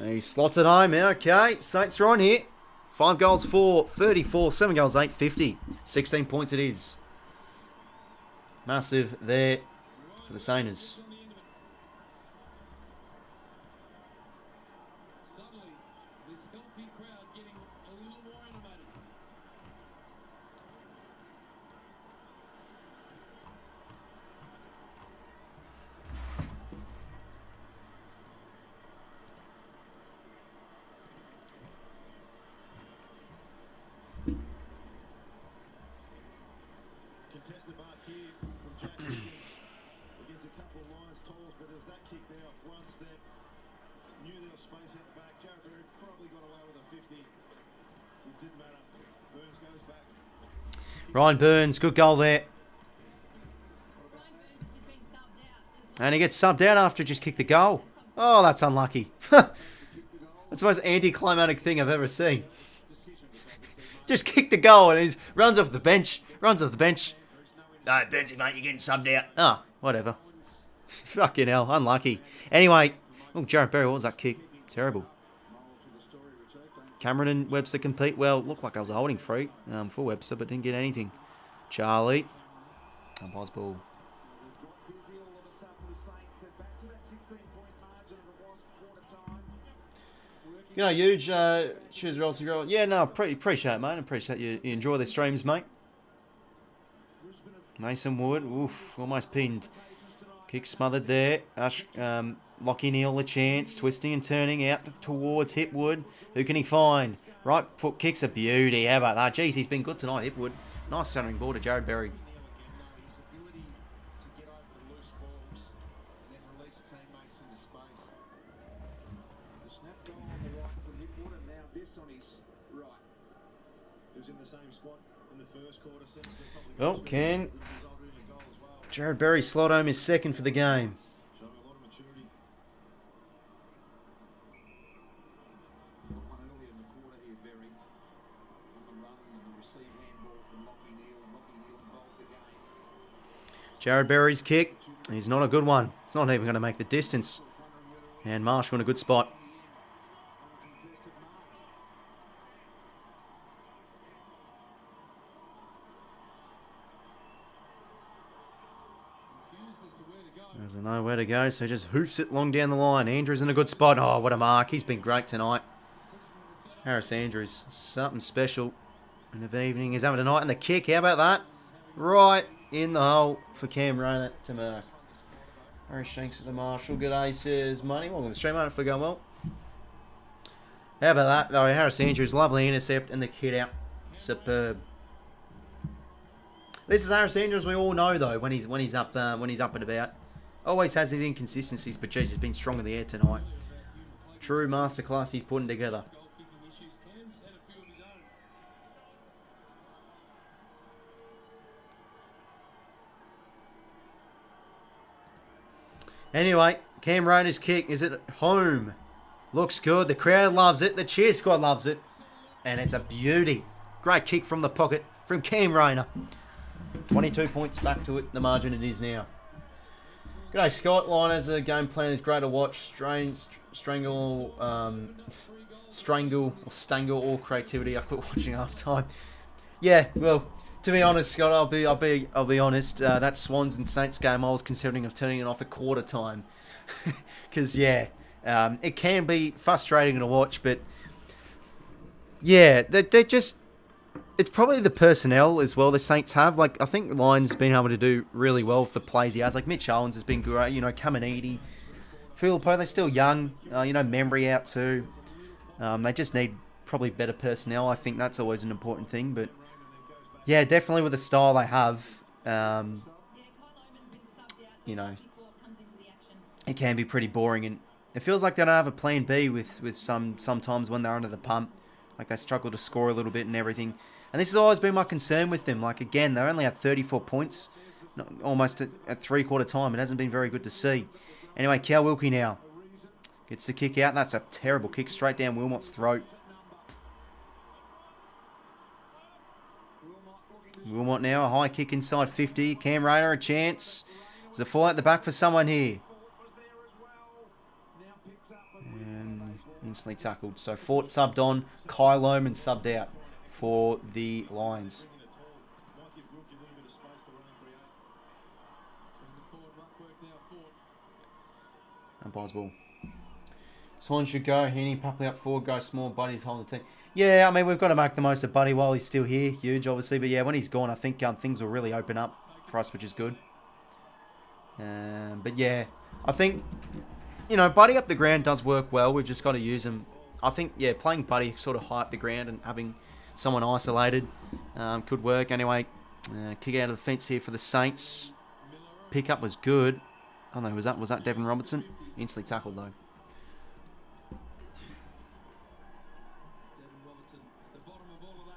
He slots it home. Okay, Saints are on here. 5 goals for 34, 7 goals 8, 50. 16 points it is. Massive there for the Saints. Suddenly, this healthy crowd getting a little more animated. Contested mark here from Jack against a couple of Lions tolls, but as that kick there off one step, knew there was space out the back. Jared Berry probably got away with a 50. It didn't matter. Burns goes back. Ryan Burns, good goal there. Ryan Burns has just been subbed out as well. And he gets subbed out after just kicked the goal. Oh, that's unlucky. That's the most anticlimactic thing I've ever seen. Just kicked the goal and he runs off the bench. Runs off the bench. No, Benji, mate, you're getting subbed out. Oh, whatever. Fucking hell, unlucky. Anyway, oh, Jared Berry, what was that kick? Terrible. Cameron and Webster compete. Well, looked like I was a holding free for Webster, but didn't get anything. Charlie. Umpire's ball. Busy all of a sudden, the Saints. They're back to that 16-point margin that it was quarter time. You know, huge. Cheers, Ross. Yeah, no, appreciate it, mate. Appreciate you enjoy the streams, mate. Mason Wood, oof, almost pinned. Kick smothered there. Lockie Neal a chance, twisting and turning out towards Hipwood. Who can he find? Right foot kicks a beauty. How about that? Jeez, he's been good tonight, Hipwood. Nice centering ball to Jared Berry. His ability to get over the loose balls and then release teammates into space. The snap goal on the right from Hipwood and now this on his right. He was in the same spot in the first quarter. Oh, Ken. Jared Berry slot home is second for the game. Showing a lot of maturity. Got one early in the quarter here, Berry. On the run and the receive handball from Lockie Neal, and Lockie Neal involved the game. Jared Berry's kick. He's not a good one. It's not even going to make the distance. And Marshall in a good spot. Uncontested mark. Confused as to where to go. Doesn't know where to go, so just hoofs it long down the line. Andrews in a good spot. Oh, what a mark. He's been great tonight. Harris Andrews, something special in the evening is having tonight. And the kick, how about that? Right in the hole for Cam Rayner to mark. Harry Shanks at the Marshall. G'day, says Money. Welcome to the stream, mate, for going well. How about that, though? Harris Andrews, lovely intercept, and the kid out. Superb. This is Harris Andrews. We all know, though, when he's up and about. Always has his inconsistencies, but geez, he's been strong in the air tonight. True masterclass he's putting together. Goal-kicking issues. Cam's had a few of his own. Anyway, Cam Rayner's kick is at home. Looks good. The crowd loves it. The cheer squad loves it. And it's a beauty. Great kick from the pocket from Cam Rayner. 22 points back to it. The margin it is now. G'day, Scott. Line as a game plan is great to watch. Strangle all creativity. I quit watching half time. Yeah, well, to be honest, Scott, I'll be honest. That Swans and Saints game, I was considering of turning it off at quarter time, because yeah, it can be frustrating to watch, but yeah, they're just. It's probably the personnel as well the Saints have. Like, I think Lyon's been able to do really well with the plays he has. Like, Mitch Owens has been great. You know, Caminiti, Philippo, they're still young. You know, Membry out too. They just need probably better personnel. I think that's always an important thing. But yeah, definitely with the style they have, you know, it can be pretty boring. And it feels like they don't have a plan B with sometimes when they're under the pump. Like, they struggle to score a little bit and everything. And this has always been my concern with them. Like, again, they only had 34 points almost at three-quarter time. It hasn't been very good to see. Anyway, 𝐴𝐿 now gets the kick out. That's a terrible kick straight down 𝐼𝐿𝐿𝐼𝐿𝐻's throat. 𝐼𝐿𝐿𝐻 now, a high kick inside 50. Cam Rayner a chance. There's a fall out the back for someone here. And Instantly tackled. So Fort subbed on, Kyle Lohman subbed out for the Lions. Might give Wilkie a little bit of space to run and create. Forward ruck work now, Ford. Umpire's ball. Swan should go. Heaney, Pupley up forward. Go small. Buddy's holding the team. Yeah, I mean, we've got to make the most of Buddy while he's still here. Huge, obviously. But yeah, when he's gone, I think things will really open up for us, which is good. But yeah, I think, you know, Buddy up the ground does work well. We've just got to use him. I think, yeah, playing Buddy sort of high up the ground and having someone isolated could work. Anyway, kick out of the fence here for the Saints. Pickup was good. Oh no, was that Devon Robertson? Instantly tackled though. Devon Robertson at the bottom of all of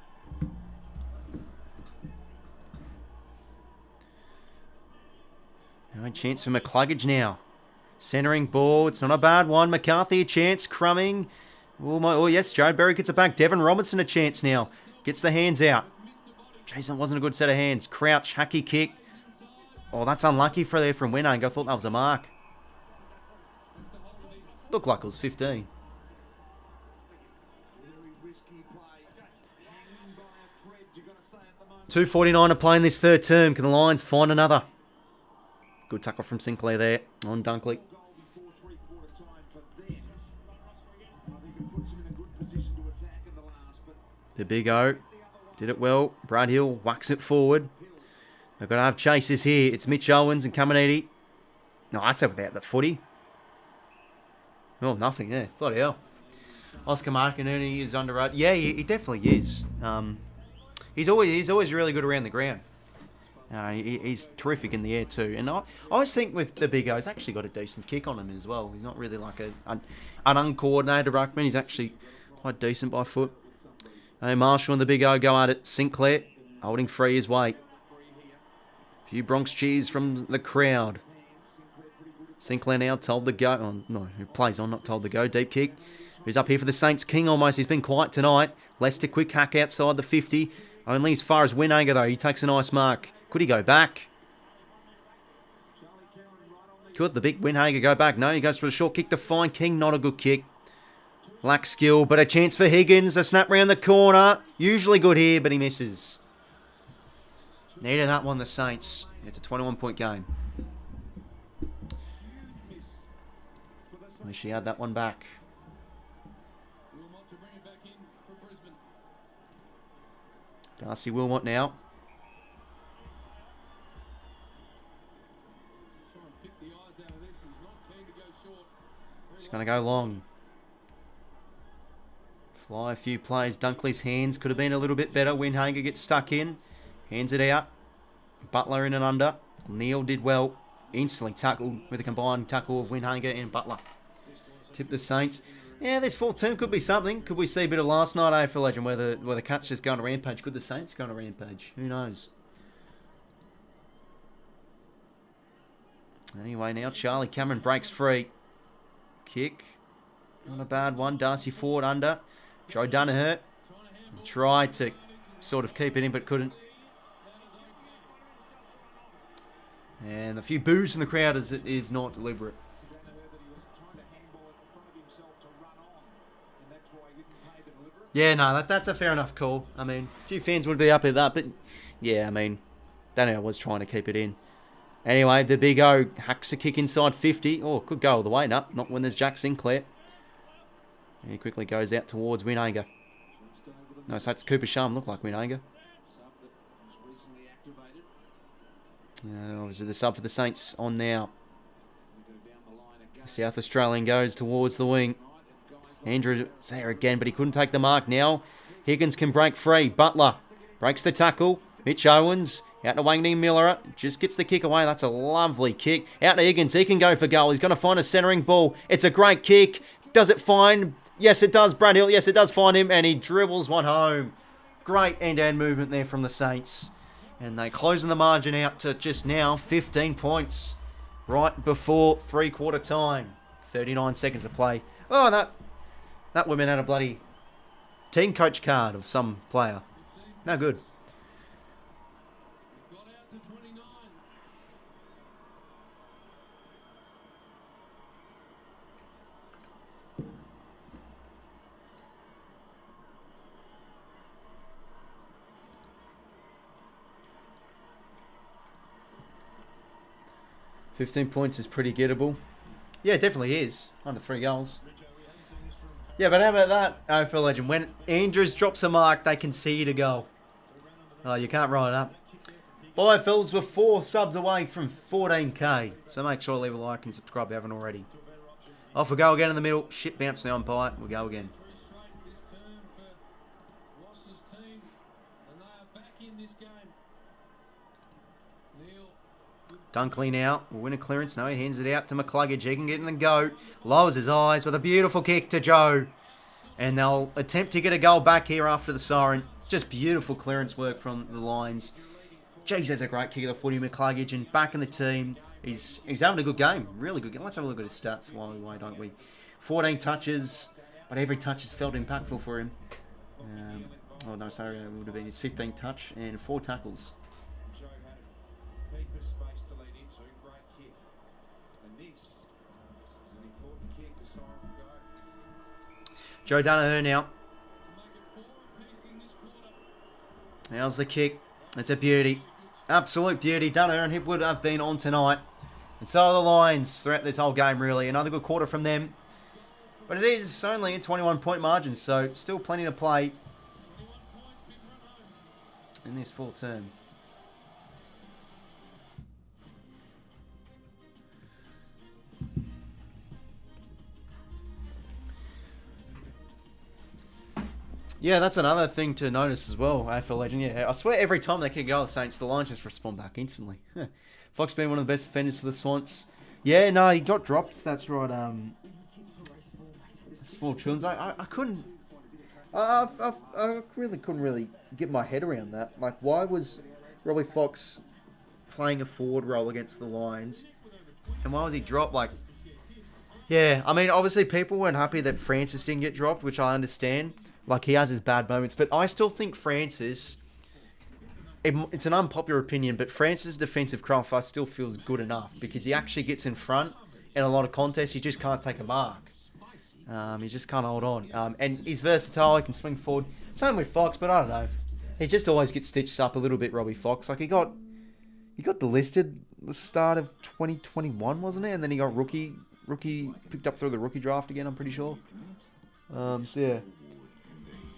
that. No chance for 𝐓𝐿𝐴𝐥𝐝 now. Centering ball. It's not a bad one. McCarthy a chance. Crumbing. Oh yes, Joe Berry gets it back. Devon Robertson a chance now. Gets the hands out. Jason, wasn't a good set of hands. Crouch, hacky kick. Oh, that's unlucky for there from 𝐼𝐻𝐴𝐺𝐸. I thought that was a mark. Looked like it was 15. Very risky play. Hanging by a thread, you got to say at the moment. 2:49 to play in this third term. Can the Lions find another? Good tackle from Sinclair there on Dunkley. Goal before three-quarter time for them. I think it puts them in a good position to attack in the last, but The big O did it well. Brad Hill whacks it forward. They've got to have chasers here. It's Mitch Owens and 𝐸𝐿. No, that's without the footy. Oh, nothing there. Bloody hell. Oscar 𝐼𝐻𝐿𝐼 is underrated. Yeah, he definitely is. He's always really good around the ground. He's terrific in the air too. And I always think with the big O, he's actually got a decent kick on him as well. He's not really like an uncoordinated ruckman. He's actually quite decent by foot. Marshall and the big O go at it. Sinclair holding free his weight. A few Bronx cheers from the crowd. Sinclair now told to go. Oh, no, who plays on, not told to go. Deep kick. Who's up here for the Saints? King almost. He's been quiet tonight. Lester quick hack outside the 50. Only as far as 𝐼𝐻𝐴𝐺𝐸 though. He takes a nice mark. Could he go back? Could the big 𝐼𝐻𝐴𝐺𝐸 go back? No, he goes for a short kick to find King. Not a good kick. Lacks skill, but a chance for Higgins. A snap round the corner. Usually good here, but he misses. Needed that one, the Saints. It's a 21-point game. At least she had that one back. 𝐼𝐻𝐴𝐺𝐸 to bring it back in for Brisbane. 𝐼𝐻𝐴𝐺𝐸 now. Try and pick the eyes out of this. He's not keen to go short. He's going to go long. Fly a few plays. Dunkley's hands could have been a little bit better. 𝐼𝐻𝐴𝐺𝐸 gets stuck in. Hands it out. Butler in and under. Neal did well. Instantly tackled with a combined tackle of 𝐼𝐻𝐴𝐺𝐸 and Butler. Tip the Saints. Yeah, this fourth term could be something. Could we see a bit of last night AFL Legend where the Cats just go on a rampage? Could the Saints go on a rampage? Who knows? Anyway, now Charlie Cameron breaks free. Kick. Not a bad one. Darcy Ford under. Joe Danaher tried to sort of keep it in but couldn't. And a few boos from the crowd as it is not deliberate. Yeah, no, that's a fair enough call. I mean, a few fans would be up at that, but yeah, I mean, Daniel was trying to keep it in. Anyway, the big O hacks a kick inside 50. Oh, could go all the way. No, not when there's Jack Sinclair. He quickly goes out towards 𝐼𝐻𝐴𝐺𝐸. No, so that's Cooper Shum. Look like 𝐼𝐻𝐴𝐺𝐸. Obviously the sub for the Saints on now. South Australian goes towards the wing. Andrews there again, but he couldn't take the mark. Now Higgins can break free. Butler breaks the tackle. Mitch Owens out to 𝐼𝐻𝐴𝐺𝐸 Miller. Just gets the kick away. That's a lovely kick. Out to Higgins. He can go for goal. He's going to find a centering ball. It's a great kick. Does it find? Yes, it does. Brad Hill. Yes, it does find him. And he dribbles one home. Great end-to-end movement there from the Saints. And they closing the margin out to just now 15 points. Right before three-quarter time. 39 seconds to play. Oh, that woman had a bloody team coach card of some player. No good. Got out to 29. 15 points is pretty gettable. Yeah, it definitely is. Under 3 goals. Yeah, but how about that, AFL legend? When Andrews drops a mark, they concede a goal. Oh, you can't write it up. AFLs were 4 subs away from 14k. So make sure to leave a like and subscribe if you haven't already. Off we go again in the middle. Shit bounce the umpire. We'll go again. Dunkley now will win a clearance. No, he hands it out to 𝐬𝐿𝐼𝐿. He can get in the go. Lowers his eyes with a beautiful kick to Joe. And they'll attempt to get a goal back here after the siren. Just beautiful clearance work from the lines. Jeez, that's a great kick of the footy. 𝐬𝐿𝐼𝐿 and back in the team. He's having a good game. Really good game. Let's have a look at his stats while we wait, don't we? 14 touches, but every touch has felt impactful for him. Oh, no, sorry. It would have been his 15th touch and 4 tackles. Joe Danaher now. How's the kick? It's a beauty. Absolute beauty. Danaher and Hipwood have been on tonight. And so are the Lions throughout this whole game, really. Another good quarter from them. But it is only a 21-point margin, so still plenty to play in this full term. Yeah, that's another thing to notice as well, AFL legend. Yeah, I swear every time they kick a goal, the Saints, the Lions just respond back instantly. Fox being one of the best defenders for the Swans. Yeah, no, he got dropped. That's right. Small children's. I couldn't. I really couldn't really get my head around that. Like, why was Robbie Fox playing a forward role against the Lions, and why was he dropped? Like, yeah, I mean, obviously people weren't happy that Francis didn't get dropped, which I understand. Like, he has his bad moments. But I still think Francis... It's an unpopular opinion, but Francis' defensive craft I still feels good enough. Because he actually gets in front in a lot of contests. He just can't take a mark. He just can't hold on. And he's versatile. He can swing forward. Same with Fox, but I don't know. He just always gets stitched up a little bit, Robbie Fox. Like, he got delisted the start of 2021, wasn't it? And then he got rookie picked up through the rookie draft again, I'm pretty sure. So, yeah.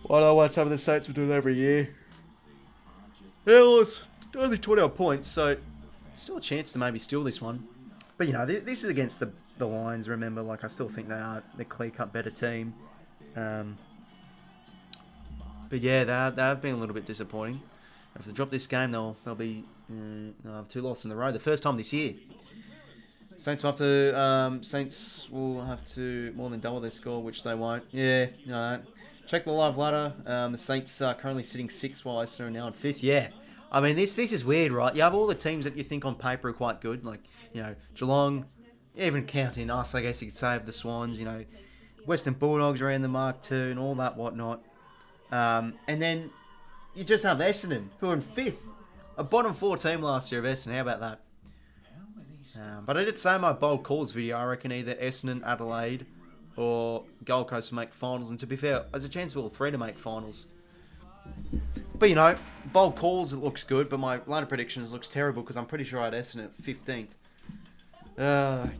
I don't know what some of the Saints were doing every year. Yeah, well, it's only 20-odd points, so still a chance to maybe steal this one. But, you know, this is against the Lions, remember. Like, I still think they are the clear-cut better team. But, yeah, they have been a little bit disappointing. If they drop this game, they'll have 2 losses in a row. The first time this year. Saints will have to more than double their score, which they won't. Yeah, no. Check the live ladder. The Saints are currently sitting 6th, while Essendon are now in 5th. Yeah. I mean, this is weird, right? You have all the teams that you think on paper are quite good. Like, you know, Geelong, even counting us, I guess you could say, of the Swans. You know, Western Bulldogs around the mark too and all that whatnot. And then you just have Essendon, who are in 5th. A bottom 4 team last year of Essendon. How about that? But I did say in my bold calls video, I reckon either Essendon, Adelaide, or Gold Coast to make finals. And to be fair, there's a chance for all 3 to make finals. But, you know, bold calls, it looks good. But my line of predictions looks terrible because I'm pretty sure I had Essendon at 15th.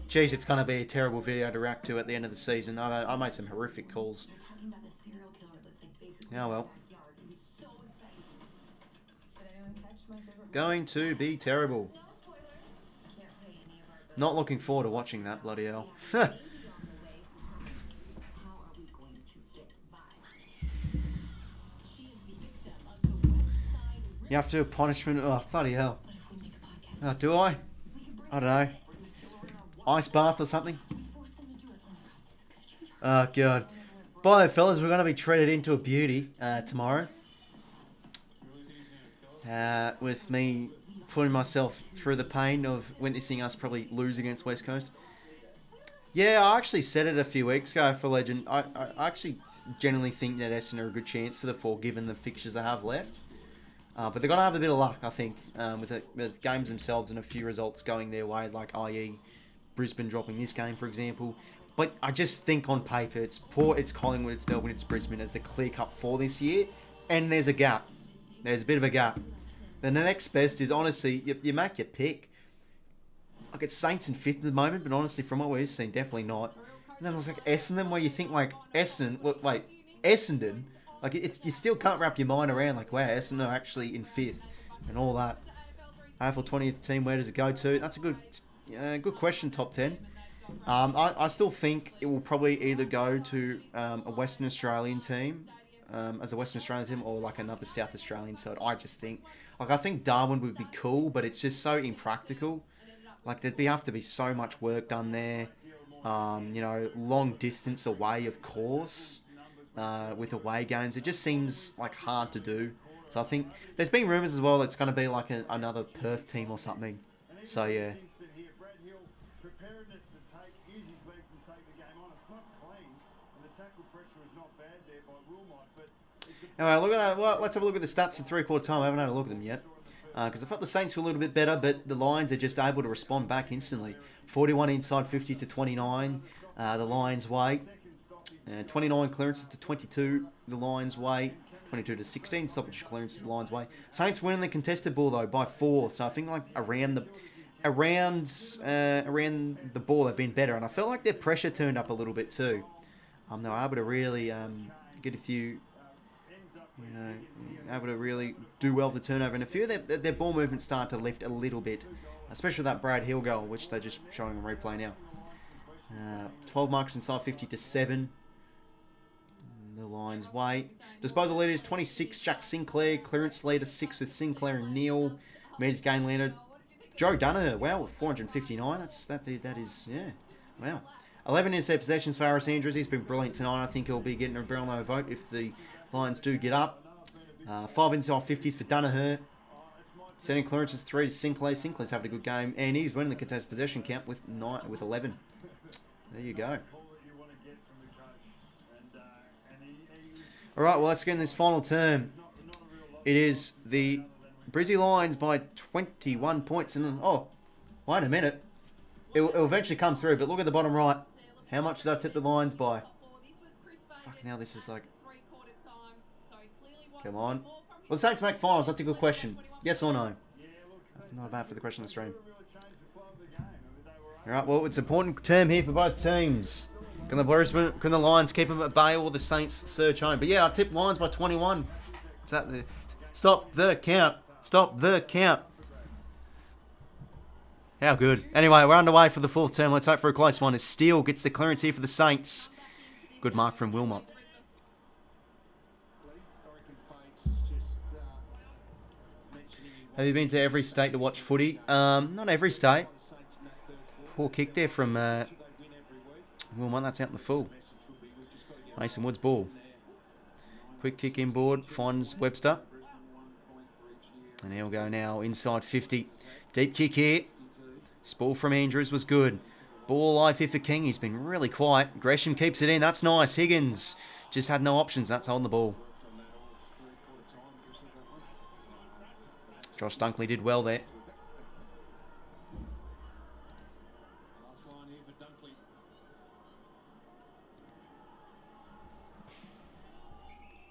Geez, it's going to be a terrible video to react to at the end of the season. I made some horrific calls. Oh, well. Going to be terrible. Not looking forward to watching that, bloody hell. You have to do a punishment. Oh, bloody hell. Do I? I don't know. Ice bath or something? Oh, God. By the way, fellas, we're going to be treated into a beauty tomorrow. With me putting myself through the pain of witnessing us probably lose against West Coast. Yeah, I actually said it a few weeks ago for Legend. I actually generally think that Essendon are a good chance for the 4 given the fixtures they have left. But they're going to have a bit of luck, I think, with games themselves and a few results going their way, like i.e. Brisbane dropping this game, for example. But I just think on paper, it's Port, it's Collingwood, it's Melbourne, it's Brisbane as the clear-cut 4 this year. And there's a gap. There's a bit of a gap. Then the next best is, honestly, you make your pick. Like, it's Saints in 5th at the moment, but honestly, from what we've seen, definitely not. And then there's like Essendon, where you think like Essendon, like you still can't wrap your mind around like, wow, Essendon are actually in 5th and all that. AFL 20th team, where does it go to? That's a good question. Top 10. I still think it will probably either go to a Western Australian team, as a Western Australian team, or like another South Australian side. I just think, like, I think Darwin would be cool, but it's just so impractical. Like, there'd have to be so much work done there. You know, long distance away, of course, with away games. It just seems like hard to do. So I think there's been rumours as well that it's going to be like another Perth team or something. So yeah. Anyway, look at that. Well, let's have a look at the stats for three-quarter time. I haven't had a look at them yet. Because I felt the Saints were a little bit better, but the Lions are just able to respond back instantly. 41 inside 50 to 29, the Lions' way. 29 clearances to 22, the Lions' way. 22 to 16 stoppage clearances, the Lions' way. Saints winning the contested ball though by 4, so I think like around the ball they've been better, and I felt like their pressure turned up a little bit too. They were able to really get a few. You know, able to really do well with the turnover, and a few of their ball movements start to lift a little bit, especially that Brad Hill goal, which they're just showing on replay now. 12 marks inside 50 to 7. The Lions' way. Disposal leaders 26, Jack Sinclair. Clearance leader 6 with Sinclair and Neal. Meters gain leader Joe Danaher. Wow, with 459. That is yeah. Wow. 11 intercept possessions for Harris Andrews. He's been brilliant tonight. I think he'll be getting a Brownlow vote if the Lions do get up. 5 inside 50s for Danaher. Sending clearances 3 to Sinclair. Sinclair's having a good game, and he's winning the contested possession count with 11. There you go. All right, well, let's get in this final term. It is the Brizzy Lions by 21 points, and oh, wait a minute. It'll eventually come through, but look at the bottom right. How much did I tip the Lions by? Fuck, now this is like... Come on. Well, the Saints make finals. That's a good question. Yes or no? That's not bad for the question on the stream. All right, well, it's an important term here for both teams. Can the Lions keep them at bay, or the Saints surge home? But yeah, I tipped Lions by 21. Is that the... Stop the count. Stop the count. How good. Anyway, we're underway for the fourth term. Let's hope for a close one as Steele gets the clearance here for the Saints. Good mark from 𝐼𝐿𝐴𝐻𝐷. Have you been to every state to watch footy? Not every state. Poor kick there from 𝐼𝐿𝐴𝐻𝐷. That's out in the full. Mason Woods ball. Quick kick inboard. Finds Webster. And he'll go now inside 50. Deep kick here. Ball from Andrews was good. Ball alive here for King. He's been really quiet. Gresham keeps it in. That's nice. Higgins just had no options. That's holding the ball. Josh Dunkley did well there.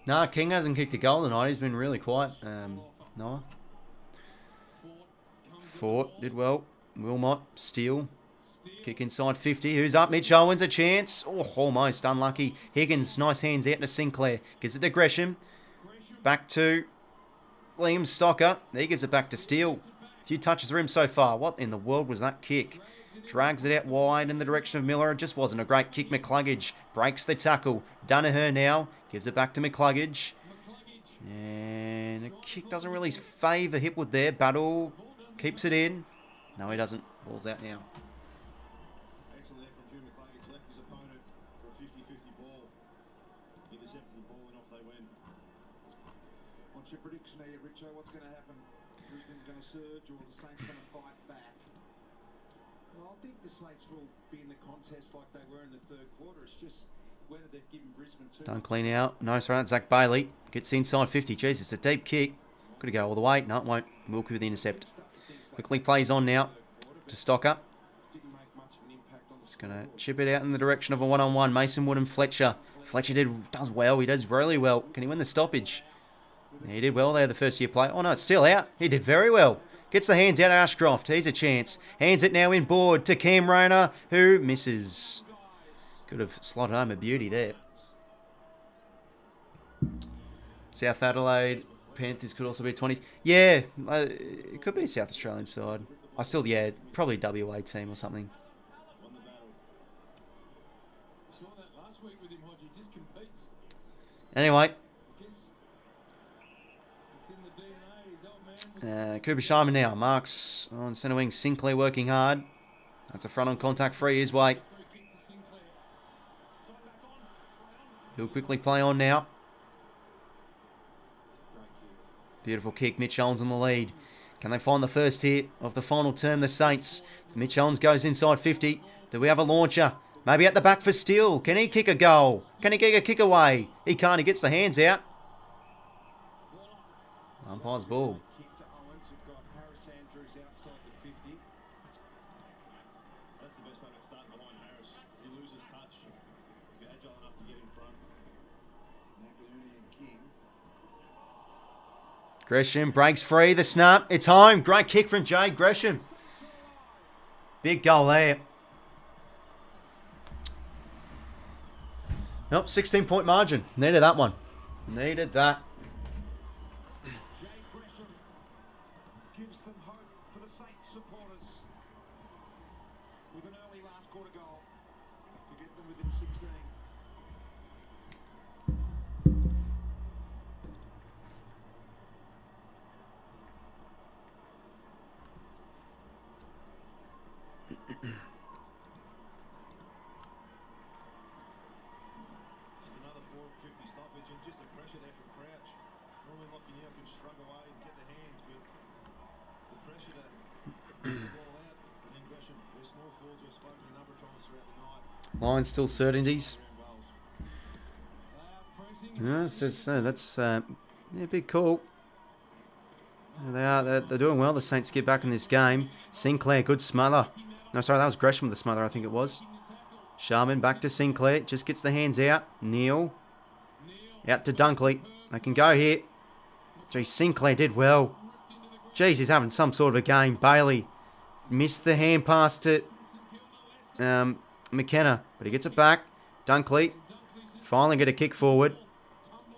Nah, King hasn't kicked a goal tonight. He's been really quiet. Noah. Fort did well. 𝐼𝐿𝐴𝐻𝐷, Steele. Kick inside 50. Who's up? Mitch Owens, a chance. Oh, almost unlucky. Higgins, nice hands out to Sinclair. Gives it to Gresham. Back to Liam Stocker. He gives it back to Steele. A few touches for him so far. What in the world was that kick? Drags it out wide in the direction of Miller. It just wasn't a great kick. 𝐼𝐿𝐴𝐻𝐷 breaks the tackle. Danaher now. Gives it back to 𝐼𝐿𝐴𝐻𝐷. And a kick doesn't really favour Hipwood there. Battle keeps it in. No, he doesn't. Ball's out now. Excellent there from 𝐼𝐿𝐴𝐻𝐷. Left his opponent for a 50-50 ball. Intercepted the ball and off they went. What's your prediction here, Richo? What's going to happen? Brisbane going to surge, or the Saints going to fight back? Well, I think the Saints will be in the contest like they were in the third quarter. It's just whether they've given Brisbane too much. Dunkley now. Nice run. Zach Bailey gets inside 50. Jeez, it's a deep kick. Could go all the way. No, it won't. Wilkie with the intercept. Quickly plays on now to Stocker. He's going to chip it out in the direction of a one-on-one. Mason Wood and Fletcher. Fletcher does well. He does really well. Can he win the stoppage? Yeah, he did well there the first year play. Oh, no, it's still out. He did very well. Gets the hands out of Ashcroft. Here's a chance. Hands it now inboard to Cam Rayner, who misses. Could have slotted home a beauty there. South Adelaide Panthers could also be 20. Yeah, it could be a South Australian side. Yeah, probably WA team or something. Saw that last week with him, Hodgie. Just competes. Anyway, Guess it's in the DNA. His old man. 𝐓𝐡𝐞 now. Marks on centre wing. Sinclair working hard. That's a front on contact free his way. Free kick to Sinclair. He'll quickly play on now. Beautiful kick. Mitch Owens on the lead. Can they find the first hit of the final term, the Saints? Mitch Owens goes inside 50. Do we have a launcher? Maybe at the back for Steele. Can he kick a goal? Can he kick a kick away? He can't. He gets the hands out. Umpire's ball. Kick to Owens. We've got Harris Andrews outside the 50. That's the best way to start behind Harris. He loses touch. Be agile enough to get in front. McInerney and King. Gresham breaks free. The snap. It's home. Great kick from Jade Gresham. Big goal there. Nope, 16-point margin. Needed that one. Needed that. Jay Gresham gives them hope for the Saints supporters with an early last quarter goal to get them within 16. Just another 450 stoppage and just the pressure there from Crouch. Normally locking you up and shrug away and get the hands, but the pressure to get the ball out. And then Gresham, their small forwards we've spoken a number of times throughout the night. Lions still certainties. Around goals. Pressing. Yeah, that's yeah, big call. They're doing well. The Saints get back in this game. Sinclair, good smother. No, sorry, that was Gresham with the smother, I think it was. Sharman back to Sinclair. Just gets the hands out. Neal. Out to Dunkley. They can go here. Geez, Sinclair did well. Geez, he's having some sort of a game. Bailey missed the hand pass to McKenna, but he gets it back. Dunkley finally get a kick forward.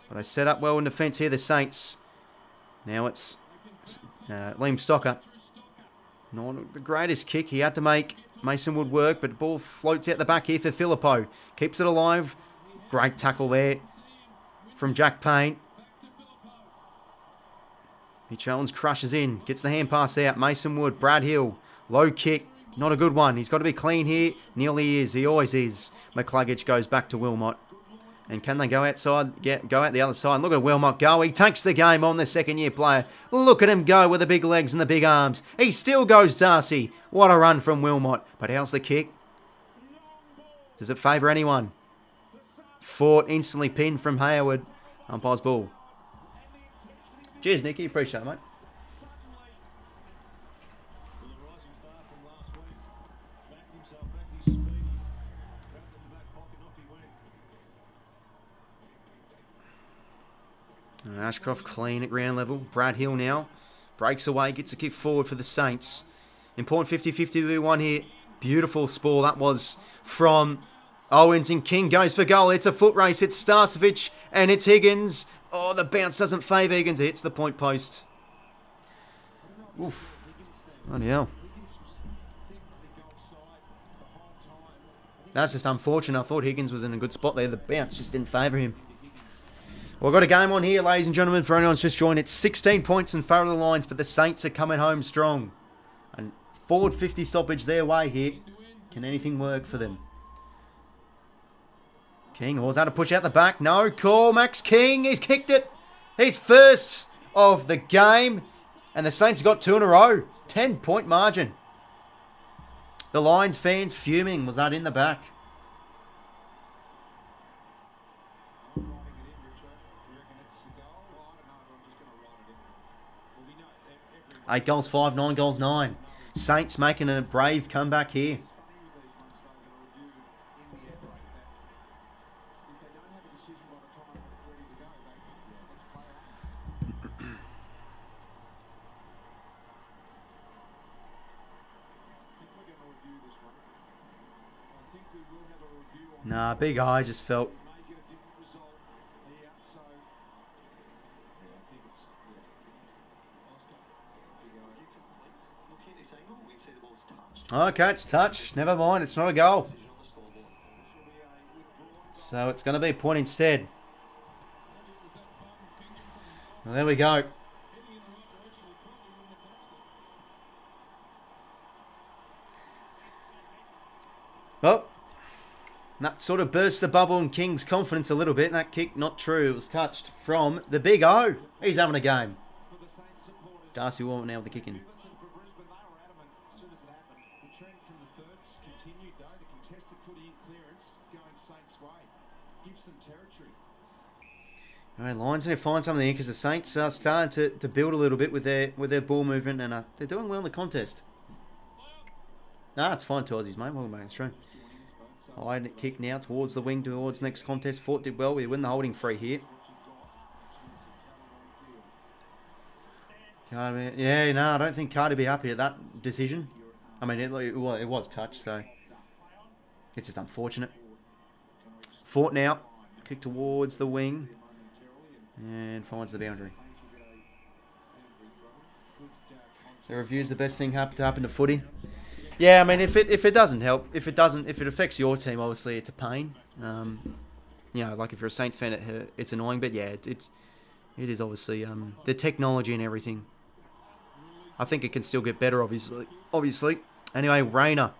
But they set up well in defence here, the Saints. Now it's Liam Stocker. Not the greatest kick. He had to make Mason Wood work, but the ball floats out the back here for 𝐵𝐿𝐴𝐵. Keeps it alive. Great tackle there from Jack Payne. Mitch Owens crushes in. Gets the hand pass out. Mason Wood. Brad Hill. Low kick. Not a good one. He's got to be clean here. Nearly is. He always is. 𝐵𝐿𝐴𝐵 goes back to 𝐵𝐿𝐴𝐵. And can they go outside? Go out the other side. Look at 𝐵𝐿𝐴𝐵 go. He takes the game on the second-year player. Look at him go with the big legs and the big arms. He still goes 𝐼𝐴𝐵. What a run from 𝐵𝐿𝐴𝐵. But how's the kick? Does it favour anyone? Fort instantly pinned from Hayward. Umpire's ball. Cheers, Nicky. Appreciate it, mate. Well, the rising star from last week backed himself, backed his speed, grabbed in the back pocket, off he went. And Ashcroft clean at ground level. Brad Hill now breaks away, gets a kick forward for the Saints. Important 50-50 here. Beautiful spoil that was from Owens, and King goes for goal. It's a foot race. It's 𝐼𝐴𝐵 and it's Higgins. Oh, the bounce doesn't favour Higgins. It hits the point post. Oof. Bloody hell. That's just unfortunate. I thought Higgins was in a good spot there. The bounce just didn't favour him. Well, we've got a game on here, ladies and gentlemen. For anyone who's just joined, it's 16 points in favour of the Lions, but the Saints are coming home strong. And forward 50 stoppage their way here. Can anything work for them? King always had to push out the back. No call. Max King, he's kicked it. He's first of the game. And the Saints got 2 in a row. 10-point margin. The Lions fans fuming. Was that in the back? Writing it in, Richard. You reckon it's a goal? Well, I don't know. I'm just going to write it in. Well, we know every 8 goals 5, 9 goals 9. Saints making a brave comeback here. these ones they're going to review in the air break that if they don't have a decision by the time they're ready to go, they let's play on. Nah, big eye just felt. Okay, it's touch. Never mind, it's not a goal. So it's going to be a point instead. Well, there we go. Well, that sort of burst the bubble in King's confidence a little bit. That kick, not true. It was touched from the big O. He's having a game. Darcy won't nail the kick in. All right, Lions need to find something here because the Saints are starting to build a little bit with their ball movement, and they're doing well in the contest. Nah, it's fine to Aussies, mate. Welcome back to the stream. High kick now towards the wing, towards next contest. Fort did well. We win the holding free here. Yeah, no, I don't think Cardi be happy at that decision. I mean, it was touch, so it's just unfortunate. Fort now, kick towards the wing. And finds the boundary. The review's the best thing to happen to footy. Yeah, I mean, if it doesn't help, if it affects your team, obviously it's a pain. You know, like if you're a Saints fan, it's annoying. But yeah, it is obviously the technology and everything. I think it can still get better, obviously. Anyway, Rayner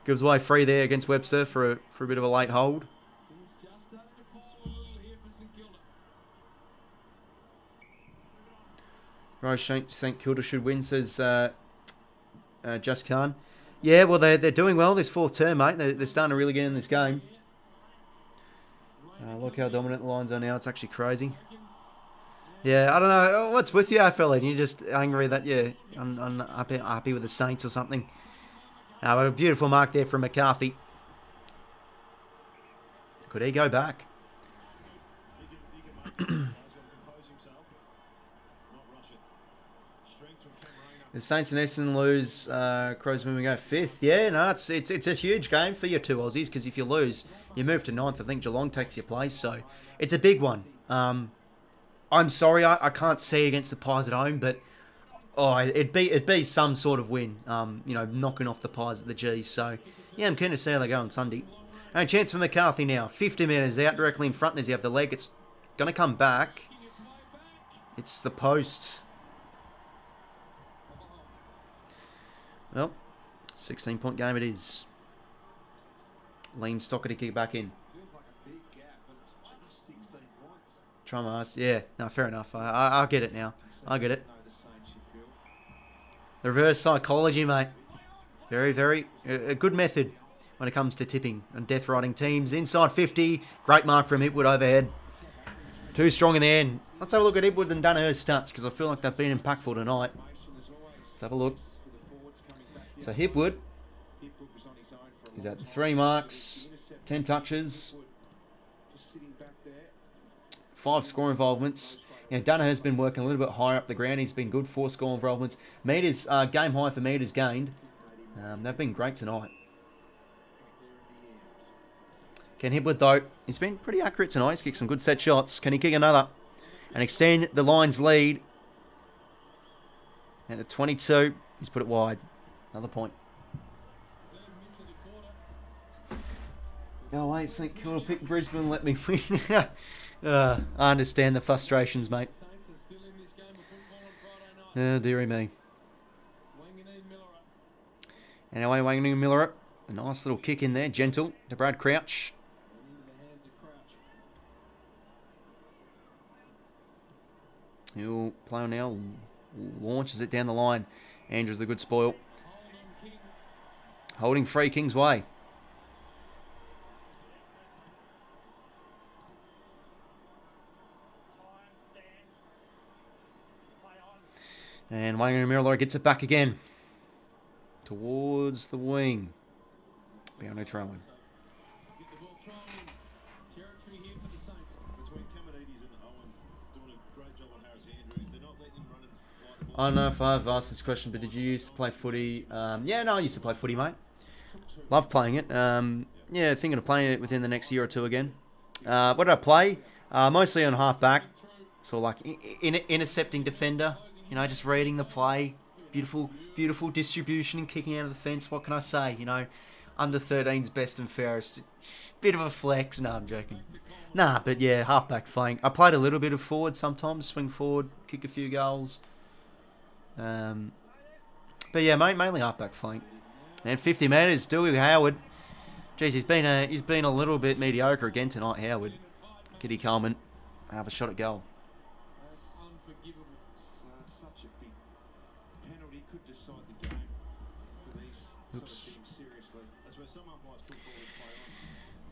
gives away free there against Webster for a bit of a late hold. Right, St Kilda should win, says Just Khan. Yeah, well, they're doing well this fourth term, mate. They're starting to really get in this game. Look how dominant the Lions are now. It's actually crazy. Yeah, I don't know. What's with you, AFL? You're just angry that you're unhappy with the Saints or something. But a beautiful mark there from McCarthy. Could he go back? The Saints and Essendon lose. Crows moving go fifth. Yeah, no, it's a huge game for your two Aussies because if you lose, you move to ninth. I think Geelong takes your place, so it's a big one. I'm sorry, I can't see it against the Pies at home, but it'd be some sort of win. You know, knocking off the Pies at the G's. So yeah, I'm keen to see how they go on Sunday. And chance for McCarthy now. 50 metres out directly in front. Does he have the leg? It's going to come back. It's the post. Well, 16-point game it is. 𝐼𝐴𝐴 to kick back in. Try my ass. Yeah, no, fair enough. I get it now. I get it. The reverse psychology, mate. Very, very a good method when it comes to tipping and death riding teams. Inside 50. Great mark from 𝐓𝐻𝐻𝐿 overhead. Too strong in the end. Let's have a look at 𝐓𝐻𝐻𝐿 and Danaher's stats because I feel like they've been impactful tonight. Let's have a look. So 𝐓𝐻𝐻𝐿 is at 3 marks, 10 touches, 5 score involvements. You know, Danaher's been working a little bit higher up the ground. He's been good, 4 score involvements. Meters, game high for meters gained. They've been great tonight. Can 𝐓𝐻𝐻𝐿 though, he's been pretty accurate tonight. He's kicked some good set shots. Can he kick another and extend the Lions' lead? And at 22, he's put it wide. Another point. Oh wait, St Kilda pick Brisbane, let me win. I understand the frustrations, mate. Oh, dearie me. Anyway, 𝐼𝐴𝐴 a nice little kick in there, gentle to Brad Crouch. He'll play on now, launches it down the line. Andrew's the good spoil. Holding free King's way. And 𝐼𝐴𝐴 gets it back again. Towards the wing. Boundary throw-in. I don't know if I've asked this question, but did you used to play footy? Yeah, no, I used to play footy, mate. Love playing it. yeah, thinking of playing it within the next year or two again. What did I play? Mostly on half-back. So, like, intercepting defender. You know, just reading the play. Beautiful, beautiful distribution and kicking out of the fence. What can I say? You know, under 13's best and fairest. Bit of a flex. No, I'm joking. Nah, but yeah, half-back flank. I played a little bit of forward sometimes. Swing forward, kick a few goals. But yeah, mainly half-back flank. And 50 metres, 𝐼𝐻𝐿𝐼𝐻𝐪d. Jeez, he's been a little bit mediocre again tonight, Howard. 𝐻𝐿𝐼𝐻𝐪d Coleman have a shot at goal. Unforgivable. Such a big penalty could decide the game for these sort of things seriously. That's where some umpires put forward play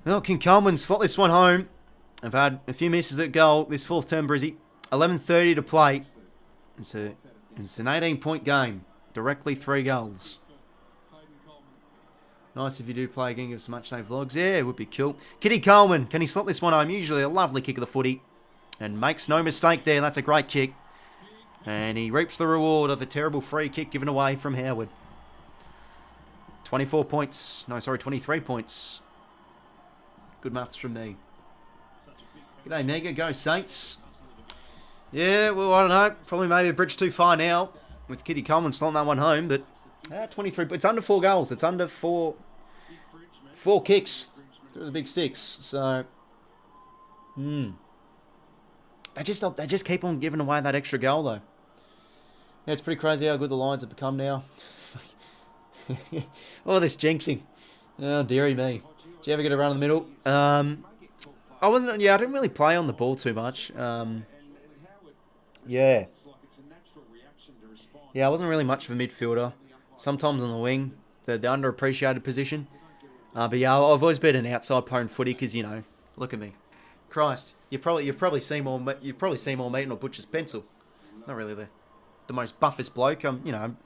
on. Well, can Coleman slot this one home? I've had a few misses at goal this fourth term, Brizzy. 11:30 to play. It's an 18-point game. Directly 3 goals. Nice if you do play again, give some match day vlogs. Yeah, it would be cool. 𝐻𝐿𝐼𝐻 Coleman, can he slot this one home? Usually a lovely kick of the footy. And makes no mistake there. That's a great kick. And he reaps the reward of a terrible free kick given away from Howard. 24 points. No, sorry, 23 points. Good maths from me. G'day, Mega. Go Saints. Yeah, well, I don't know. Probably maybe a bridge too far now with 𝐻𝐿𝐼𝐻 Coleman slotting that one home. But 23. It's under 4 goals. It's under 4 kicks through the big sticks. So, They just keep on giving away that extra goal, though. Yeah, it's pretty crazy how good the Lions have become now. All this jinxing. Oh, dearie me. Did you ever get a run in the middle? I didn't really play on the ball too much. Yeah, I wasn't really much of a midfielder. Sometimes on the wing, the underappreciated position. But yeah, I've always been an outside player in footy because, you know, look at me. Christ, you've probably seen more meat in a butcher's pencil. Not really the most buffest bloke. I'm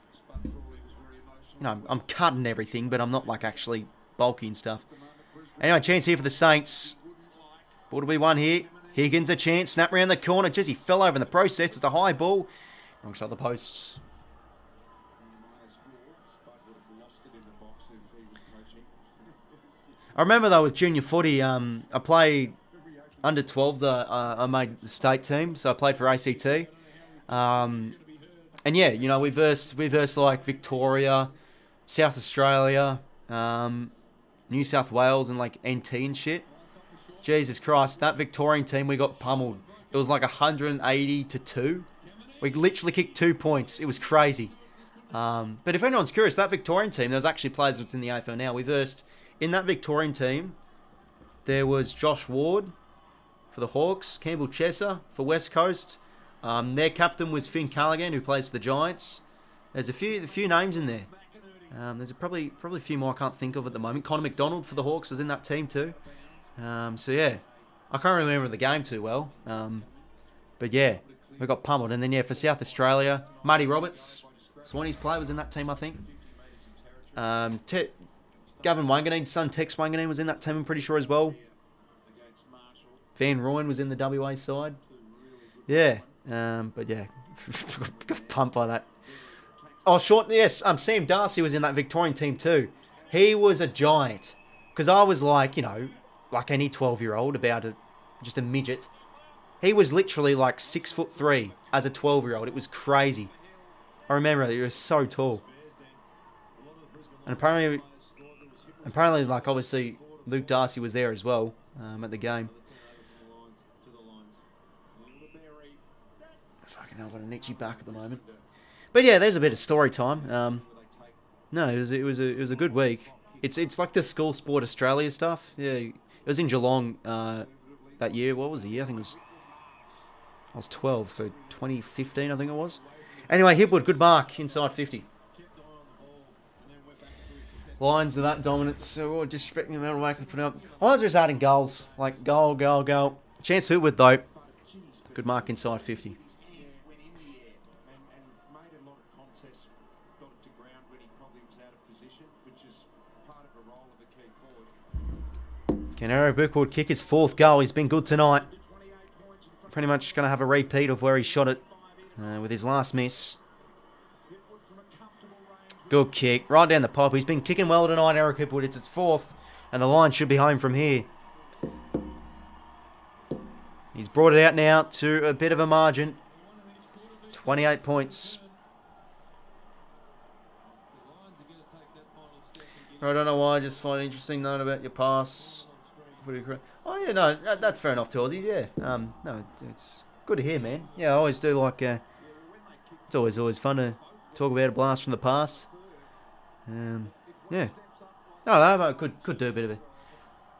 cutting everything, but I'm not like actually bulky and stuff. Anyway, chance here for the Saints. Ball to be won here. Higgins a chance. Snap around the corner. Jeez, he fell over in the process. It's a high ball. Wrong side of the post. I remember though with junior footy, I played under 12. I made the state team, so I played for ACT. And yeah, you know, we versed like Victoria, South Australia, New South Wales, and like NT and shit. Jesus Christ, that Victorian team, we got pummeled. It was like 180-2. We literally kicked 2 points. It was crazy. But if anyone's curious, that Victorian team, there's actually players that's in the AFL now. We versed in that Victorian team. There was Josh Ward for the Hawks, Campbell Chesser for West Coast. Their captain was Finn Callaghan, who plays for the Giants. There's a few names in there. There's probably a few more I can't think of at the moment. Connor McDonald for the Hawks was in that team too. So yeah, I can't remember the game too well. But yeah, we got pummeled. And then yeah, for South Australia, Marty Roberts, Swanee's player, was in that team, I think. Gavin Wanganeen's son, Tex Wanganeen, was in that team, I'm pretty sure as well. Van Rooyen was in the WA side. Yeah, but yeah, got pumped by that. Oh, yes, Sam Darcy was in that Victorian team too. He was a giant. Because I was like, you know, like any 12-year-old, just a midget. He was literally like 6'3" as a 12-year-old. It was crazy. I remember he was so tall. And apparently, like obviously, Luke Darcy was there as well at the game. Fucking hell, I've got a 𝐼𝐻𝐿𝐼𝐻 back at the moment. But yeah, there's a bit of story time. No, it was a good week. It's like the School Sport Australia stuff. Yeah, it was in Geelong that year. What was the year? I was 12, so 2015 I think it was. Anyway, Hipwood, good mark, inside 50. Lions are that dominant, so we're disrespecting the amount of work they put up. Lions are just adding goals, like goal. Chance Hipwood though, good mark inside 50. Canaro Book would kick his 4th goal. He's been good tonight. Pretty much going to have a repeat of where he shot it with his last miss. Good kick. Right down the pipe. He's been kicking well tonight, Eric Hipwood. It's his 4th. And the Lions should be home from here. He's brought it out now to a bit of a margin. 28 points. I don't know why. I just find it interesting knowing about your pass. Oh yeah, no, that's fair enough, Torsey. Yeah, no, it's good to hear, man. Yeah, I always do like. It's always fun to talk about a blast from the past. Yeah, I don't know. I could do a bit of a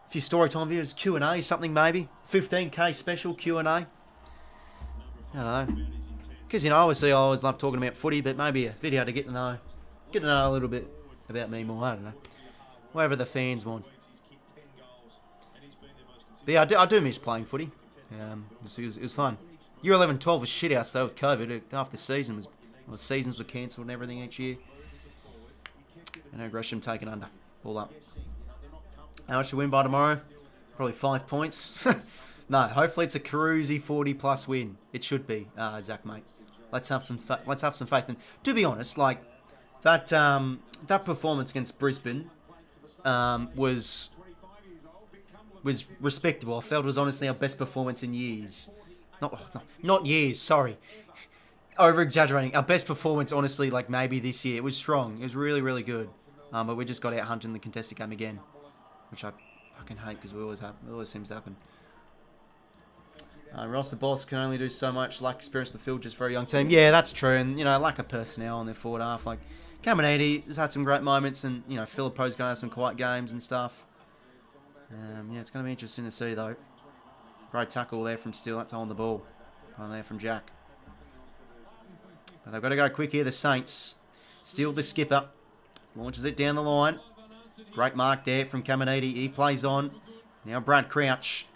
few story time videos, Q&A, something maybe. 15K special Q&A. I don't know. Because, obviously I always love talking about footy, but maybe a video to get to know a little bit about me more. I don't know. Whatever the fans want. But yeah, I do miss playing footy. It was fun. Year 11-12 was shit house though with COVID. Half the season seasons were cancelled and everything each year. And Gresham taken under. All up. How much should win by tomorrow? Probably 5 points. No, hopefully it's a cruisy 40+ win. It should be, Zach, mate. Let's have some faith. And to be honest, like that performance against Brisbane was respectable. I felt it was honestly our best performance in years. Not years. Sorry, over exaggerating. Our best performance, honestly, like maybe this year. It was strong. It was really, really good. But we just got out hunting the contested game again, which I fucking hate because it always seems to happen. Ross the boss can only do so much. Lack experience in the field, just very young team. Yeah, that's true. And lack of personnel on their forward half. Like 𝐴𝐵𝐸 has had some great moments, and Philippo's going to have some quiet games and stuff. Yeah, it's going to be interesting to see though. Great tackle there from Steele. That's on the ball. On there from Jack. But they've got to go quick here. The Saints. Steele, the skipper, launches it down the line. Great mark there from 𝐴𝐵𝐸. He plays on. Now Brad Crouch.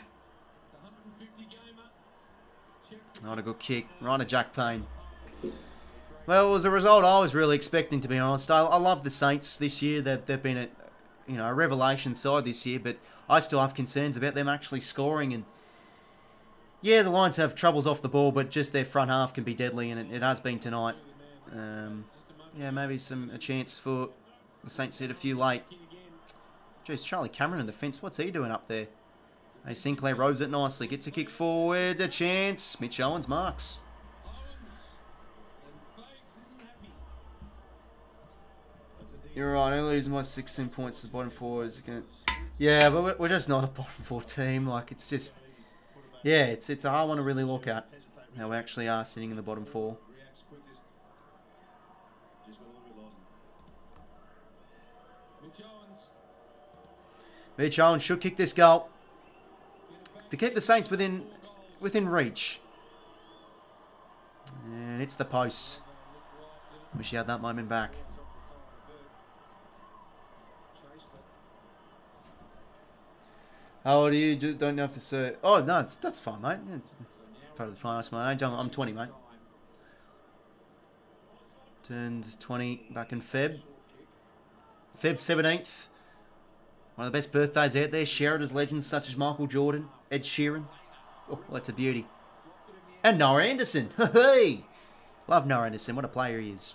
Not a good kick. Right to Jack Payne. Well, it was a result I was really expecting, to be honest. I love the Saints this year. They've been a revelation side this year, but I still have concerns about them actually scoring. And yeah, the Lions have troubles off the ball, but just their front half can be deadly, and it has been tonight. Yeah, maybe a chance for the Saints to hit a few late. Jeez, Charlie Cameron in the fence. What's he doing up there? Hey, Sinclair rows it nicely. Gets a kick forward. A chance. Mitch Owens marks. You're right. I'm losing my 16 points to the bottom four. Yeah, but we're just not a bottom four team. Like, it's just... Yeah, it's a hard one to really look at. How we actually are sitting in the bottom four. Mitch Owens should kick this goal to keep the Saints within reach. And it's the post. Wish he had that moment back. How old are you? Don't have to say. Oh no, that's fine, mate. Yeah, totally fine. That's my age. I'm 20, mate. Turned 20 back in Feb 17th. One of the best birthdays out there. Shared as legends such as Michael Jordan, Ed Sheeran. Oh, that's a beauty. And Noah Anderson. Hey, love Noah Anderson. What a player he is.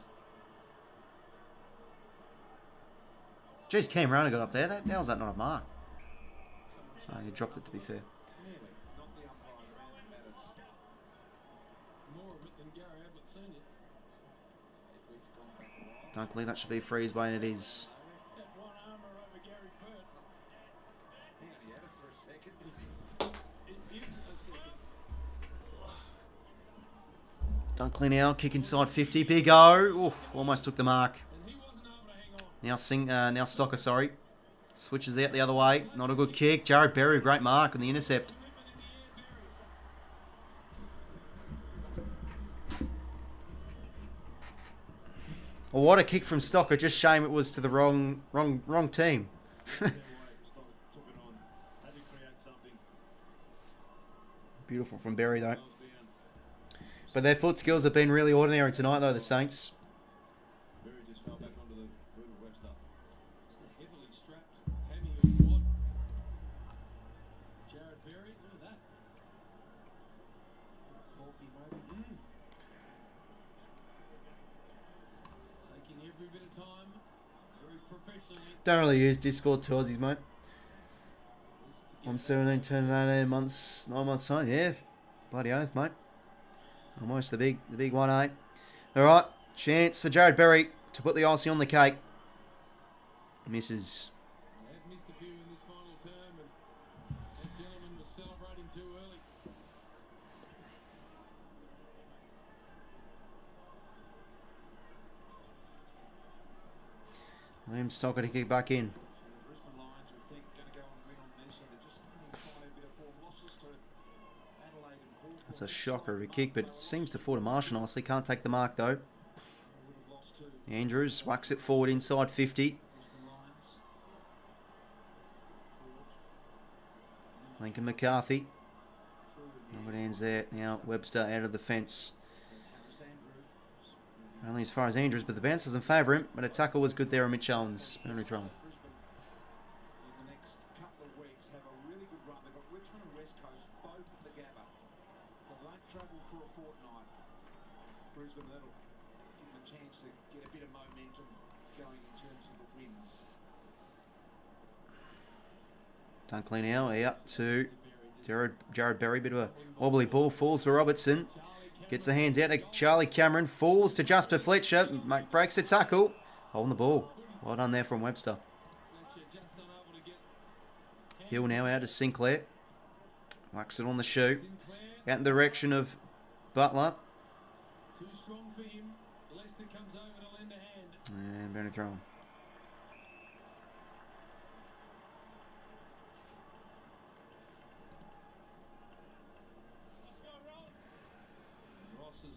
Jeez, Cam Rona got up there. How was that not a mark? Oh, he dropped it, to be fair. Don't believe that should be a freeze by, and it is. Dunkley now, kick inside 50. Big O. Oof, almost took the mark. Now 𝐼𝐶𝐞, sorry. Switches out the other way. Not a good kick. Jared Berry, great mark on the intercept. Well, what a kick from Stocker. Just shame it was to the wrong team. Beautiful from Berry, though. But their foot skills have been really ordinary tonight, though, the Saints. Don't really use Discord Toursies, mate. I'm 17, turning 18 months, 9 months time. Yeah, bloody oath, mate. Almost the big 1-8. All right, chance for Jared Berry to put the icing on the cake. Misses. They've missed a few in this final term, and that gentleman was celebrating too early. Williams Stocker to kick back in. Brisbane Lions, we think, going to go and win on this, so they're just trying a bit of form losses to Adelaide and Hawthorn. That's a shocker of a kick, but it seems to fall to Marshall nicely. Can't take the mark, though. Would have lost to Andrews whacks it forward inside 50. Brisbane Lions. Lincoln McCarthy. No good hands there. Now Webster out of the fence. Only as far as Andrews, but the bounce doesn't favour him. But a tackle was good there on Mitch Owens. Penalty thrown. Brisbane in the next couple of weeks have a really good run. They've got Richmond and West Coast both at the Gabba. They won't travel for a fortnight. Brisbane, that'll give them a chance to get a bit of momentum going in terms of the wins. Dunkley now out to Jared Berry. Bit of a wobbly ball. Falls for Robertson. Gets the hands out to Charlie Cameron. Falls to Jasper Fletcher. Breaks the tackle. Holding the ball. Well done there from Webster. Fletcher just unable to get Hill now out to Sinclair. Whacks it on the shoe. Sinclair. Out in the direction of Butler. Too strong for him. Lester comes over to lend a hand. And penalty thrown.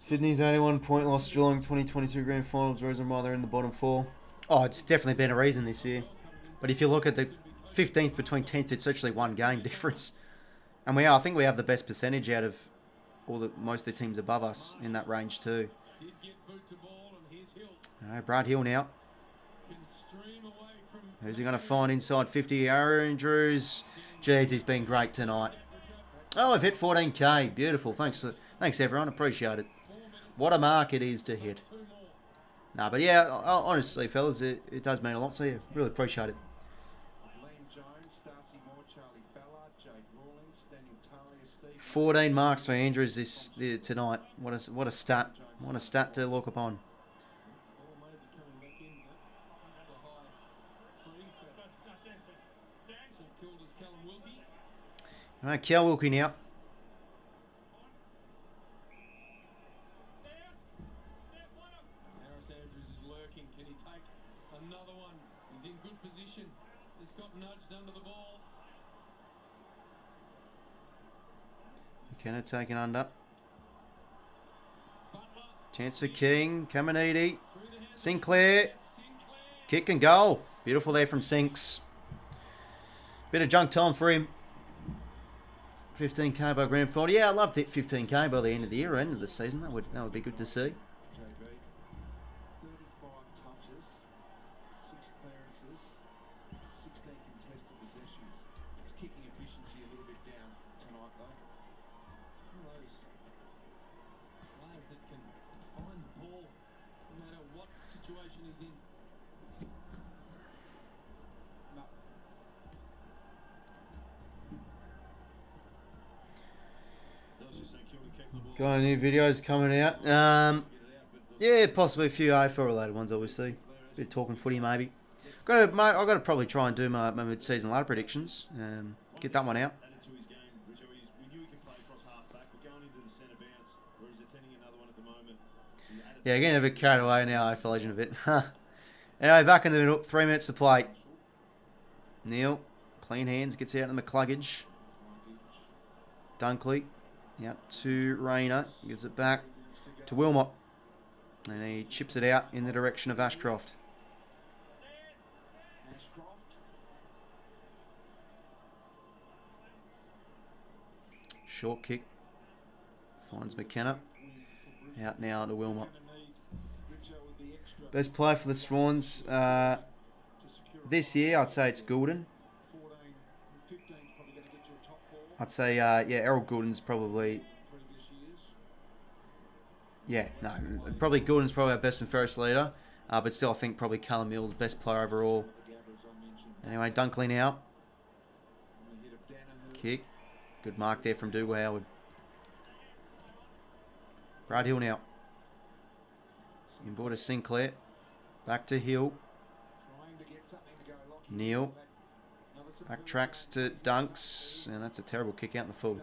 Sydney's 81-point loss to Geelong 2022 grand finals. The reason why they're in the bottom 4. Oh, it's definitely been a reason this year. But if you look at the 15th between 10th, it's actually 1 game difference. And I think we have the best percentage out of most of the teams above us in that range too. Did get boot to ball, and here's Hill. All right, Brad Hill now. Can stream away from Who's he going to find inside 50? Andrews. Jeez, he's been great tonight. Oh, I've hit 14K. Beautiful. Thanks everyone. Appreciate it. What a mark it is to hit. Nah, but yeah, honestly, fellas, it does mean a lot. So yeah, really appreciate it. Liam Jones, 𝐼𝐶 𝐬𝐿𝐼, Jake Rawlings, Daniel Talia, Steve 14 marks for Andrews tonight. What a stat. What a stat to look upon. Ball may be coming back in, but it's a high free for St Kilda's Callum Wilkie. All right, 𝐚 𝐿𝐼 now. Andrews is lurking. Can he take another one? He's in good position. Just got nudged under the ball. McKenna taken under. Butler Chance for King. Caminiti. through the hands. Sinclair. Kick and goal. Beautiful there from Sinks. Bit of junk time for him. 15K by grand final. Yeah, I loved it. 15K by the end of the year or end of the season. That would be good to see. JB, 35 touches, 6 clearances, 16 contested possessions. His kicking efficiency a little bit down tonight, though. It's one of those players that can find the ball no matter what situation he's in. No, St Kilda kept the ball. Got any videos coming out? Yeah, possibly a few AFL related ones, obviously. Bit of talking footy, maybe. I've got to probably try and do my mid-season ladder predictions. Get that one out. Added to his game, Richo, we knew he could play across half-back, but going into the centre bounce, where he's attending another one at the moment. He added Yeah, getting a bit carried away now, AFL legend a bit. Anyway, back in the middle, 3 minutes to play. Neil, clean hands, gets out in the McCluggage. Dunkley, out to Rayner, gives it back to Wilmot. And he chips it out in the direction of Ashcroft. Ashcroft, Short kick. Finds McKenna. Out now to Wilmot. Richo with the extra Best player for the Swans to secure this year, I'd say it's Goulden. 14, 15 is probably going to get you a top 4 I'd say, yeah, Errol Goulden's probably, previous years. yeah, no, probably Goulden's probably our best and fairest leader. But still, I think probably Callum Mills best player overall. The Gabbers I mentioned. Anyway, Dunkley now. On the hit of Danaher. kick. Good mark there from 𝐼𝐗𝐤𝐪. Brad Hill now. Inboard to Sinclair. Back to Hill. Neal. Backtracks to Dux. And that's a terrible kick out in the full.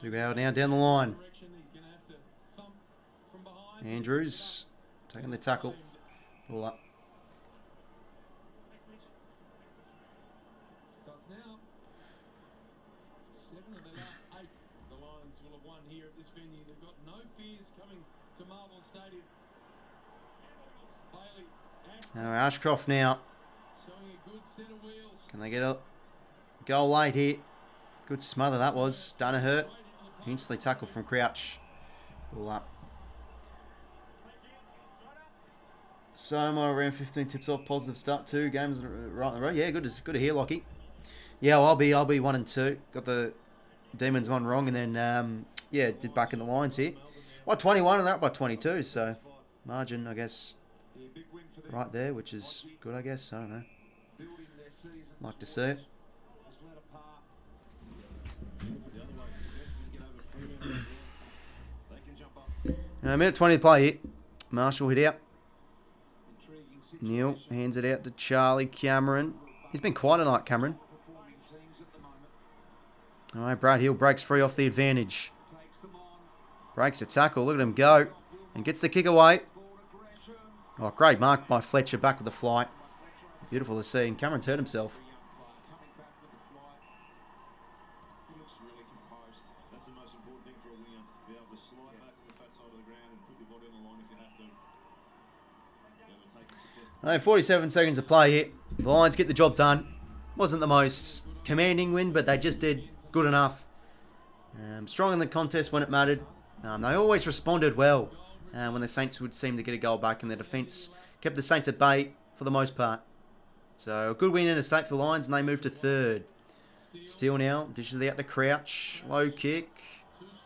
𝐼𝐗𝐤𝐪 now down the line. Andrews taking the tackle. Ball up. So it's now 7 of the last 8 the Lions will have won here at this venue. They've got no fears coming to Marvel Stadium. Bailey, Now Ashcroft now. showing a good set of wheels. Can they get a goal late here? Good smother that was. 𝐼𝐻𝐪. Instantly tackle from Crouch. Ball up. So my around 15 tips off, positive start, 2 games right in the row. Yeah, good to hear, Lockie. Yeah, well, I'll be 1 and 2. Got the Demons one wrong, and then yeah, did back in the Lions here. By 21 and that by 22, so margin I guess right there, which is good I guess. I don't know. Like to see it. Minute 20 to play here. Marshall hit out. Neal hands it out to Charlie Cameron. He's been quiet tonight, Cameron. All right, Brad Hill breaks free off the advantage. Breaks a tackle. Look at him go. And gets the kick away. Oh, great mark by Fletcher. Back with the flight. Beautiful to see. And Cameron's hurt himself. That's the most important thing for a winger. Be able to slide back on the fat side of the ground and put your body on the line if you have to. All right, 47 seconds to play here. The Lions get the job done. Wasn't the most commanding win, but they just did good enough. Strong in the contest when it mattered. They always responded well when the Saints would seem to get a goal back, and their defence kept the Saints at bay for the most part. So a good win in a state for the Lions, and they move to 3rd. Steele now dishes it out to Crouch. Low kick.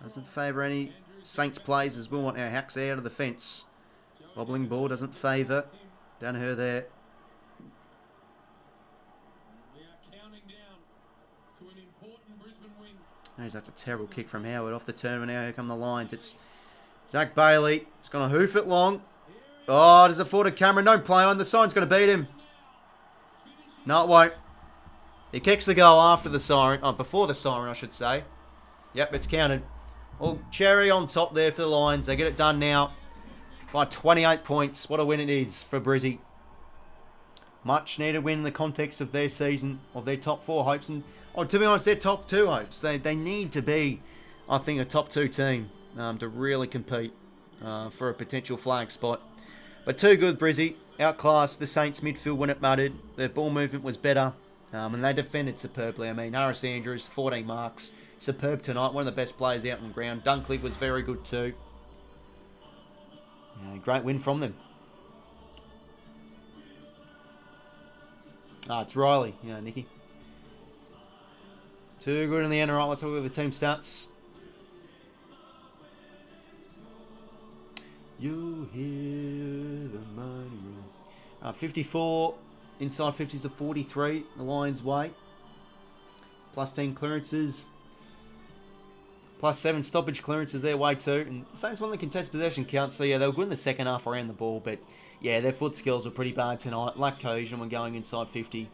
Doesn't favour any Saints plays as we'll want our hacks out of the fence. Wobbling ball doesn't favour. 𝐼𝐻𝐪 there. We are counting down to an important Brisbane win. That's a terrible kick from Howard off the turn, and now here come the Lions. It's Zach Bailey. He's going to hoof it long. Oh, does it fall to Cameron? Don't play on. The siren's going to beat him. No, it won't. He kicks the goal after the siren. Oh, before the siren, I should say. Yep, it's counted. Well, cherry on top there for the Lions. They get it done now by 28 points. What a win it is for Brizzy. Much needed win in the context of their season, of their top 4 hopes. And to be honest, their top 2 hopes. They need to be, I think, a top 2 team to really compete for a potential flag spot. But too good, Brizzy. Outclassed the Saints midfield when it mattered. Their ball movement was better. And they defended superbly. I mean, Harris Andrews, 14 marks. Superb tonight. One of the best players out on the ground. Dunkley was very good too. Yeah, great win from them. It's Riley. Yeah, Nicky. Too good in the end. All right, let's talk about the team stats. You hear the mighty roar. 54. Inside 50s to 43. The Lions' way. Plus 10 clearances. Plus 7 stoppage clearances their way too. And Saints won the contest possession count. So yeah, they were good in the second half around the ball. But yeah, their foot skills were pretty bad tonight. Lack cohesion when going inside 50.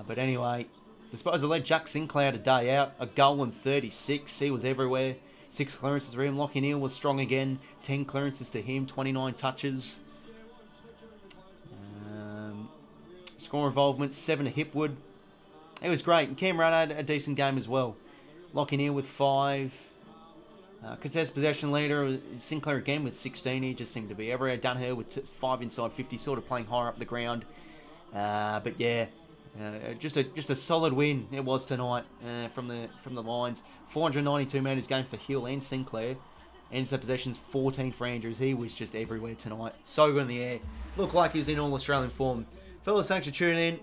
But anyway, despite they led Jack Sinclair a day out. A goal in 36. He was everywhere. 6 clearances for him. Lachie Neale was strong again. 10 clearances to him. 29 touches. Score involvement, 7 to Hipwood. It was great. And Cam Rudd had a decent game as well. Lachie Neale with 5. Contest possession leader, Sinclair again with 16. He just seemed to be everywhere. 𝐼𝐻𝐪 with 5 inside 50, sort of playing higher up the ground. But yeah, just a solid win it was tonight from the Lions. 492 metres game for Hill and Sinclair. Intercept possessions, 14 for Andrews. He was just everywhere tonight. So good in the air. Looked like he was in all Australian form. Fellas, thanks for tuning in.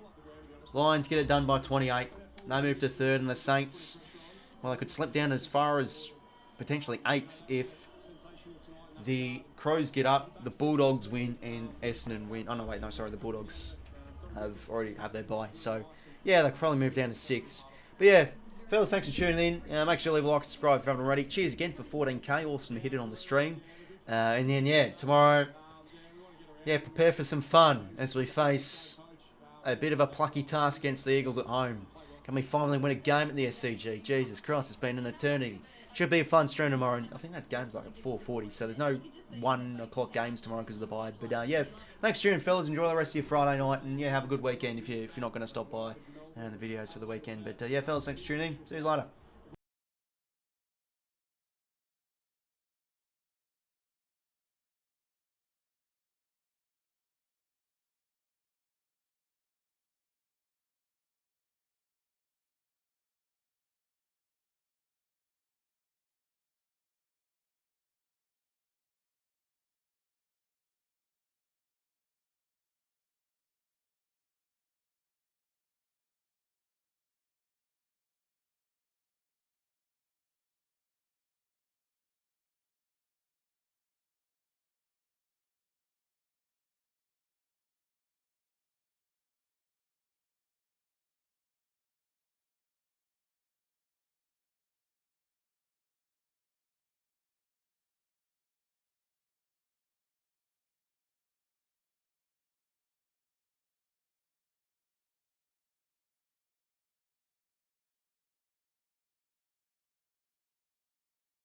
Lions get it done by 28. They move to 3rd, and the Saints well, they could slip down as far as potentially 8th if the Crows get up, the Bulldogs win, and Essendon win. Oh, no, wait, no, sorry, the Bulldogs already have their bye. So, yeah, they'll probably move down to 6th. But, yeah, fellas, thanks for tuning in. Make sure you leave a like and subscribe if you haven't already. Cheers again for 14K. Awesome to hit it on the stream. And then, yeah, tomorrow, yeah, prepare for some fun as we face a bit of a plucky task against the Eagles at home. Can we finally win a game at the SCG? Jesus Christ, it's been an eternity. Should be a fun stream tomorrow. I think that game's like at 4:40, so there's no 1 o'clock games tomorrow because of the bye. But yeah, thanks for tuning in, fellas. Enjoy the rest of your Friday night, and yeah, have a good weekend if you're not going to stop by the videos for the weekend. But yeah, fellas, thanks for tuning in. See you later.